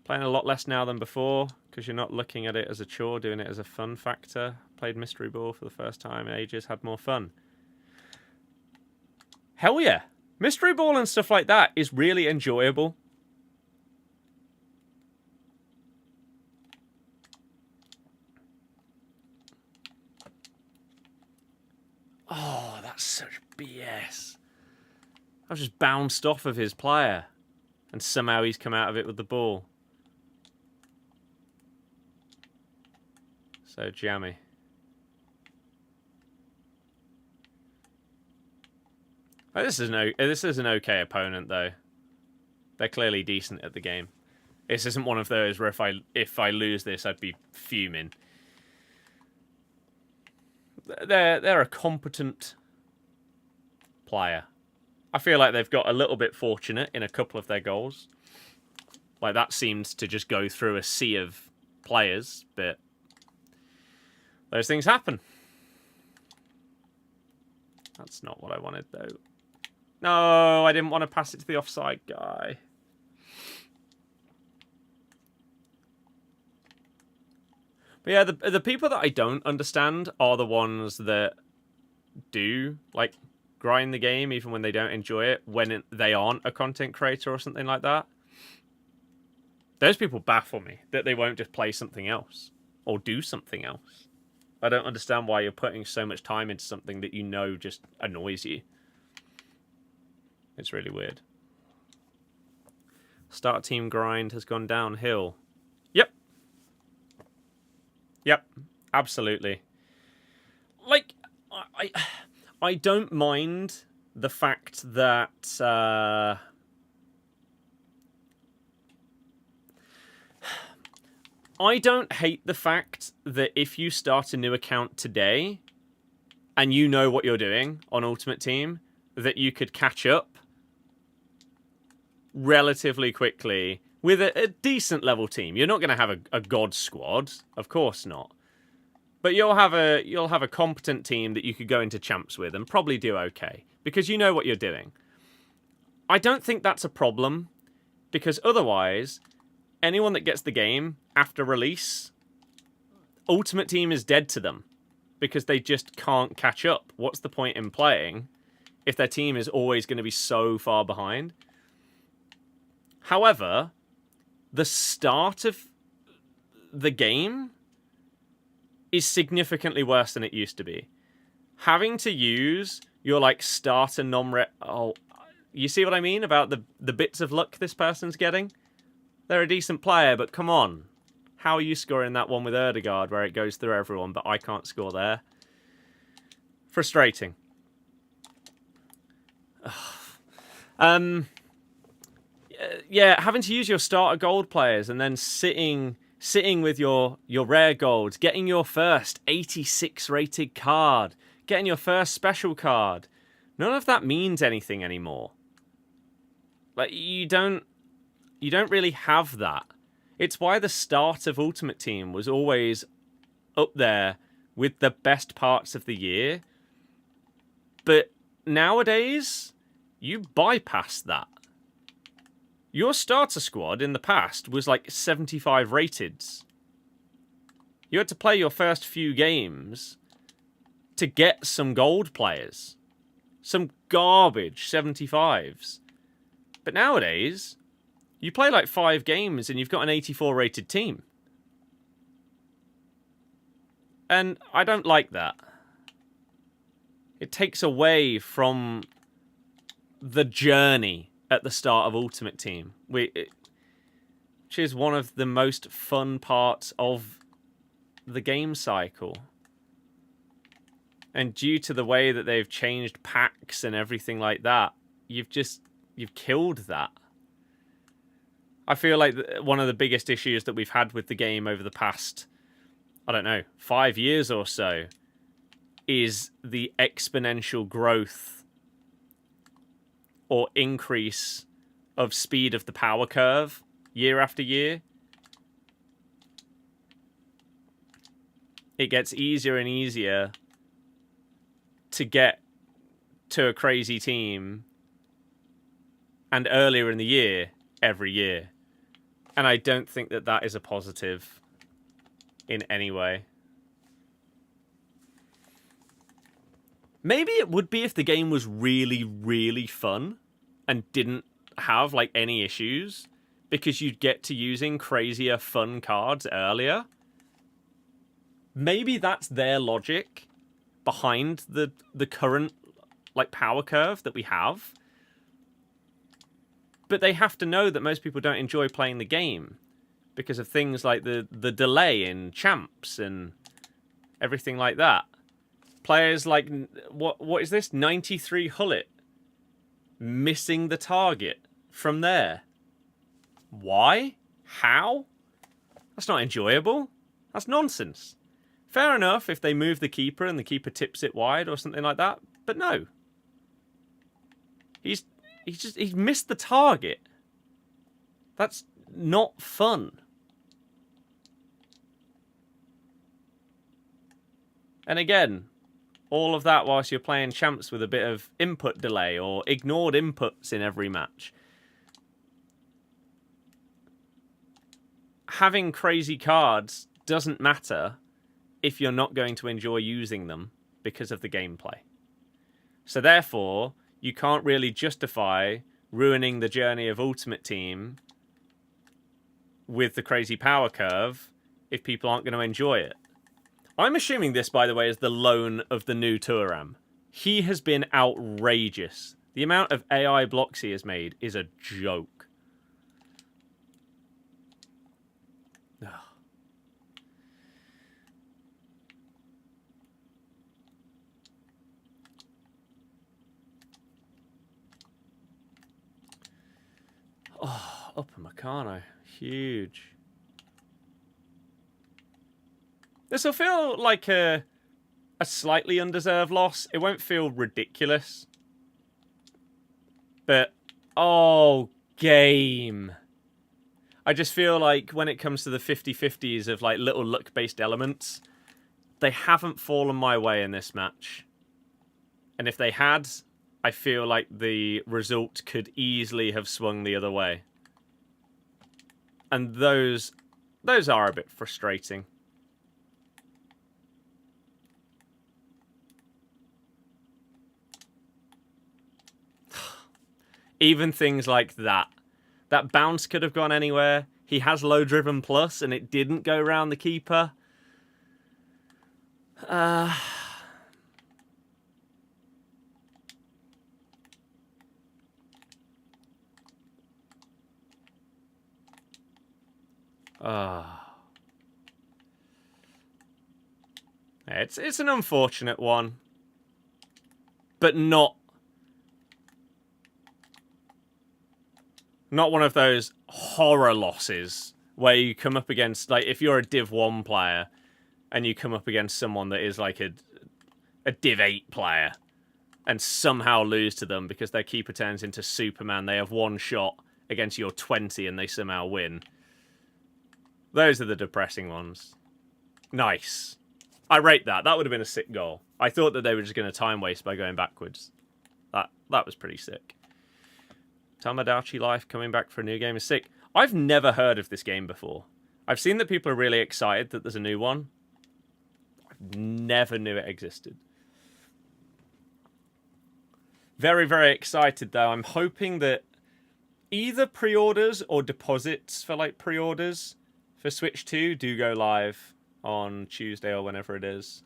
Playing a lot less now than before, because you're not looking at it as a chore, doing it as a fun factor. Played Mystery Ball for the first time in ages, had more fun. Hell yeah. Mystery Ball and stuff like that is really enjoyable. Oh, that's such BS. I was just bounced off of his player. And somehow he's come out of it with the ball. So jammy. Oh, this is an okay opponent, though. They're clearly decent at the game. This isn't one of those where if I lose this, I'd be fuming. They're a competent player. I feel like they've got a little bit fortunate in a couple of their goals. Like, that seems to just go through a sea of players, but those things happen. That's not what I wanted, though. No, I didn't want to pass it to the offside guy. But yeah, the people that I don't understand are the ones that do, like, grind the game even when they don't enjoy it, when they aren't a content creator or something like that. Those people baffle me, that they won't just play something else or do something else. I don't understand why you're putting so much time into something that you know just annoys you. It's really weird. Start team grind has gone downhill. Yep. Yep. Absolutely. Like, I don't mind the fact that I don't hate the fact that if you start a new account today and you know what you're doing on Ultimate Team, that you could catch up relatively quickly with a decent level team. You're not going to have a god squad, of course not. But you'll have a competent team that you could go into champs with and probably do okay because you know what you're doing. I don't think that's a problem because otherwise, anyone that gets the game after release, Ultimate Team is dead to them because they just can't catch up. What's the point in playing if their team is always going to be so far behind? However, the start of the game is significantly worse than it used to be. Having to use your like starter you see what I mean about the bits of luck this person's getting? They're a decent player, but come on. How are you scoring that one with Rudiger where it goes through everyone, but I can't score there? Frustrating. Yeah, having to use your starter gold players and then sitting with your rare golds, getting your first 86 rated card, getting your first special card. None of that means anything anymore. Like you don't really have that. It's why the start of Ultimate Team was always up there with the best parts of the year. But nowadays, you bypass that. Your starter squad in the past was like 75 rateds. You had to play your first few games to get some gold players. Some garbage 75s. But nowadays, you play like 5 games and you've got an 84 rated team. And I don't like that. It takes away from the journey at the start of Ultimate Team, which is one of the most fun parts of the game cycle. And due to the way that they've changed packs and everything like that, you've killed that. I feel like one of the biggest issues that we've had with the game over the past, I don't know, 5 years or so, is the exponential growth or increase of speed of the power curve year after year. It gets easier and easier to get to a crazy team and earlier in the year every year. And I don't think that that is a positive in any way. Maybe it would be if the game was really, really fun and didn't have like any issues, because you'd get to using crazier fun cards earlier. Maybe that's their logic behind the current like power curve that we have. But they have to know that most people don't enjoy playing the game because of things like the delay in champs and everything like that. Players like, what is this? 93 Hullet. Missing the target from there. Why? How? That's not enjoyable. That's nonsense. Fair enough if they move the keeper and the keeper tips it wide or something like that. But no. He's missed the target. That's not fun. And again, all of that whilst you're playing champs with a bit of input delay or ignored inputs in every match. Having crazy cards doesn't matter if you're not going to enjoy using them because of the gameplay. So therefore, you can't really justify ruining the journey of Ultimate Team with the crazy power curve if people aren't going to enjoy it. I'm assuming this, by the way, is the loan of the new Thuram. He has been outrageous. The amount of AI blocks he has made is a joke. Ugh. Upper Meccano. Huge. This will feel like a slightly undeserved loss. It won't feel ridiculous. But, oh, game. I just feel like when it comes to the 50-50s of like little luck-based elements, they haven't fallen my way in this match. And if they had, I feel like the result could easily have swung the other way. And those are a bit frustrating. Even things like that. That bounce could have gone anywhere. He has low driven plus and it didn't go round the keeper. It's an unfortunate one. But not one of those horror losses where you come up against, like, if you're a Div 1 player and you come up against someone that is like a Div 8 player and somehow lose to them because their keeper turns into Superman. They have one shot against your 20 and they somehow win. Those are the depressing ones. Nice. I rate that. That would have been a sick goal. I thought that they were just going to time waste by going backwards. That was pretty sick. Tomodachi Life coming back for a new game is sick. I've never heard of this game before. I've seen that people are really excited that there's a new one. I never knew it existed. Very, very excited, though. I'm hoping that either pre-orders or deposits for, like, pre-orders for Switch 2 do go live on Tuesday or whenever it is.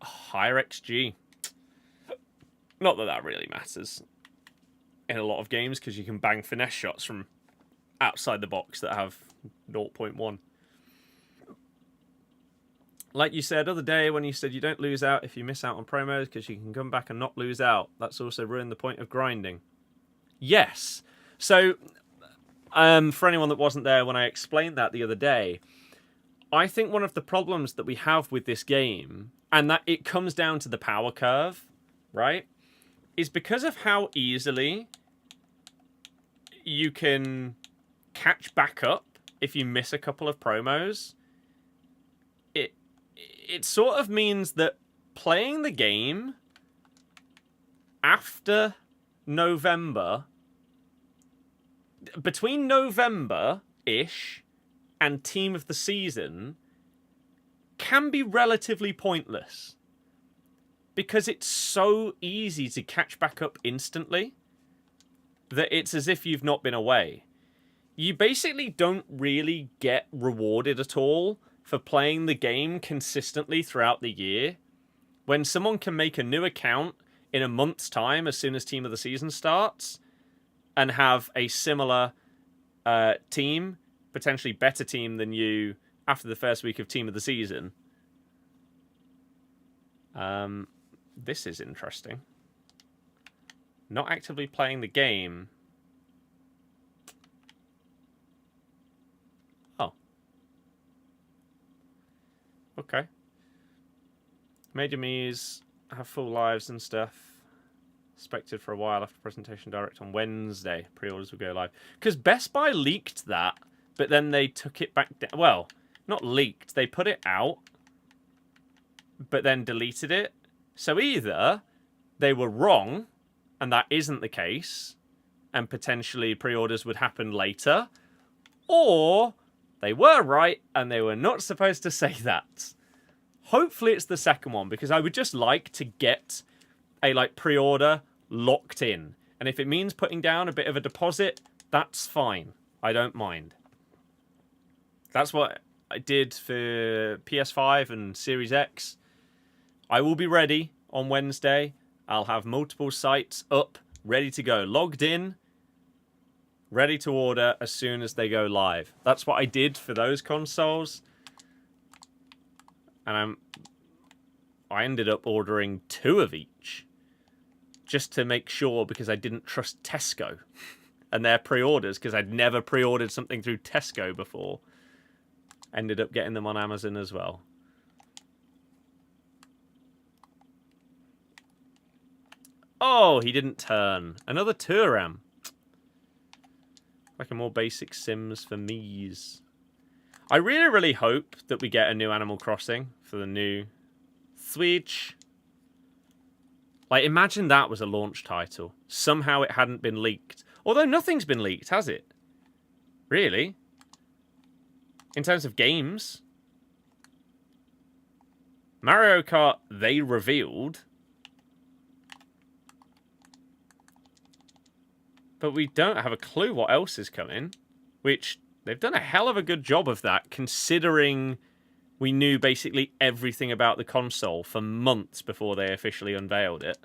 Higher XG. Not that that really matters in a lot of games, because you can bang finesse shots from outside the box that have 0.1. Like you said other day when you said you don't lose out if you miss out on promos because you can come back and not lose out. That's also ruined the point of grinding. Yes. So, for anyone that wasn't there when I explained that the other day, I think one of the problems that we have with this game, and that it comes down to the power curve, right, is because of how easily you can catch back up if you miss a couple of promos. It sort of means that playing the game after November, between November-ish and Team of the Season, can be relatively pointless. Because it's so easy to catch back up instantly that it's as if you've not been away. You basically don't really get rewarded at all for playing the game consistently throughout the year. When someone can make a new account in a month's time as soon as Team of the Season starts and have a similar team, potentially better team than you after the first week of Team of the Season. This is interesting. Not actively playing the game. Oh. Okay. Major Me's have full lives and stuff. Expected for a while after presentation direct on Wednesday. Pre-orders will go live. Because Best Buy leaked that, but then they took it back down. Well, not leaked. They put it out, but then deleted it. So either they were wrong, and that isn't the case, and potentially pre-orders would happen later, or they were right, and they were not supposed to say that. Hopefully it's the second one, because I would just like to get a pre-order locked in. And if it means putting down a bit of a deposit, that's fine. I don't mind. That's what I did for PS5 and Series X. I will be ready on Wednesday. I'll have multiple sites up, ready to go. Logged in, ready to order as soon as they go live. That's what I did for those consoles. And I ended up ordering 2 of each. Just to make sure, because I didn't trust Tesco. and their pre-orders, because I'd never pre-ordered something through Tesco before. Ended up getting them on Amazon as well. Oh, he didn't turn. Another Turam. Like a more basic Sims for me's. I really, really hope that we get a new Animal Crossing for the new Switch. Like, imagine that was a launch title. Somehow it hadn't been leaked. Although nothing's been leaked, has it? Really? In terms of games. Mario Kart, they revealed. But we don't have a clue what else is coming. Which, they've done a hell of a good job of that, considering we knew basically everything about the console for months before they officially unveiled it.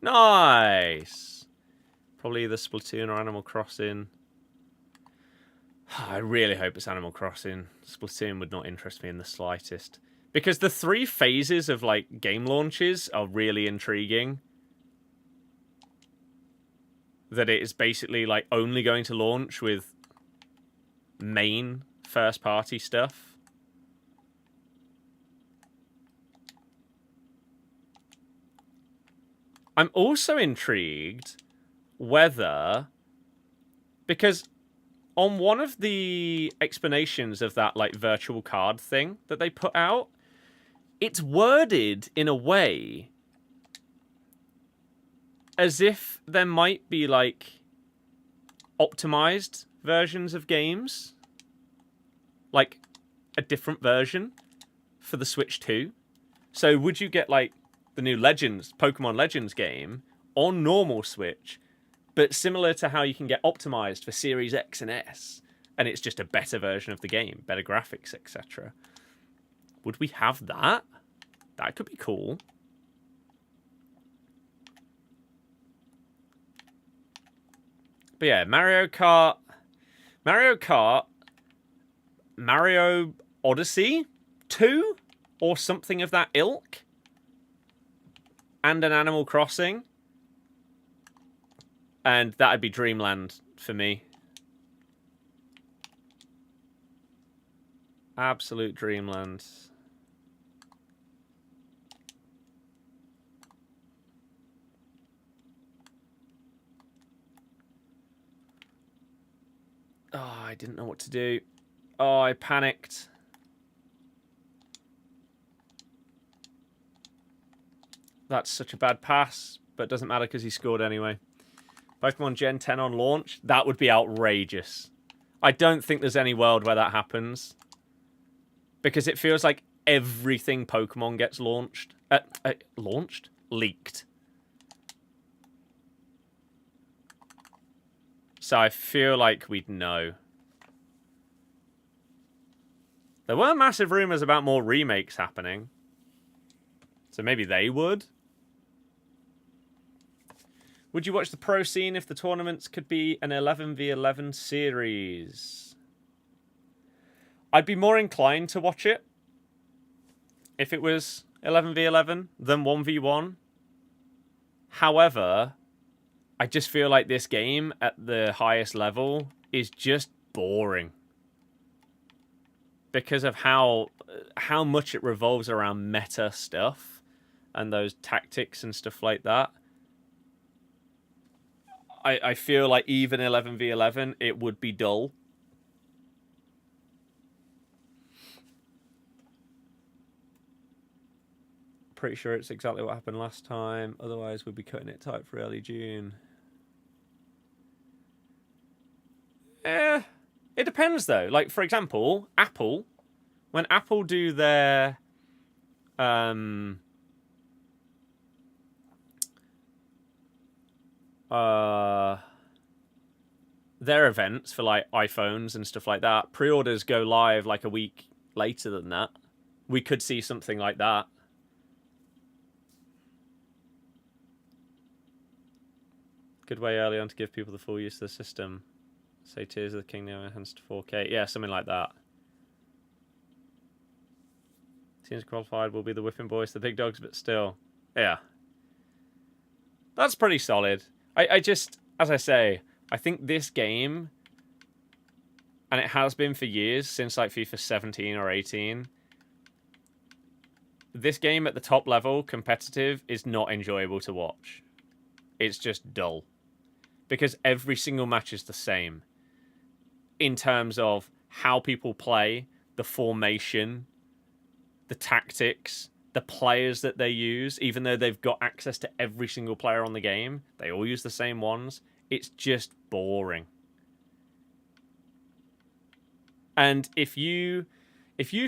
Nice! Probably either Splatoon or Animal Crossing. I really hope it's Animal Crossing. Splatoon would not interest me in the slightest. Because the 3 phases of, like, game launches are really intriguing. That it is basically, like, only going to launch with main first-party stuff. I'm also intrigued whether... Because on one of the explanations of that, like, virtual card thing that they put out, it's worded in a way as if there might be, like, optimized versions of games. Like, a different version for the Switch 2. So would you get, like, the new Legends, Pokemon Legends game on normal Switch, but similar to how you can get optimized for Series X and S, and it's just a better version of the game, better graphics, etc. Would we have that? That could be cool. But yeah, Mario Kart, Mario Odyssey 2, or something of that ilk, and an Animal Crossing, and that'd be Dreamland for me. Absolute Dreamland. Oh, I didn't know what to do. Oh, I panicked. That's such a bad pass, but it doesn't matter because he scored anyway. Pokemon Gen 10 on launch? That would be outrageous. I don't think there's any world where that happens. Because it feels like everything Pokemon gets launched. Leaked. So I feel like we'd know. There were massive rumours about more remakes happening. So maybe they would. Would you watch the pro scene if the tournaments could be an 11v11 series? I'd be more inclined to watch it if it was 11v11 than 1v1. However, I just feel like this game at the highest level is just boring. Because of how much it revolves around meta stuff and those tactics and stuff like that. I feel like even 11v11, it would be dull. Pretty sure it's exactly what happened last time. Otherwise, we'd be cutting it tight for early June. It depends, though. Like, for example, Apple. When Apple do their... their events for, like, iPhones and stuff like that, pre-orders go live, like, a week later than that. We could see something like that. Good way early on to give people the full use of the system. Say Tears of the Kingdom enhanced to 4K. Yeah, something like that. teams qualified will be the whipping boys, the big dogs, but still. Yeah. That's pretty solid. I just, as I say, I think this game, and it has been for years, since like FIFA 17 or 18, this game at the top level, competitive, is not enjoyable to watch. It's just dull. Because every single match is the same. In terms of how people play, the formation, the tactics, the players that they use, even though they've got access to every single player on the game, they all use the same ones. It's just boring. And if you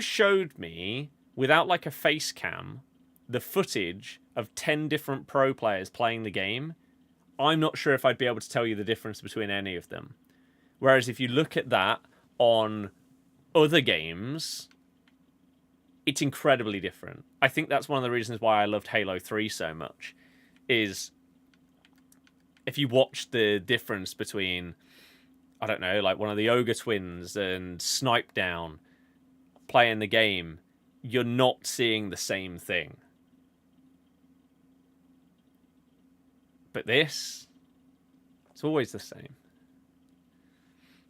showed me, without like a face cam, the footage of 10 different pro players playing the game, I'm not sure if I'd be able to tell you the difference between any of them. Whereas if you look at that on other games, it's incredibly different. I think that's one of the reasons why I loved Halo 3 so much, is if you watch the difference between, I don't know, like one of the Ogre twins and Snipe Down playing the game, you're not seeing the same thing. But this, it's always the same.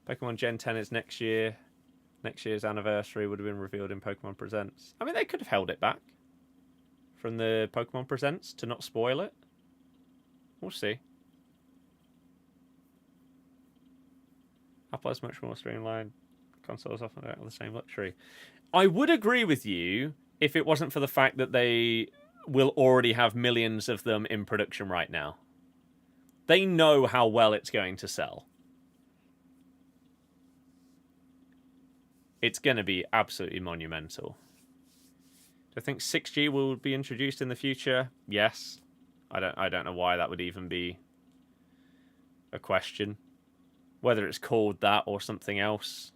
Pokemon Gen 10 is next year. Next year's anniversary would have been revealed in Pokemon Presents. I mean, they could have held it back from the Pokemon Presents to not spoil it. We'll see. Apple is much more streamlined. Consoles often don't have the same luxury. I would agree with you if it wasn't for the fact that they will already have millions of them in production right now. They know how well it's going to sell. It's going to be absolutely monumental. Do I think 6G will be introduced in the future? Yes. I don't know why that would even be a question. Whether it's called that or something else.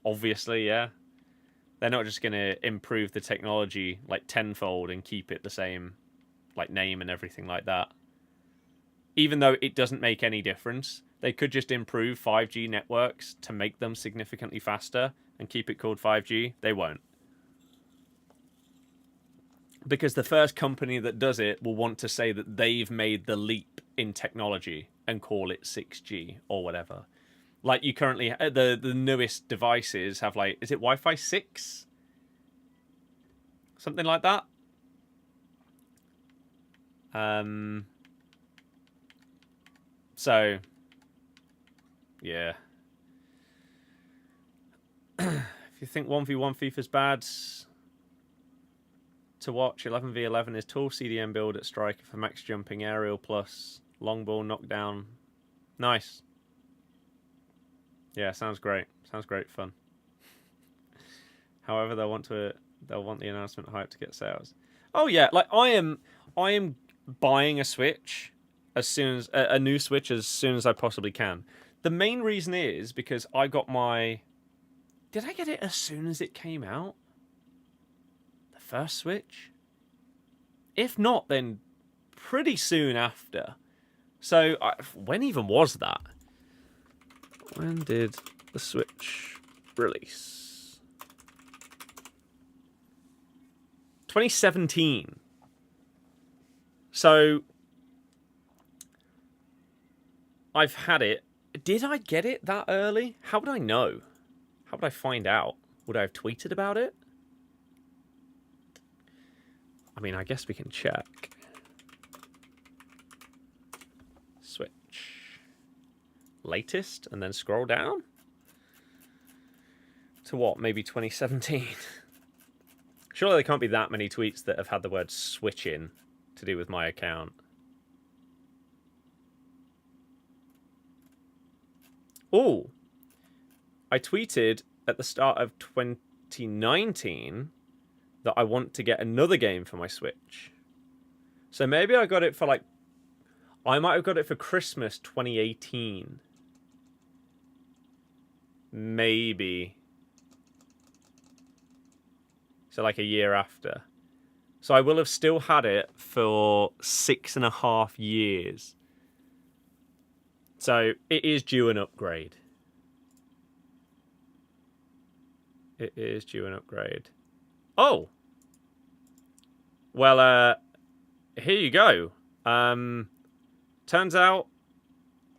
Obviously, yeah. They're not just going to improve the technology like tenfold and keep it the same like name and everything like that. Even though it doesn't make any difference, they could just improve 5G networks to make them significantly faster and keep it called 5G. They won't. Because the first company that does it will want to say that they've made the leap in technology and call it 6G or whatever. Like you currently, the newest devices have like, is it Wi-Fi 6? Something like that. So, yeah. If you think 1v1 FIFA's bad to watch, 11v11 is tall CDM build at striker for max jumping, aerial plus, long ball knockdown. Nice. Yeah, sounds great. Sounds great fun. However, they'll want the announcement hype to get sales. Oh yeah, like I am buying a Switch as soon as a new Switch as soon as I possibly can. The main reason is because I got my. Did I get it as soon as it came out? The first Switch? If not, then pretty soon after. So when even was that? When did the Switch release? 2017. So I've had it. Did I get it that early? How would I know? How would I find out? Would I have tweeted about it? I mean, I guess we can check. Switch. Latest, and then scroll down? To what? Maybe 2017? Surely there can't be that many tweets that have had the word Switch in to do with my account. Oh, I tweeted at the start of 2019 that I want to get another game for my Switch. So maybe I got it for like... I might have got it for Christmas 2018. Maybe. So like a year after. So I will have still had it for 6.5 years. So it is due an upgrade. It is due an upgrade. Oh! Well, here you go. Turns out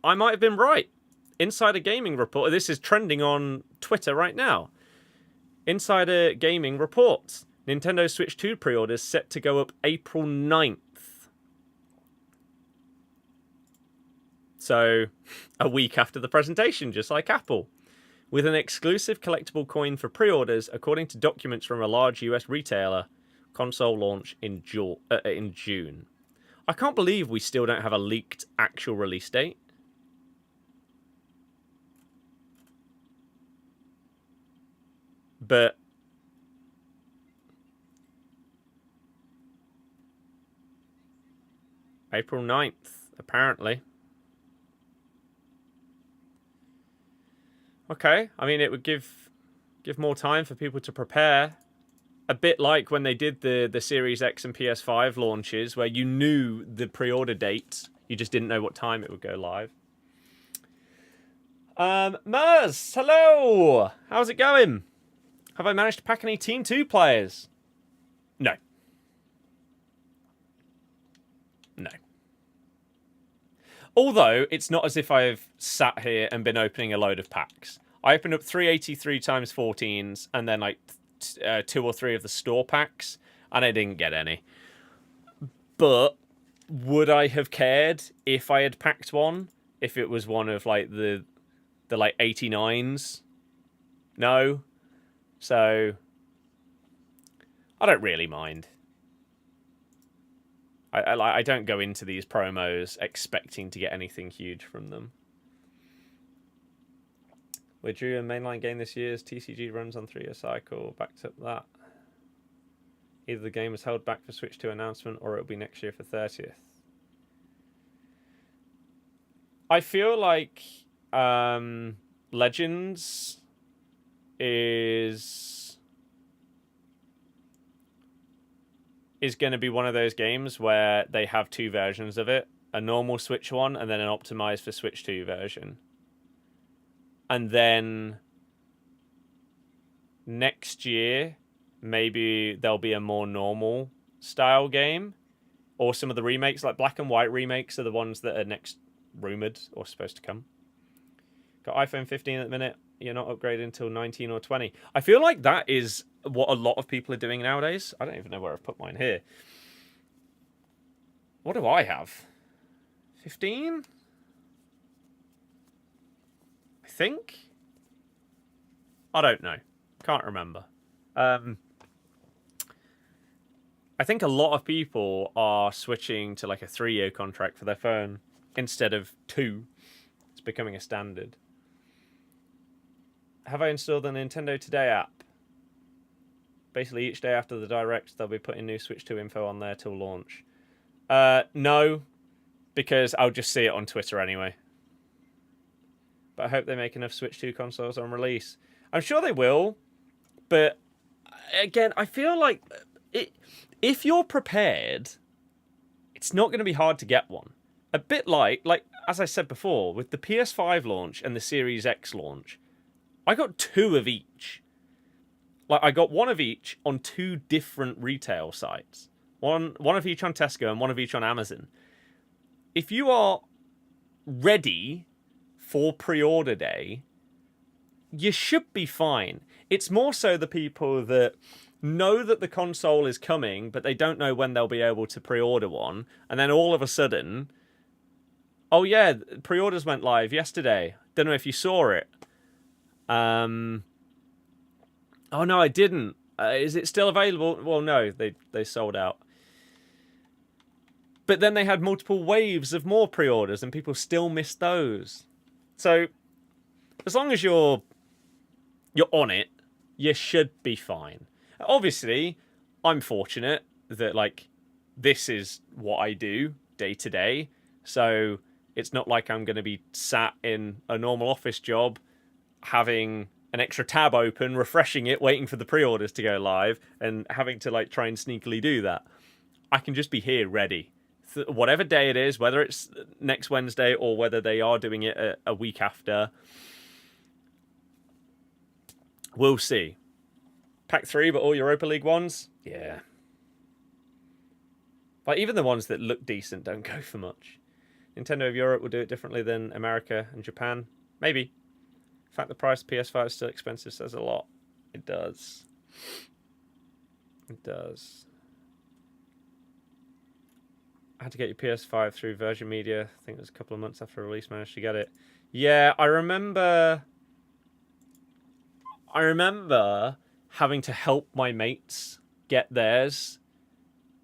I might have been right. Insider Gaming report. This is trending on Twitter right now. Insider Gaming reports Nintendo Switch 2 pre-orders set to go up April 9th. So, a week after the presentation, just like Apple. With an exclusive collectible coin for pre-orders, according to documents from a large US retailer. Console launch in June. I can't believe we still don't have a leaked actual release date. But April 9th, apparently. Okay, I mean, it would give more time for people to prepare. A bit like when they did the Series X and PS5 launches, where you knew the pre-order date, you just didn't know what time it would go live. Mers, hello! How's it going? Have I managed to pack any Team 2 players? No. No. Although, it's not as if I've sat here and been opening a load of packs. I opened up 383 times 14s, and then like 2 or 3 of the store packs, and I didn't get any. But would I have cared if I had packed one? If it was one of like the like 89s? No. So I don't really mind. I don't go into these promos expecting to get anything huge from them. We drew a mainline game this year's TCG runs on 3-year cycle. Backed up that. Either the game was held back for Switch 2 announcement or it'll be next year for 30th. I feel like Legends is going to be one of those games where they have 2 versions of it. A normal Switch one and then an optimized for Switch 2 version. And then next year, maybe there'll be a more normal style game. Or some of the remakes, like Black and White remakes, are the ones that are next rumored or supposed to come. Got iPhone 15 at the minute. You're not upgrading until 19 or 20. I feel like that is what a lot of people are doing nowadays. I don't even know where I've put mine here. What do I have? 15? I think? I don't know. Can't remember. I think a lot of people are switching to like a 3-year contract for their phone instead of 2. It's becoming a standard. Have I installed the Nintendo Today app? Basically, each day after the Direct, they'll be putting new Switch 2 info on there till launch. No, because I'll just see it on Twitter anyway. But I hope they make enough Switch 2 consoles on release. I'm sure they will, but again, I feel like if you're prepared, it's not going to be hard to get one. A bit like, as I said before, with the PS5 launch and the Series X launch, I got 2 of each. Like, I got 1 of each on 2 different retail sites. One of each on Tesco and 1 of each on Amazon. If you are ready for pre-order day, you should be fine. It's more so the people that know that the console is coming, but they don't know when they'll be able to pre-order one. And then all of a sudden, oh yeah, pre-orders went live yesterday. Don't know if you saw it. Oh no, I didn't. Is it still available? Well, no, they sold out. But then they had multiple waves of more pre-orders, and people still missed those. So, as long as you're on it, you should be fine. Obviously, I'm fortunate that like this is what I do day to day. So it's not like I'm going to be sat in a normal office job having an extra tab open, refreshing it, waiting for the pre-orders to go live, and having to like try and sneakily do that. I can just be here ready. Whatever day it is, whether it's next Wednesday or whether they are doing it a week after, we'll see. Pack 3, but all Europa League ones? Yeah. Like, even the ones that look decent don't go for much. Nintendo of Europe will do it differently than America and Japan. Maybe. In fact, the price of PS5 is still expensive says a lot. It does. It does. I had to get your PS5 through Virgin Media. I think it was a couple of months after release, managed to get it. Yeah, I remember having to help my mates get theirs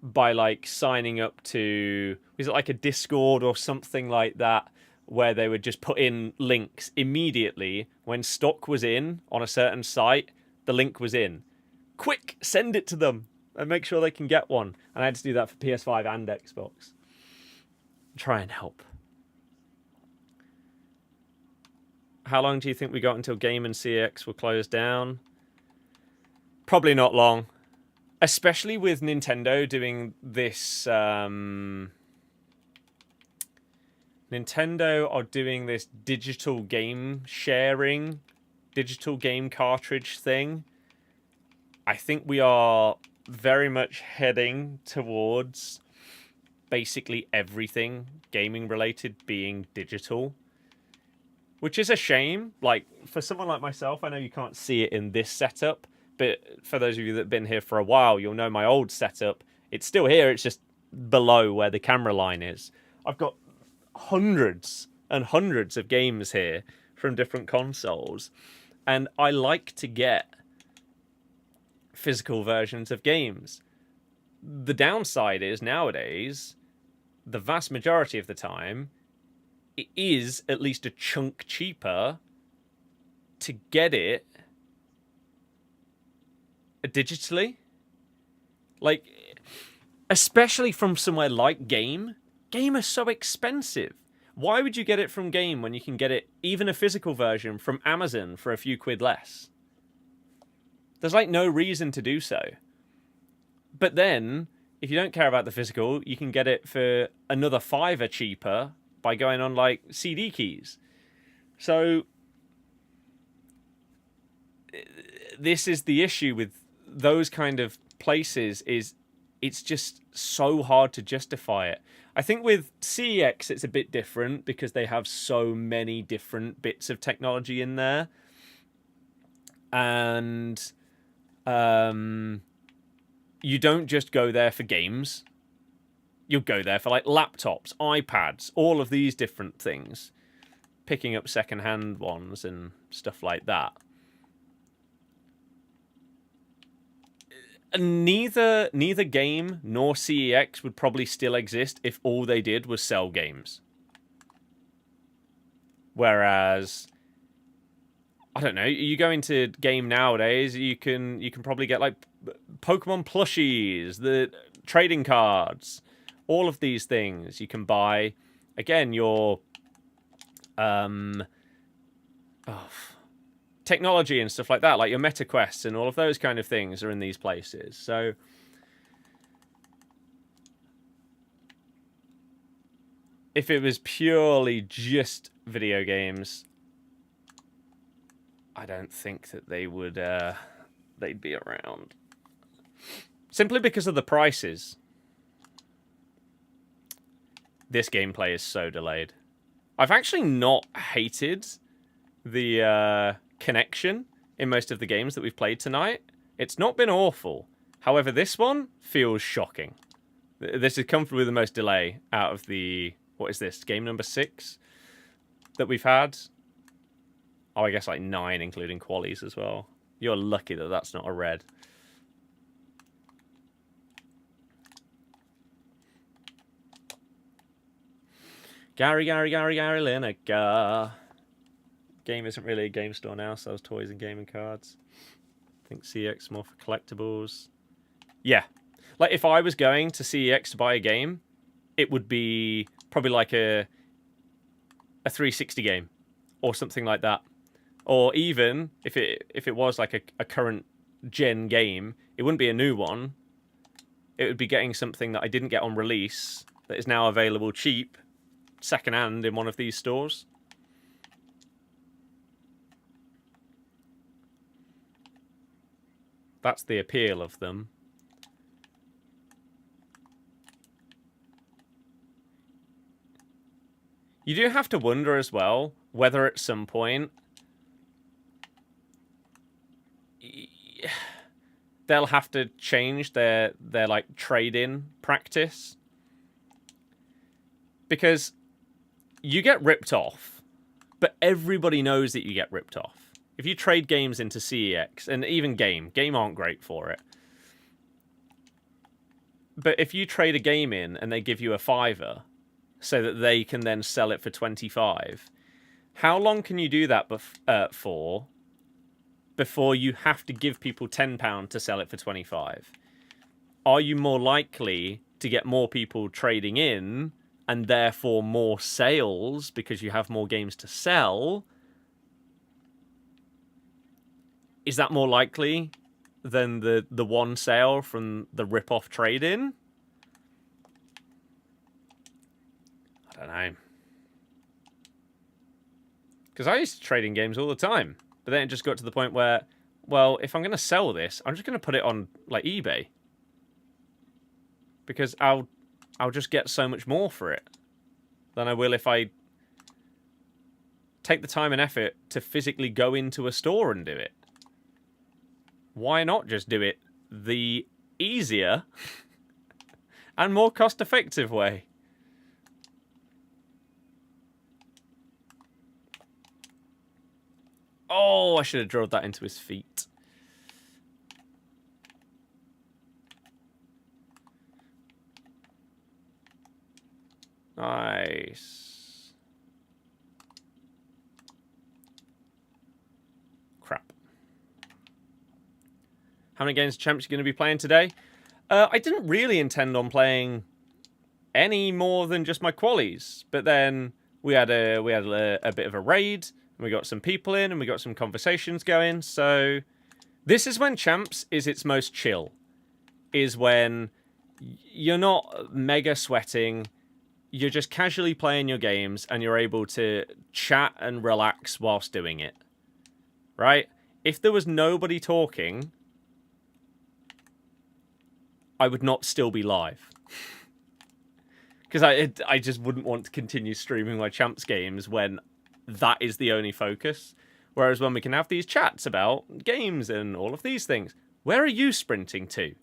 by like signing up to, was it like a Discord or something like that, where they would just put in links immediately when stock was in on a certain site. The link was in. Quick, send it to them and make sure they can get one. And I had to do that for PS5 and Xbox. Try and help. How long do you think we got until Game and CX will close down? Probably not long. Especially with Nintendo doing this... Nintendo are doing this digital game sharing, digital game cartridge thing. I think we are very much heading towards basically everything gaming related being digital, which is a shame. Like, for someone like myself, I know you can't see it in this setup, but for those of you that have been here for a while, you'll know my old setup. It's still here, it's just below where the camera line is. I've got hundreds and hundreds of games here from different consoles, and I like to get physical versions of games. The downside is nowadays, the vast majority of the time, it is at least a chunk cheaper to get it digitally. Like, especially from somewhere like Game. Game is so expensive. Why would you get it from Game when you can get it, even a physical version, from Amazon for a few quid less? There's like no reason to do so. But then, if you don't care about the physical, you can get it for another $5 cheaper by going on like CD keys. So this is the issue with those kind of places, is it's just so hard to justify it. I think with CEX it's a bit different because they have so many different bits of technology in there. And you don't just go there for games. You'll go there for like laptops, iPads, all of these different things. Picking up second-hand ones and stuff like that. Neither Game nor CEX would probably still exist if all they did was sell games. Whereas, I don't know, you go into Game nowadays, you can probably get like Pokemon plushies, the trading cards, all of these things you can buy. Again, your technology and stuff like that, like your Meta Quests and all of those kind of things are in these places. So if it was purely just video games, I don't think that they would they'd be around. Simply because of the prices. This gameplay is so delayed. I've actually not hated the connection in most of the games that we've played tonight. It's not been awful. However, this one feels shocking. This is comfortably the most delay out of the... What is this? Game number 6 that we've had? Oh, I guess like 9, including qualies as well. You're lucky that that's not a red. Gary Lineker. Game isn't really a game store now, sells toys and gaming cards. I think CEX more for collectibles. Yeah. Like, if I was going to CEX to buy a game, it would be probably like a 360 game or something like that. Or even, if it was like a current gen game, it wouldn't be a new one. It would be getting something that I didn't get on release that is now available cheap, second-hand in one of these stores. That's the appeal of them. You do have to wonder as well whether at some point they'll have to change their like trade-in practice, because you get ripped off, but everybody knows that you get ripped off. If you trade games into CEX, and even Game aren't great for it, but if you trade a game in and they give you a $5 so that they can then sell it for 25, how long can you do that for before you have to give people £10 to sell it for 25? Are you more likely to get more people trading in and therefore more sales because you have more games to sell? Is that more likely than the one sale from the rip-off trade-in? I don't know. Because I used to trade in games all the time. But then it just got to the point where, well, if I'm going to sell this, I'm just going to put it on like eBay. Because I'll just get so much more for it than I will if I take the time and effort to physically go into a store and do it. Why not just do it the easier and more cost-effective way? Oh, I should have drilled that into his feet. Nice. Crap. How many games of Champs are you going to be playing today? I didn't really intend on playing any more than just my qualies, but then we had a bit of a raid. And we got some people in, and we got some conversations going. So this is when Champs is its most chill. Is when you're not mega sweating. You're just casually playing your games, and you're able to chat and relax whilst doing it. Right? If there was nobody talking, I would not still be live. Because I just wouldn't want to continue streaming my Champs games when that is the only focus. Whereas when we can have these chats about games and all of these things. Where are you sprinting to?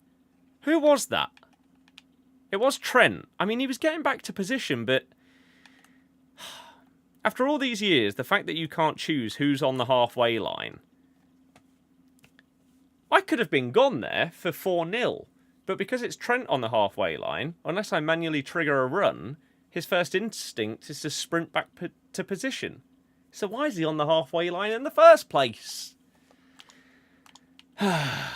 Who was that? It was Trent. I mean, he was getting back to position, but after all these years, the fact that you can't choose who's on the halfway line. I could have been gone there for 4-0. But because it's Trent on the halfway line, unless I manually trigger a run, his first instinct is to sprint back to position. So why is he on the halfway line in the first place? I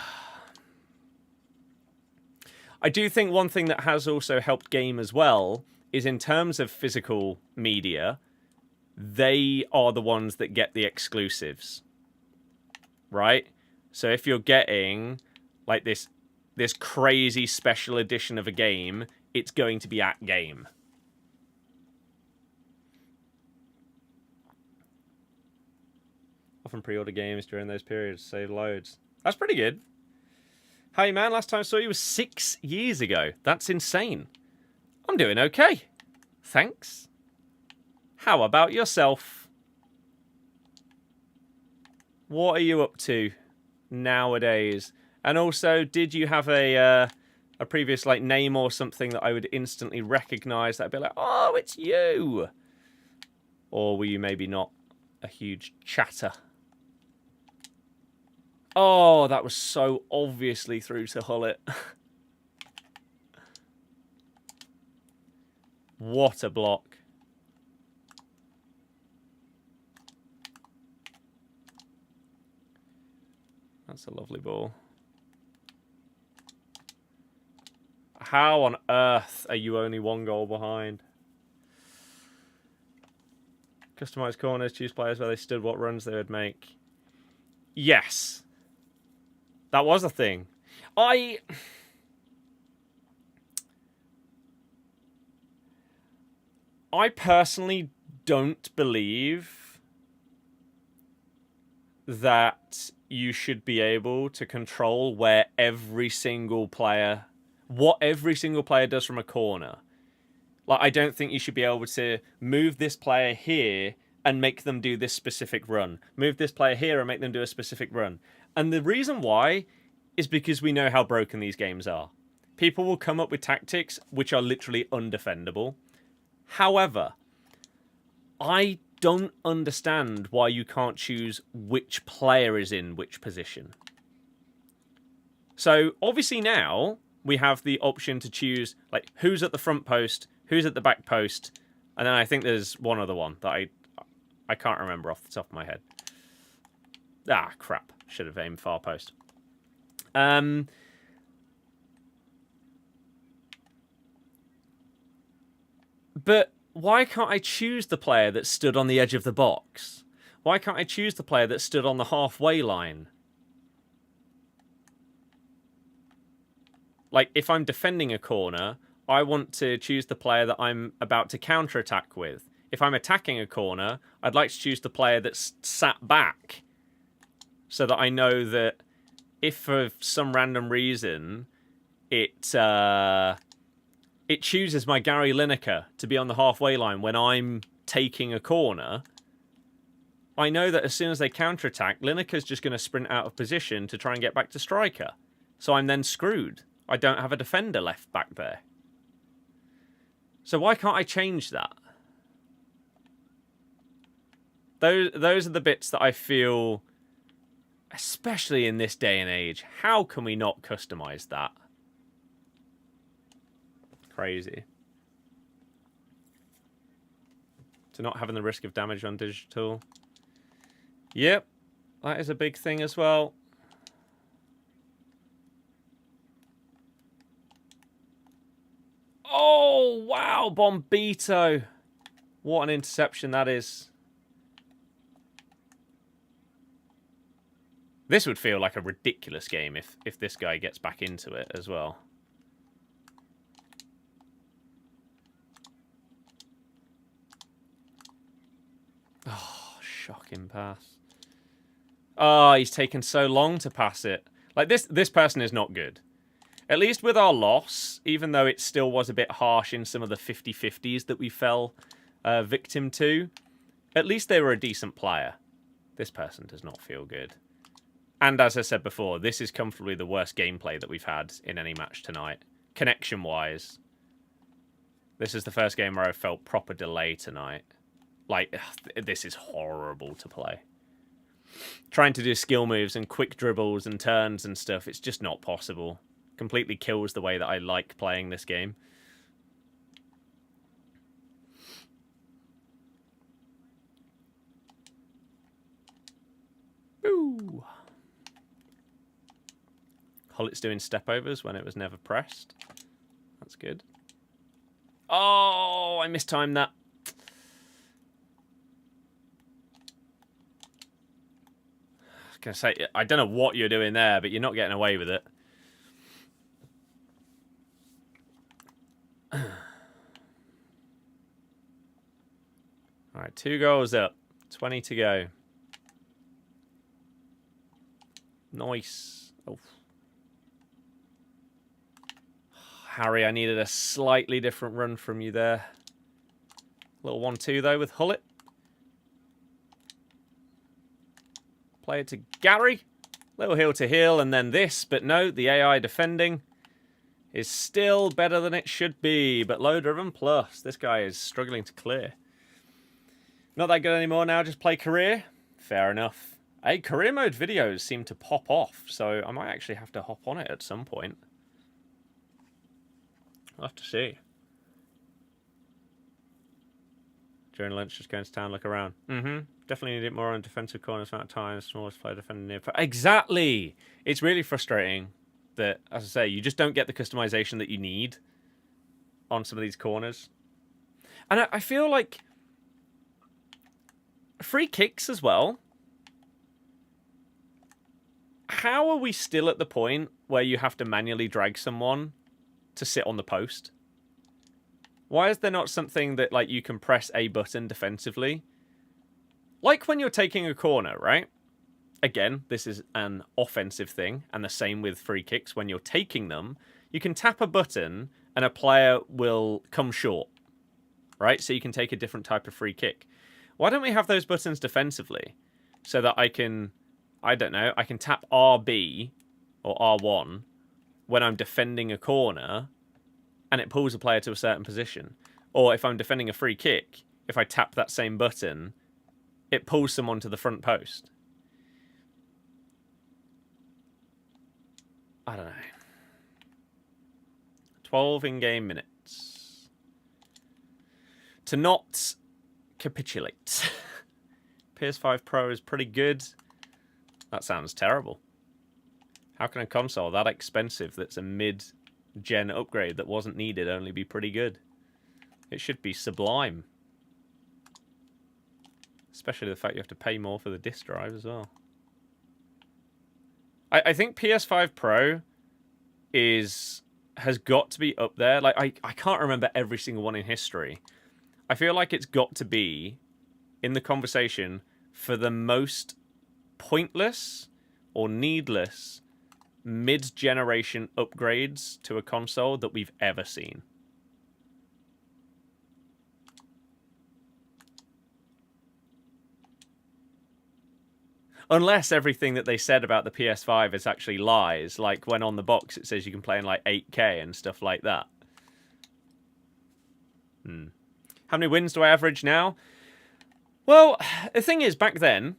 do think one thing that has also helped Game as well is in terms of physical media, they are the ones that get the exclusives. Right? So if you're getting like this crazy special edition of a game, it's going to be at Game. Often pre-order games during those periods, save loads. That's pretty good. Hey man, last time I saw you was 6 years ago. That's insane. I'm doing okay. Thanks. How about yourself? What are you up to nowadays? And also, did you have a previous like name or something that I would instantly recognise that I'd be like, oh, it's you? Or were you maybe not a huge chatter? Oh, that was so obviously through to Hullet. What a block. That's a lovely ball. How on earth are you only 1 goal behind? Customize corners, choose players where they stood, what runs they would make. Yes. That was a thing. I personally don't believe that you should be able to control where every single player, what every single player does from a corner. Like, I don't think you should be able to move this player here and make them do this specific run. Move this player here and make them do a specific run. And the reason why is because we know how broken these games are. People will come up with tactics which are literally undefendable. However, I don't understand why you can't choose which player is in which position. So, obviously now, we have the option to choose, like, who's at the front post, who's at the back post, and then I think there's one other one that I can't remember off the top of my head. Ah, crap. Should have aimed far post. But why can't I choose the player that stood on the edge of the box? Why can't I choose the player that stood on the halfway line? Like, if I'm defending a corner, I want to choose the player that I'm about to counter-attack with. If I'm attacking a corner, I'd like to choose the player that's sat back. So that I know that if for some random reason it chooses my Gary Lineker to be on the halfway line when I'm taking a corner, I know that as soon as they counter-attack, Lineker's just going to sprint out of position to try and get back to striker. So I'm then screwed. I don't have a defender left back there. So why can't I change that? Those are the bits that I feel, especially in this day and age, how can we not customize that? Crazy. To not having the risk of damage on digital. Yep, that is a big thing as well. Oh, wow, Bombito. What an interception that is. This would feel like a ridiculous game if this guy gets back into it as well. Oh, shocking pass. Oh, he's taken so long to pass it. Like, this person is not good. At least with our loss, even though it still was a bit harsh in some of the 50-50s that we fell victim to, at least they were a decent player. This person does not feel good. And as I said before, this is comfortably the worst gameplay that we've had in any match tonight. Connection-wise. This is the first game where I felt proper delay tonight. Like, this is horrible to play. Trying to do skill moves and quick dribbles and turns and stuff, it's just not possible. Completely kills the way that I like playing this game. Ooh. Hullet's doing stepovers when it was never pressed. That's good. Oh, I mistimed that. I was going to say, I don't know what you're doing there, but you're not getting away with it. Alright, 2 goals up. 20 to go. Nice. Oh. Harry, I needed a slightly different run from you there. Little 1-2 though with Hullet. Play it to Gary. Little heel to heel and then this, but no, the AI defending is still better than it should be, but low driven plus. This guy is struggling to clear. Not that good anymore now, just play career. Fair enough. Hey, career mode videos seem to pop off, so I might actually have to hop on it at some point. I'll have to see. During lunch, just going to town, look around. Definitely need it more on defensive corners amount of time. Smallest player defending near. Exactly! It's really frustrating that, as I say, you just don't get the customization that you need on some of these corners. And I feel like free kicks as well. How are we still at the point where you have to manually drag someone to sit on the post? Why is there not something that, like, you can press a button defensively? Like when you're taking a corner, right? Again, this is an offensive thing, and the same with free kicks. When you're taking them, you can tap a button and a player will come short. right? So you can take a different type of free kick. Why don't we have those buttons defensively? So that I can, I don't know, I can tap RB or R1 when I'm defending a corner and it pulls a player to a certain position. Or if I'm defending a free kick, if I tap that same button, it pulls someone to the front post. I don't know. 12 in-game minutes. To not capitulate. PS5 Pro is pretty good. That sounds terrible. How can a console that expensive that's a mid-gen upgrade that wasn't needed only be pretty good? It should be sublime. Especially the fact you have to pay more for the disk drive as well. I think PS5 Pro has got to be up there. Like I can't remember every single one in history. I feel like it's got to be in the conversation for the most pointless or needless mid-generation upgrades to a console that we've ever seen. Unless everything that they said about the PS5 is actually lies, like when on the box it says you can play in like 8K and stuff like that. How many wins do I average now? Well, the thing is, back then,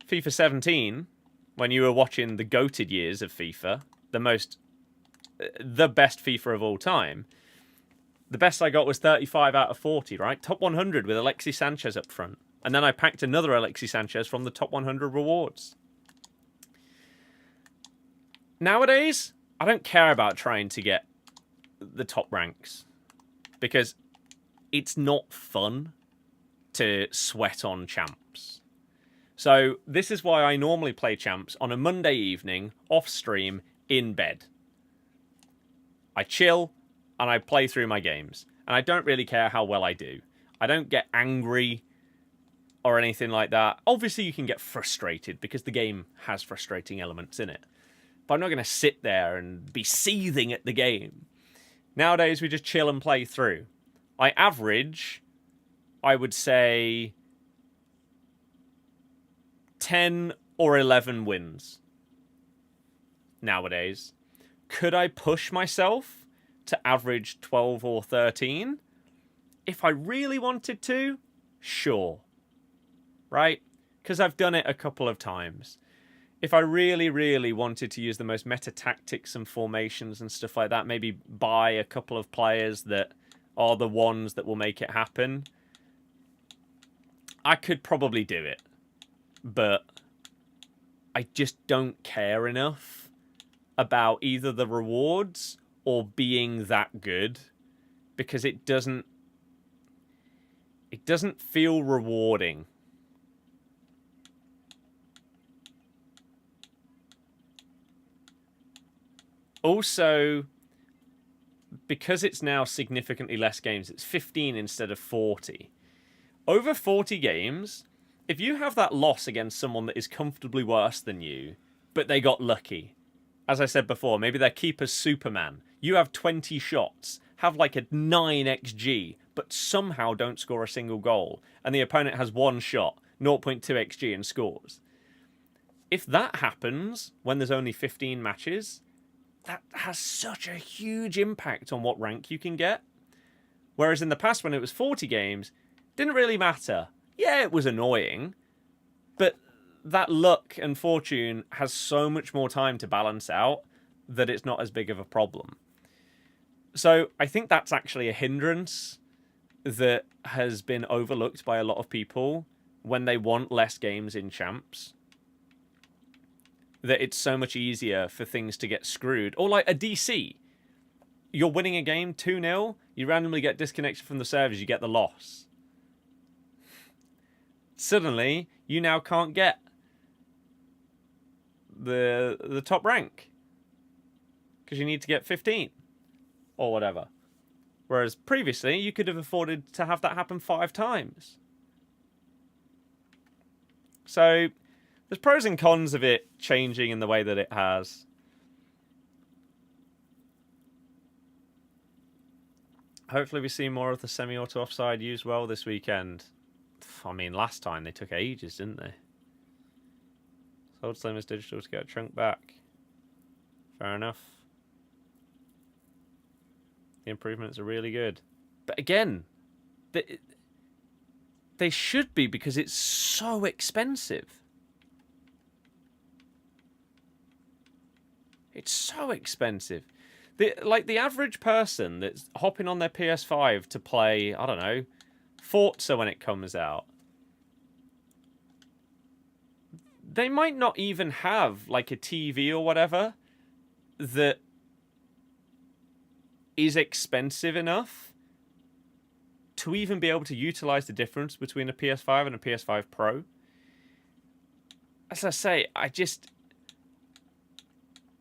FIFA 17, when you were watching the goated years of FIFA, the best FIFA of all time, the best I got was 35 out of 40, right? Top 100 with Alexis Sanchez up front. And then I packed another Alexis Sanchez from the top 100 rewards. Nowadays, I don't care about trying to get the top ranks. Because it's not fun to sweat on champs. So this is why I normally play champs on a Monday evening, off stream, in bed. I chill, and I play through my games. And I don't really care how well I do. I don't get angry or anything like that. Obviously, you can get frustrated because the game has frustrating elements in it. But I'm not going to sit there and be seething at the game. Nowadays, we just chill and play through. I average, I would say, 10 or 11 wins nowadays. Could I push myself to average 12 or 13? If I really wanted to, sure. Right? Because I've done it a couple of times. If I really, really wanted to use the most meta tactics and formations and stuff like that, maybe buy a couple of players that are the ones that will make it happen, I could probably do it. But I just don't care enough about either the rewards or being that good, because it doesn't feel rewarding. Also, because it's now significantly less games, it's 15 instead of 40. Over 40 games, if you have that loss against someone that is comfortably worse than you, but they got lucky, as I said before, maybe their keeper's Superman, you have 20 shots, have like a 9 XG, but somehow don't score a single goal, and the opponent has one shot, 0.2 XG, and scores. If that happens when there's only 15 matches, that has such a huge impact on what rank you can get. Whereas in the past, when it was 40 games, didn't really matter. Yeah, it was annoying, but that luck and fortune has so much more time to balance out that it's not as big of a problem. So I think that's actually a hindrance that has been overlooked by a lot of people when they want less games in champs. That it's so much easier for things to get screwed. Or like a DC. You're winning a game 2-0, you randomly get disconnected from the servers, you get the loss. Suddenly, you now can't get the top rank. Because you need to get 15. Or whatever. Whereas previously, you could have afforded to have that happen 5 times. So there's pros and cons of it changing in the way that it has. Hopefully we see more of the semi-auto offside used well this weekend. I mean, last time they took ages, didn't they? Sold same as digital to get a trunk back. Fair enough. The improvements are really good. But again, they should be because it's so expensive. It's so expensive. The average person that's hopping on their PS5 to play, I don't know, Forza when it comes out, they might not even have like a TV or whatever that is expensive enough to even be able to utilize the difference between a PS5 and a PS5 Pro. As I say,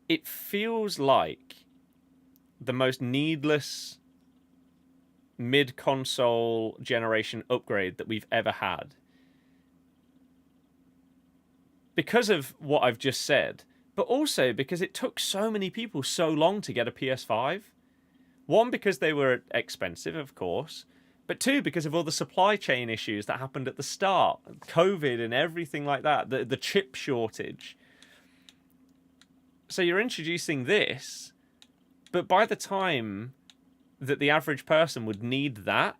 it feels like the most needless mid-console generation upgrade that we've ever had. Because of what I've just said, but also because it took so many people so long to get a PS5. One, because they were expensive, of course, but two, because of all the supply chain issues that happened at the start, COVID and everything like that, the chip shortage. So you're introducing this, but by the time that the average person would need that,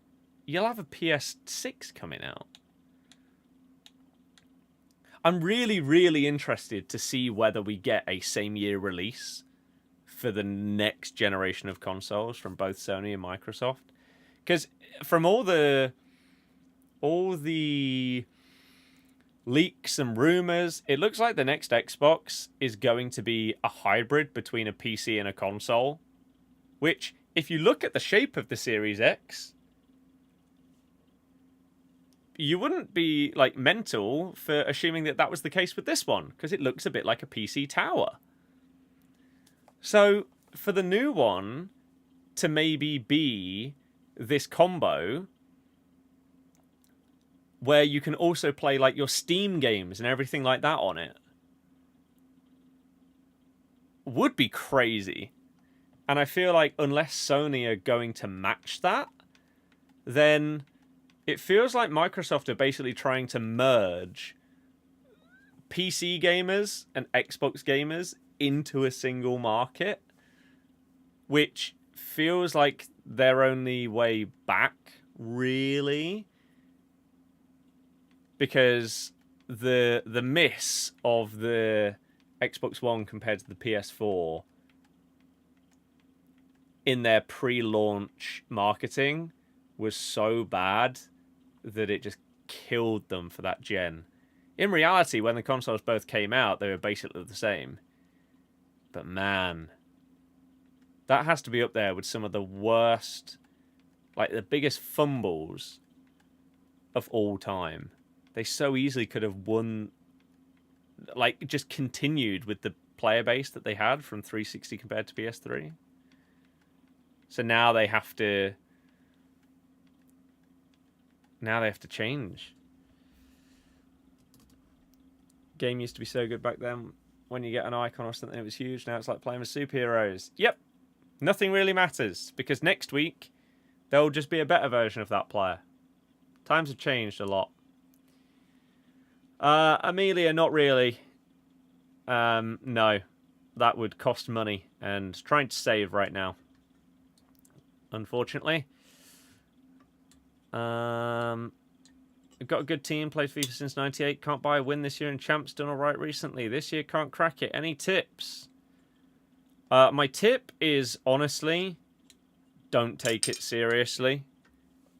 you'll have a PS6 coming out. I'm really, really interested to see whether we get a same-year release for the next generation of consoles from both Sony and Microsoft. Because from all the leaks and rumors, it looks like the next Xbox is going to be a hybrid between a PC and a console. Which, if you look at the shape of the Series X, you wouldn't be like mental for assuming that that was the case with this one, because it looks a bit like a PC tower. So for the new one to maybe be this combo where you can also play like your Steam games and everything like that on it would be crazy. And I feel like unless Sony are going to match that, then it feels like Microsoft are basically trying to merge PC gamers and Xbox gamers into a single market, which feels like their only way back, really. Because the miss of the Xbox One compared to the PS4 in their pre-launch marketing was so bad that it just killed them for that gen. In reality, when the consoles both came out, they were basically the same. But man, that has to be up there with some of the worst, like the biggest fumbles of all time. They so easily could have won, like just continued with the player base that they had from 360 compared to PS3. So now they have to change. Game used to be so good back then. When you get an icon or something, it was huge. Now it's like playing with superheroes. Yep. Nothing really matters, because next week there'll just be a better version of that player. Times have changed a lot. Amelia, not really. No. That would cost money, and trying to save right now, unfortunately. We've got a good team, played FIFA since 98. Can't buy a win this year, and Champ's done alright recently. This year can't crack it. Any tips? My tip is, honestly, don't take it seriously.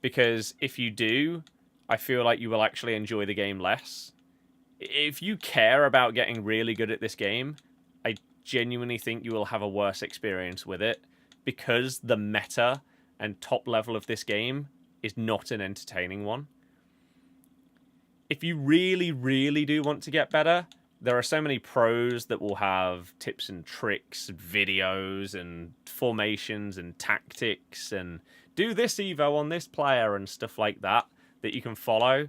Because if you do, I feel like you will actually enjoy the game less. If you care about getting really good at this game, I genuinely think you will have a worse experience with it. Because the meta and top level of this game is not an entertaining one. If you really, really do want to get better, there are so many pros that will have tips and tricks, videos and formations and tactics and do this evo on this player and stuff like that you can follow.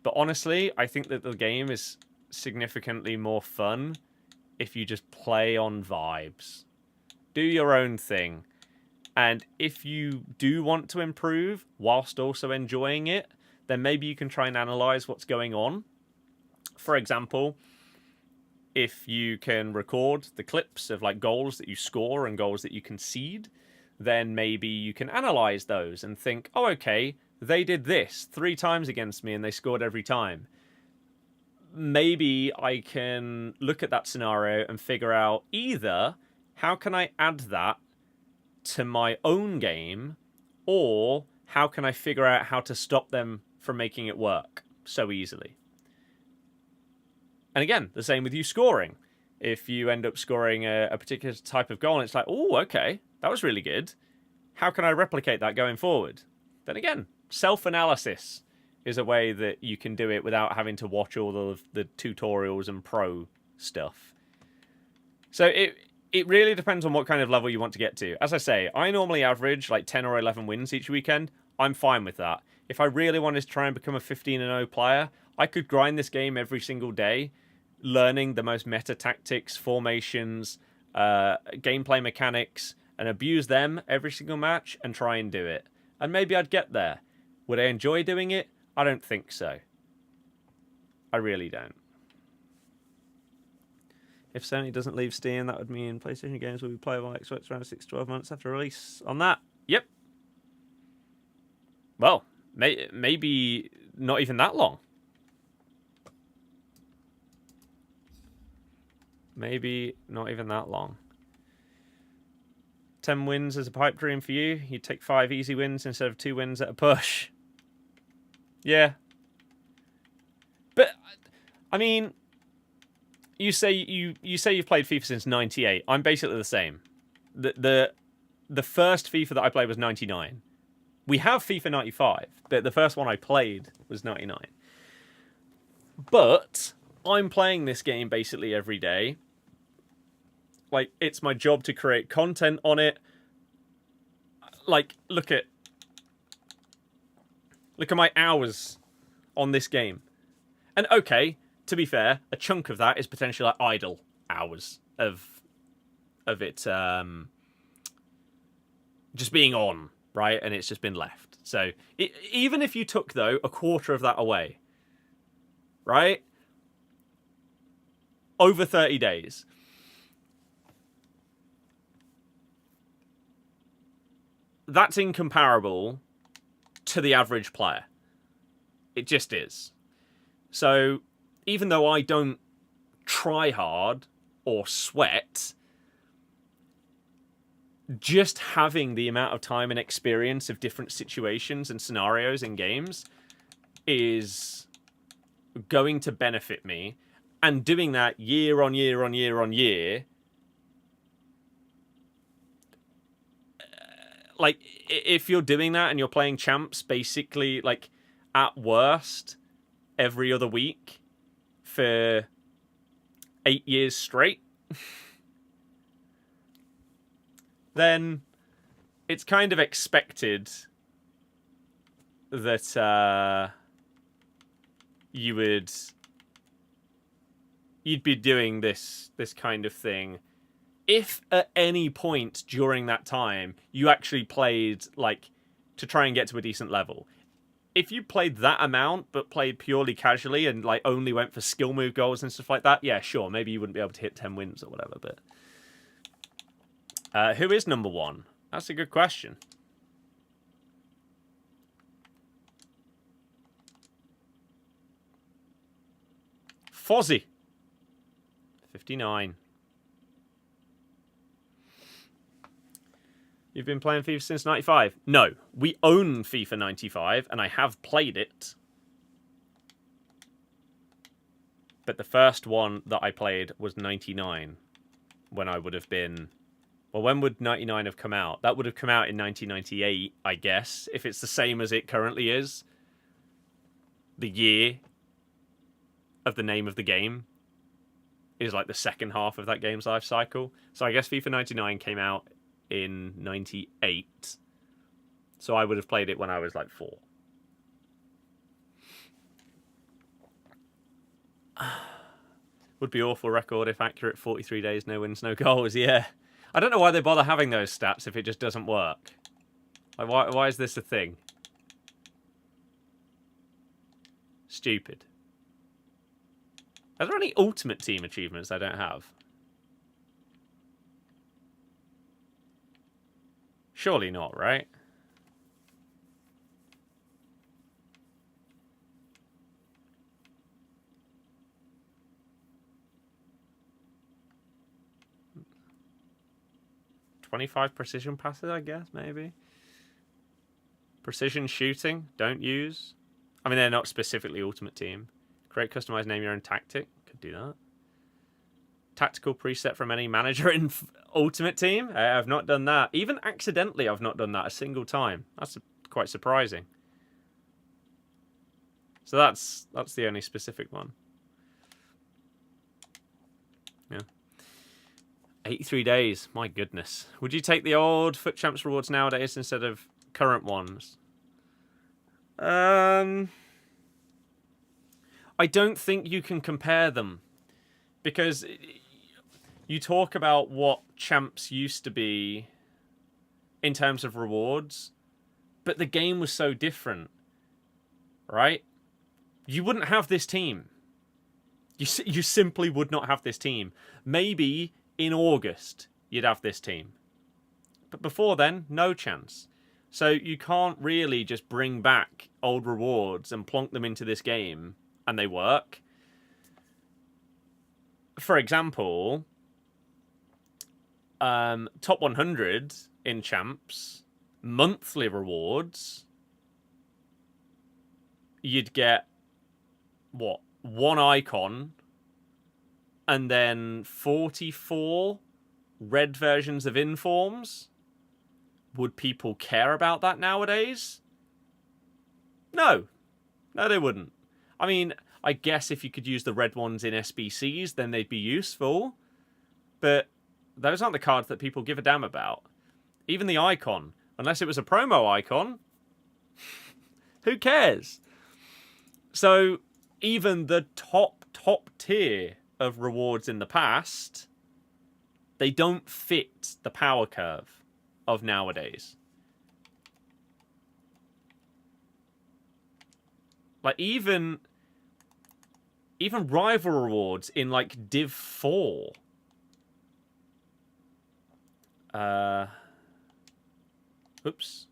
But honestly, I think that the game is significantly more fun if you just play on vibes. Do your own thing. And if you do want to improve whilst also enjoying it, then maybe you can try and analyze what's going on. For example, if you can record the clips of like goals that you score and goals that you concede, then maybe you can analyze those and think, oh, okay, they did this 3 times against me and they scored every time. Maybe I can look at that scenario and figure out either how can I add that to my own game, or how can I figure out how to stop them from making it work so easily. And again, the same with you scoring. If you end up scoring a particular type of goal and it's like, oh, okay, that was really good. How can I replicate that going forward? Then again, self-analysis is a way that you can do it without having to watch all of the tutorials and pro stuff. So it really depends on what kind of level you want to get to. As I say, I normally average like 10 or 11 wins each weekend. I'm fine with that. If I really wanted to try and become a 15-0 player, I could grind this game every single day, learning the most meta tactics, formations, gameplay mechanics, and abuse them every single match and try and do it. And maybe I'd get there. Would I enjoy doing it? I don't think so. I really don't. If Sony doesn't leave Steam, that would mean PlayStation games will be playable on Xbox around 6 to 12 months after release on that. Yep. Well, maybe not even that long. Maybe not even that long. 10 wins is a pipe dream for you. You'd take 5 easy wins instead of 2 wins at a push. Yeah. But, I mean, you say you've played FIFA since 98. I'm basically the same. The first FIFA that I played was 99. We have FIFA 95, but the first one I played was 99. But I'm playing this game basically every day. Like, it's my job to create content on it. Like, look at my hours on this game. And okay, to be fair, a chunk of that is potentially like idle hours of it just being on, right? And it's just been left. So even if you took, though, a quarter of that away, right? Over 30 days. That's incomparable to the average player. It just is. So even though I don't try hard or sweat, just having the amount of time and experience of different situations and scenarios in games is going to benefit me. And doing that year on year on year on year, like, if you're doing that and you're playing champs basically, like, at worst, every other week for 8 years straight, then it's kind of expected that you'd be doing this kind of thing. If at any point during that time you actually played, like, to try and get to a decent level. If you played that amount but played purely casually and, like, only went for skill move goals and stuff like that, yeah, sure, maybe you wouldn't be able to hit 10 wins or whatever, but who is number 1? That's a good question. Fozzie. 59. You've been playing FIFA since 95? No. We own FIFA 95, and I have played it. But the first one that I played was 99, when I would have been... Well, when would 99 have come out? That would have come out in 1998, I guess, if it's the same as it currently is. The year of the name of the game is like the second half of that game's life cycle. So I guess FIFA 99 came out in 98. So I would have played it when I was like 4. Would be awful record if accurate. 43 days, no wins, no goals. Yeah. I don't know why they bother having those stats if it just doesn't work. Like, why is this a thing? Stupid. Are there any Ultimate Team achievements I don't have? Surely not, right? .25 precision passes, I guess, maybe. Precision shooting, don't use. I mean, they're not specifically Ultimate Team. Create, customize, name your own tactic. Could do that. Tactical preset from any manager in Ultimate Team. I've not done that. Even accidentally, I've not done that a single time. That's quite surprising. So that's the only specific one. Yeah. 83 days. My goodness. Would you take the old Foot Champs rewards nowadays instead of current ones? I don't think you can compare them. Because you talk about what champs used to be in terms of rewards, but the game was so different, right? You wouldn't have this team. You simply would not have this team. Maybe in August you'd have this team. But before then, no chance. So you can't really just bring back old rewards and plonk them into this game and they work. For example, top 100 in champs, monthly rewards, you'd get, what, 1 icon, and then 44 red versions of informs? Would people care about that nowadays? No. No, they wouldn't. I mean, I guess if you could use the red ones in SBCs, then they'd be useful. But those aren't the cards that people give a damn about. Even the icon, unless it was a promo icon, who cares? So even the top tier of rewards in the past, they don't fit the power curve of nowadays. Like even rival rewards in like Div 4. Oops.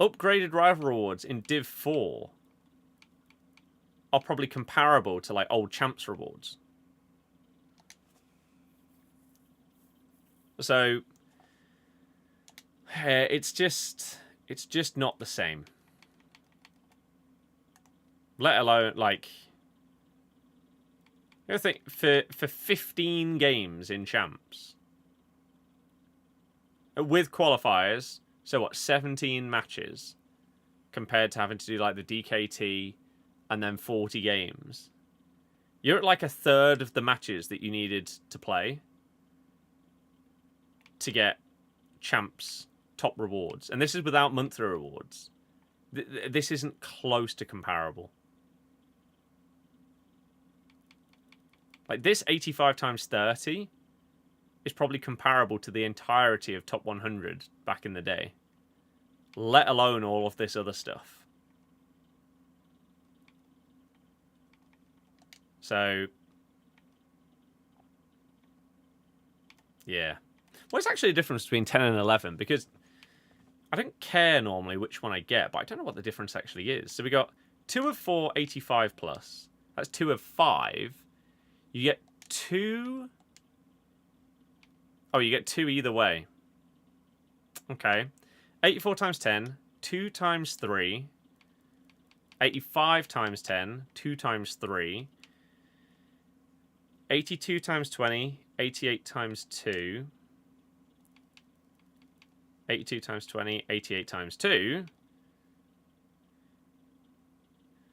Upgraded rival rewards in Div 4 are probably comparable to like old champs rewards. So it's just not the same. Let alone like, I think for 15 games in champs with qualifiers, so what, 17 matches compared to having to do like the DKT and then 40 games. You're at like a third of the matches that you needed to play to get champs top rewards. And this is without monthly rewards. This isn't close to comparable. Like this 85 times 30 is probably comparable to the entirety of top 100 back in the day. Let alone all of this other stuff. So, yeah. What's actually the difference between 10 and 11? Because I don't care normally which one I get, but I don't know what the difference actually is. So we got 2 of 4 85 plus. That's 2 of 5. You get 2. Oh, you get 2 either way. Okay. 84 times 10, 2 times 3. 85 times 10, 2 times 3. 82 times 20, 88 times 2. 82 times 20, 88 times 2.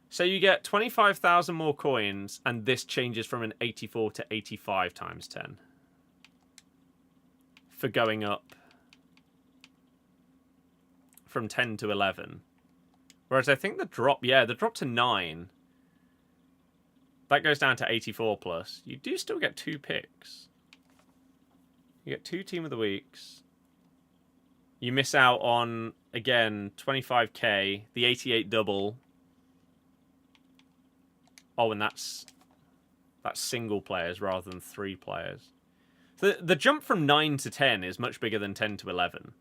So you get 25,000 more coins, and this changes from an 84 to 85 times 10. For going up from 10 to 11. Whereas I think the drop, yeah, the drop to 9 That goes down to 84 plus. You do still get 2 picks. You get 2 Team of the Weeks. You miss out on, again, 25k, the 88 double. Oh, and that's single players rather than 3 players. The jump from 9 to 10 is much bigger than 10 to 11.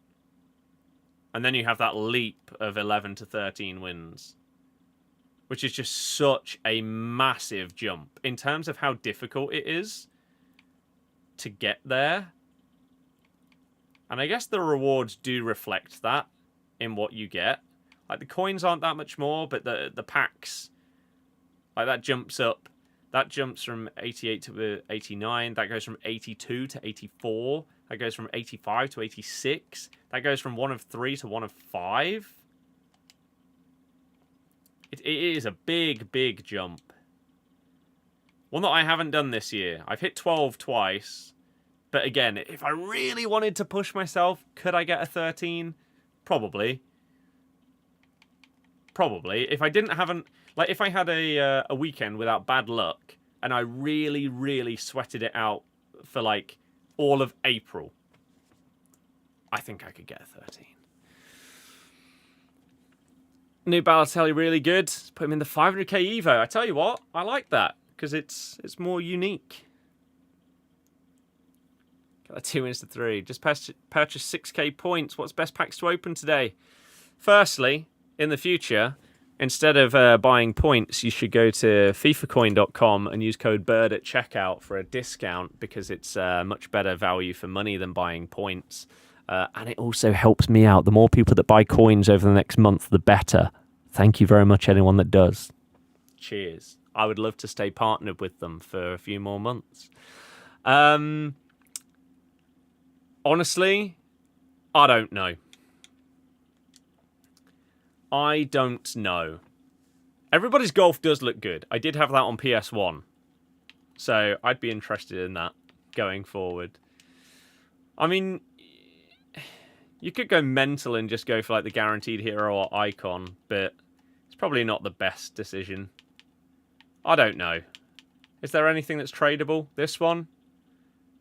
And then you have that leap of 11 to 13 wins, which is just such a massive jump in terms of how difficult it is to get there. And I guess the rewards do reflect that in what you get. Like, the coins aren't that much more, but the packs, like, that jumps up. That jumps from 88 to 89. That goes from 82 to 84. That goes from 85 to 86. That goes from 1 of 3 to 1 of 5. It is a big, big jump. One that I haven't done this year. I've hit 12 twice. But again, if I really wanted to push myself, could I get a 13? Probably. Probably. If I didn't have an... Like, if I had a weekend without bad luck, and I really, really sweated it out for, like, all of April, I think I could get a 13. New Balotelli, really good. Put him in the 500k Evo. I tell you what, I like that, because it's more unique. Got 2 wins to 3. Just purchase 6k points. What's best packs to open today? Firstly, in the future... Instead of buying points, you should go to fifacoin.com and use code BIRD at checkout for a discount, because it's much better value for money than buying points. And it also helps me out. The more people that buy coins over the next month, the better. Thank you very much, anyone that does. Cheers. I would love to stay partnered with them for a few more months. Honestly, I don't know. I don't know. Everybody's golf does look good. I did have that on PS1. So I'd be interested in that going forward. I mean, you could go mental and just go for like the guaranteed hero or icon, but it's probably not the best decision. I don't know. Is there anything that's tradable? This one?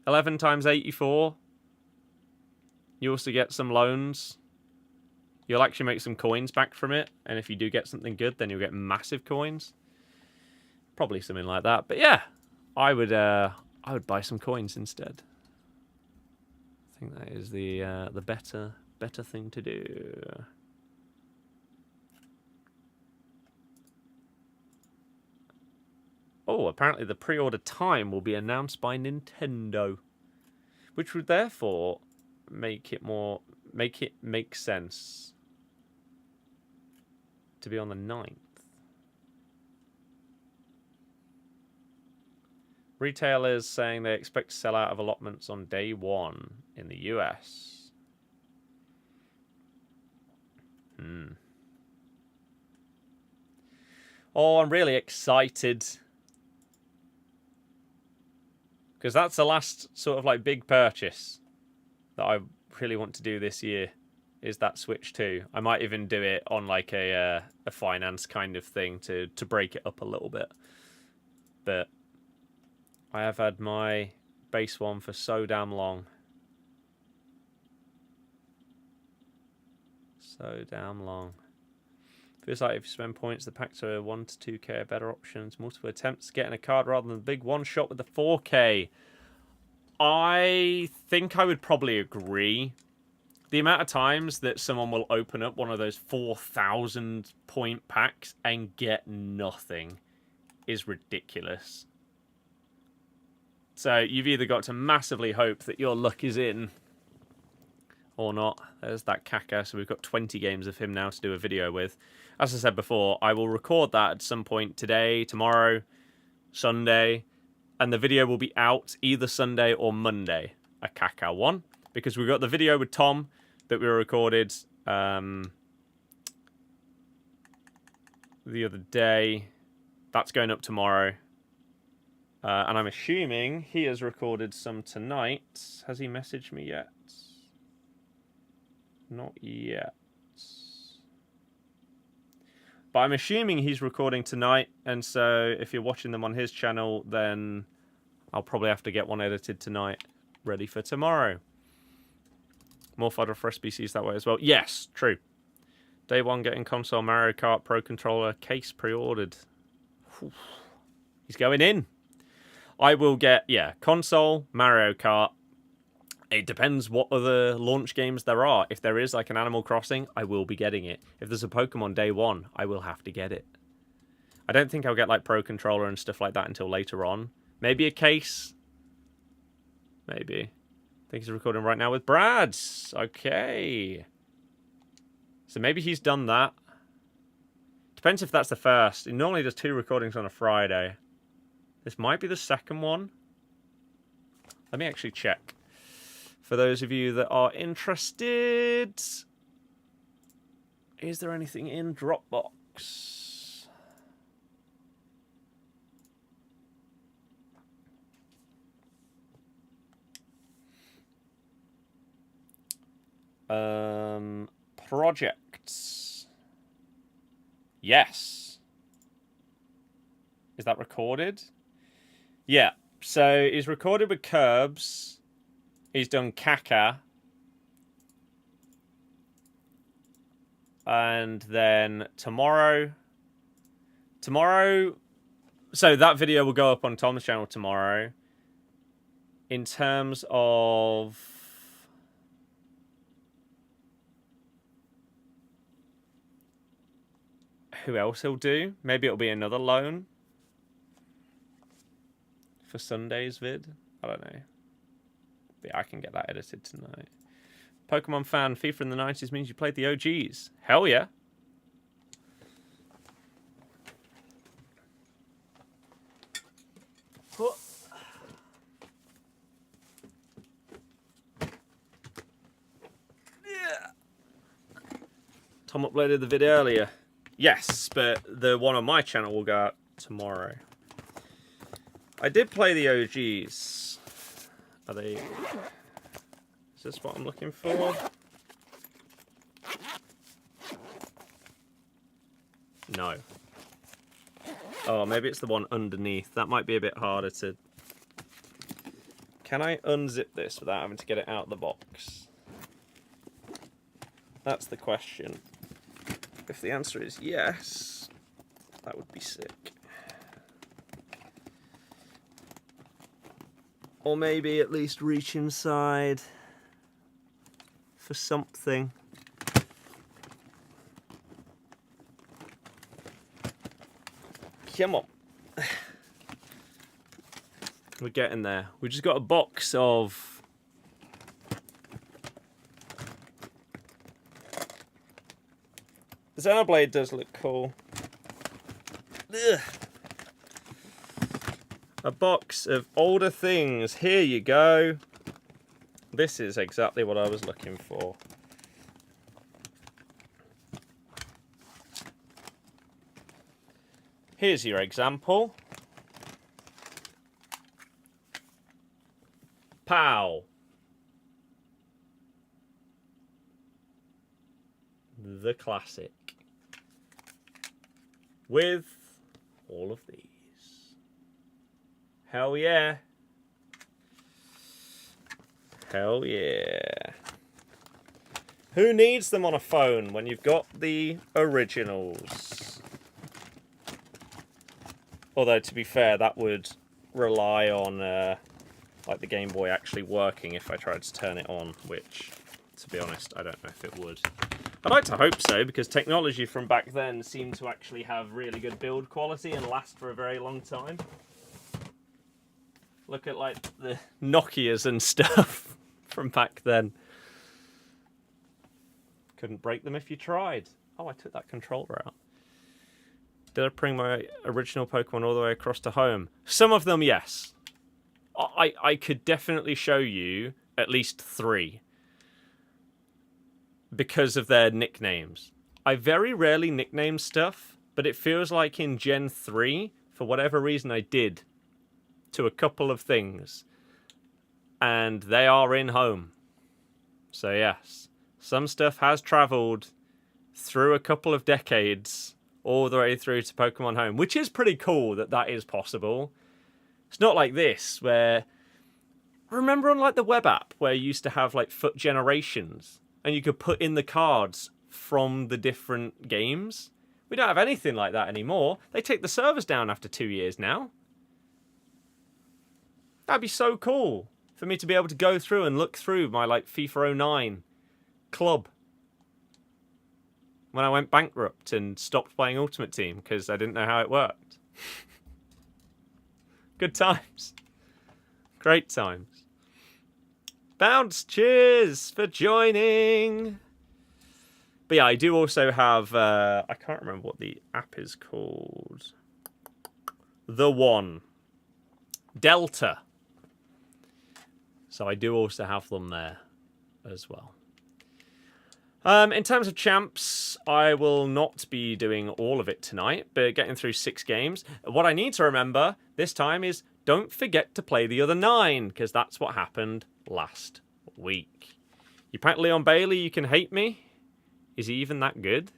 11 times 84. You also get some loans. You'll actually make some coins back from it, and if you do get something good, then you'll get massive coins. Probably something like that. But yeah, I would buy some coins instead. I think that is the better thing to do. Oh, apparently the pre-order time will be announced by Nintendo, which would therefore make it make sense to be on the 9th. Retailers saying they expect to sell out of allotments on day 1 in the US. Oh, I'm really excited, because that's the last sort of like big purchase that I really want to do this year, is that Switch 2. I might even do it on like a finance kind of thing to break it up a little bit. But I have had my base one for so damn long. So damn long. Feels like if you spend points, the packs are 1 to 2k are better options. Multiple attempts getting a card rather than the big one shot with the 4k. I think I would probably agree. The amount of times that someone will open up one of those 4,000 point packs and get nothing is ridiculous. So you've either got to massively hope that your luck is in or not. There's that Kaka, so we've got 20 games of him now to do a video with. As I said before, I will record that at some point today, tomorrow, Sunday, and the video will be out either Sunday or Monday, a Kaka one, because we've got the video with Tom that we recorded the other day. That's going up tomorrow. And I'm assuming he has recorded some tonight. Has he messaged me yet? Not yet. But I'm assuming he's recording tonight, and so if you're watching them on his channel, then I'll probably have to get one edited tonight, ready for tomorrow. More fodder for SBCs that way as well. Yes, true. Day one getting console Mario Kart Pro Controller case pre-ordered. He's going in. I will get, yeah, console, Mario Kart. It depends what other launch games there are. If there is like an Animal Crossing, I will be getting it. If there's a Pokemon day one, I will have to get it. I don't think I'll get like Pro Controller and stuff like that until later on. Maybe a case. Maybe. I think he's recording right now with Brad. Okay. So maybe he's done that. Depends if that's the first. He normally does 2 recordings on a Friday. This might be the second one. Let me actually check. For those of you that are interested, is there anything in Dropbox? Projects. Yes. Is that recorded? Yeah. So he's recorded with Curbs. He's done Kaka. And then tomorrow... So that video will go up on Tom's channel tomorrow. In terms of... who else he'll do? Maybe it'll be another loan. For Sunday's vid. I don't know. I can get that edited tonight. Pokemon fan, FIFA in the 90s means you played the OGs. Hell yeah. Tom uploaded the vid earlier. Yes, but the one on my channel will go out tomorrow. I did play the OGs. Are they... Is this what I'm looking for? No. Oh, maybe it's the one underneath. That might be a bit harder to... Can I unzip this without having to get it out of the box? That's the question. If the answer is yes, that would be sick. Or maybe at least reach inside for something. Come on. We're getting there. We just got a box of... Xenoblade does look cool. Ugh. A box of older things. Here you go. This is exactly what I was looking for. Here's your example. Pow. The classic. With all of these. Hell yeah. Hell yeah. Who needs them on a phone when you've got the originals? Although, to be fair, that would rely on like the Game Boy actually working if I tried to turn it on, which, to be honest, I don't know if it would. I'd like to hope so, because technology from back then seemed to actually have really good build quality and last for a very long time. Look at, like, the Nokias and stuff from back then. Couldn't break them if you tried. Oh, I took that controller out. Did I bring my original Pokemon all the way across to home? Some of them, yes. I could definitely show you at least 3. Because of their nicknames. I very rarely nickname stuff, but it feels like in Gen 3, for whatever reason I did, to a couple of things. And they are in home. So yes, some stuff has travelled through a couple of decades all the way through to Pokemon Home, which is pretty cool that that is possible. It's not like this, where... Remember on like the web app where you used to have like FUT Generations and you could put in the cards from the different games? We don't have anything like that anymore. They take the servers down after 2 years now. That'd be so cool for me to be able to go through and look through my like FIFA 09 club when I went bankrupt and stopped playing Ultimate Team because I didn't know how it worked. Good times. Great times. Bounce, cheers for joining. But yeah, I do also have, I can't remember what the app is called. The One. Delta. So I do also have them there as well. In terms of champs, I will not be doing all of it tonight, but getting through 6 games. What I need to remember this time is don't forget to play the other 9, because that's what happened last week. You pack Leon Bailey, you can hate me. Is he even that good?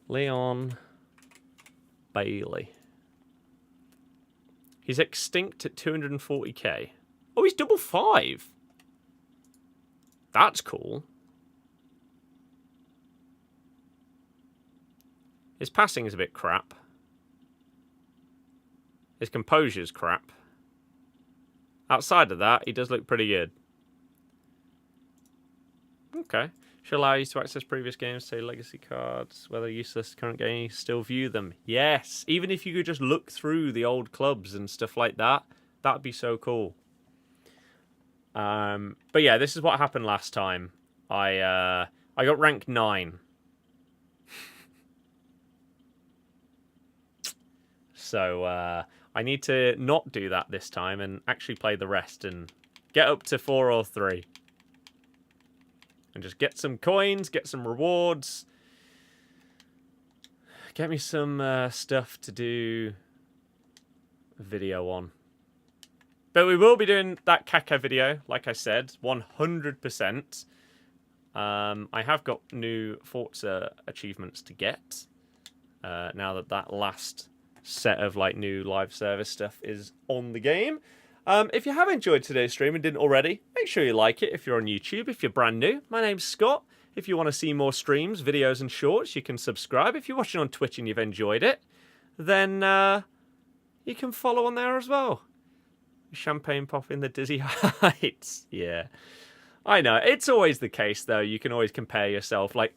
Leon Bailey. He's extinct at 240k. Oh, he's double 5. That's cool. His passing is a bit crap. His composure's crap. Outside of that, he does look pretty good. Okay. Should allow you to access previous games, say legacy cards, whether useless current game, still view them. Yes! Even if you could just look through the old clubs and stuff like that, that'd be so cool. But yeah, this is what happened last time. I got rank 9. So, I need to not do that this time and actually play the rest and get up to 4 or 3. And just get some coins, get some rewards. Get me some stuff to do a video on. But we will be doing that Kaka video, like I said, 100%. I have got new Forza achievements to get. Now that that last set of like new live service stuff is on the game. If you have enjoyed today's stream and didn't already, make sure you like it if you're on YouTube. If you're brand new, my name's Scott. If you want to see more streams, videos and shorts, you can subscribe. If you're watching on Twitch and you've enjoyed it, then you can follow on there as well. Champagne pop in the dizzy heights. Yeah, I know. It's always the case, though. You can always compare yourself. Like,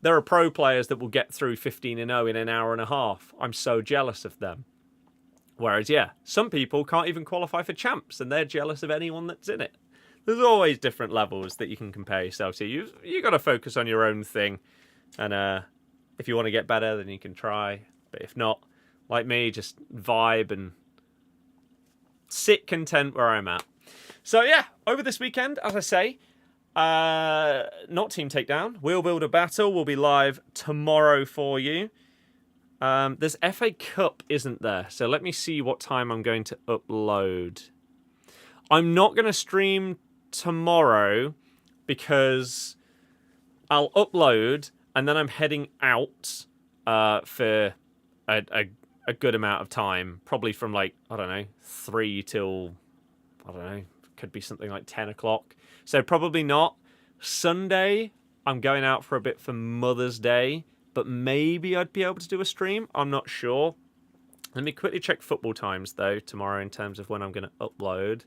there are pro players that will get through 15-0 in an hour and a half. I'm so jealous of them. Whereas, yeah, some people can't even qualify for champs, and they're jealous of anyone that's in it. There's always different levels that you can compare yourself to. You got to focus on your own thing. And if you want to get better, then you can try. But if not, like me, just vibe and sit content where I'm at. So, yeah, over this weekend, as I say, not Team Takedown. Wheel Builder Battle will be live tomorrow for you. There's FA Cup, isn't there? So let me see what time I'm going to upload. I'm not going to stream tomorrow because I'll upload and then I'm heading out for a good amount of time. Probably from like, I don't know, 3 till, I don't know, could be something like 10 o'clock. So probably not. Sunday, I'm going out for a bit for Mother's Day. But maybe I'd be able to do a stream. I'm not sure. Let me quickly check football times, though, tomorrow in terms of when I'm going to upload.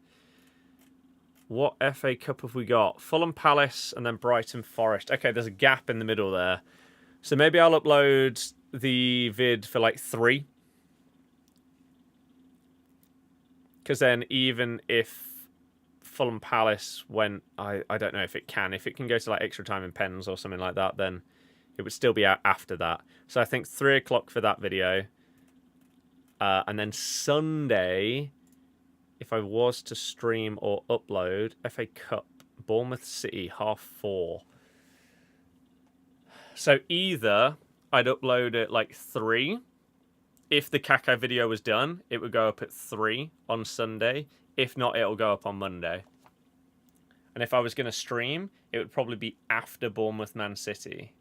What FA Cup have we got? Fulham Palace and then Brighton Forest. Okay, there's a gap in the middle there. So maybe I'll upload the vid for like 3. Because then even if Fulham Palace went... I don't know if it can. If it can go to like extra time in pens or something like that, then it would still be out after that. So I think 3 o'clock for that video. And then Sunday, if I was to stream or upload, FA Cup, Bournemouth City, 4:30. So either I'd upload at like 3. If the Kaka video was done, it would go up at 3 on Sunday. If not, it'll go up on Monday. And if I was going to stream, it would probably be after Bournemouth Man City.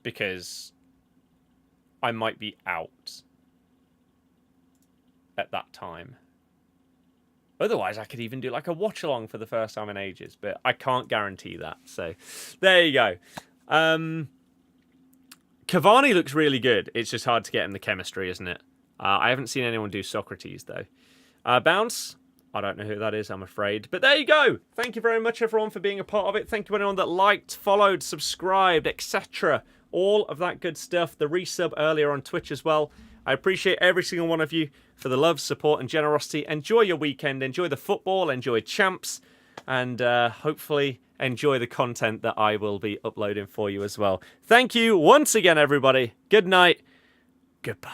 because I might be out at that time. Otherwise, I could even do like a watch along for the first time in ages, but I can't guarantee that. So there you go. Cavani looks really good. It's just hard to get in the chemistry, isn't it? I haven't seen anyone do Socrates, though. Bounce. I don't know who that is, I'm afraid. But there you go. Thank you very much, everyone, for being a part of it. Thank you, anyone that liked, followed, subscribed, etc. All of that good stuff. The resub earlier on Twitch as well. I appreciate every single one of you for the love, support, and generosity. Enjoy your weekend. Enjoy the football. Enjoy champs. And hopefully enjoy the content that I will be uploading for you as well. Thank you once again, everybody. Good night. Goodbye.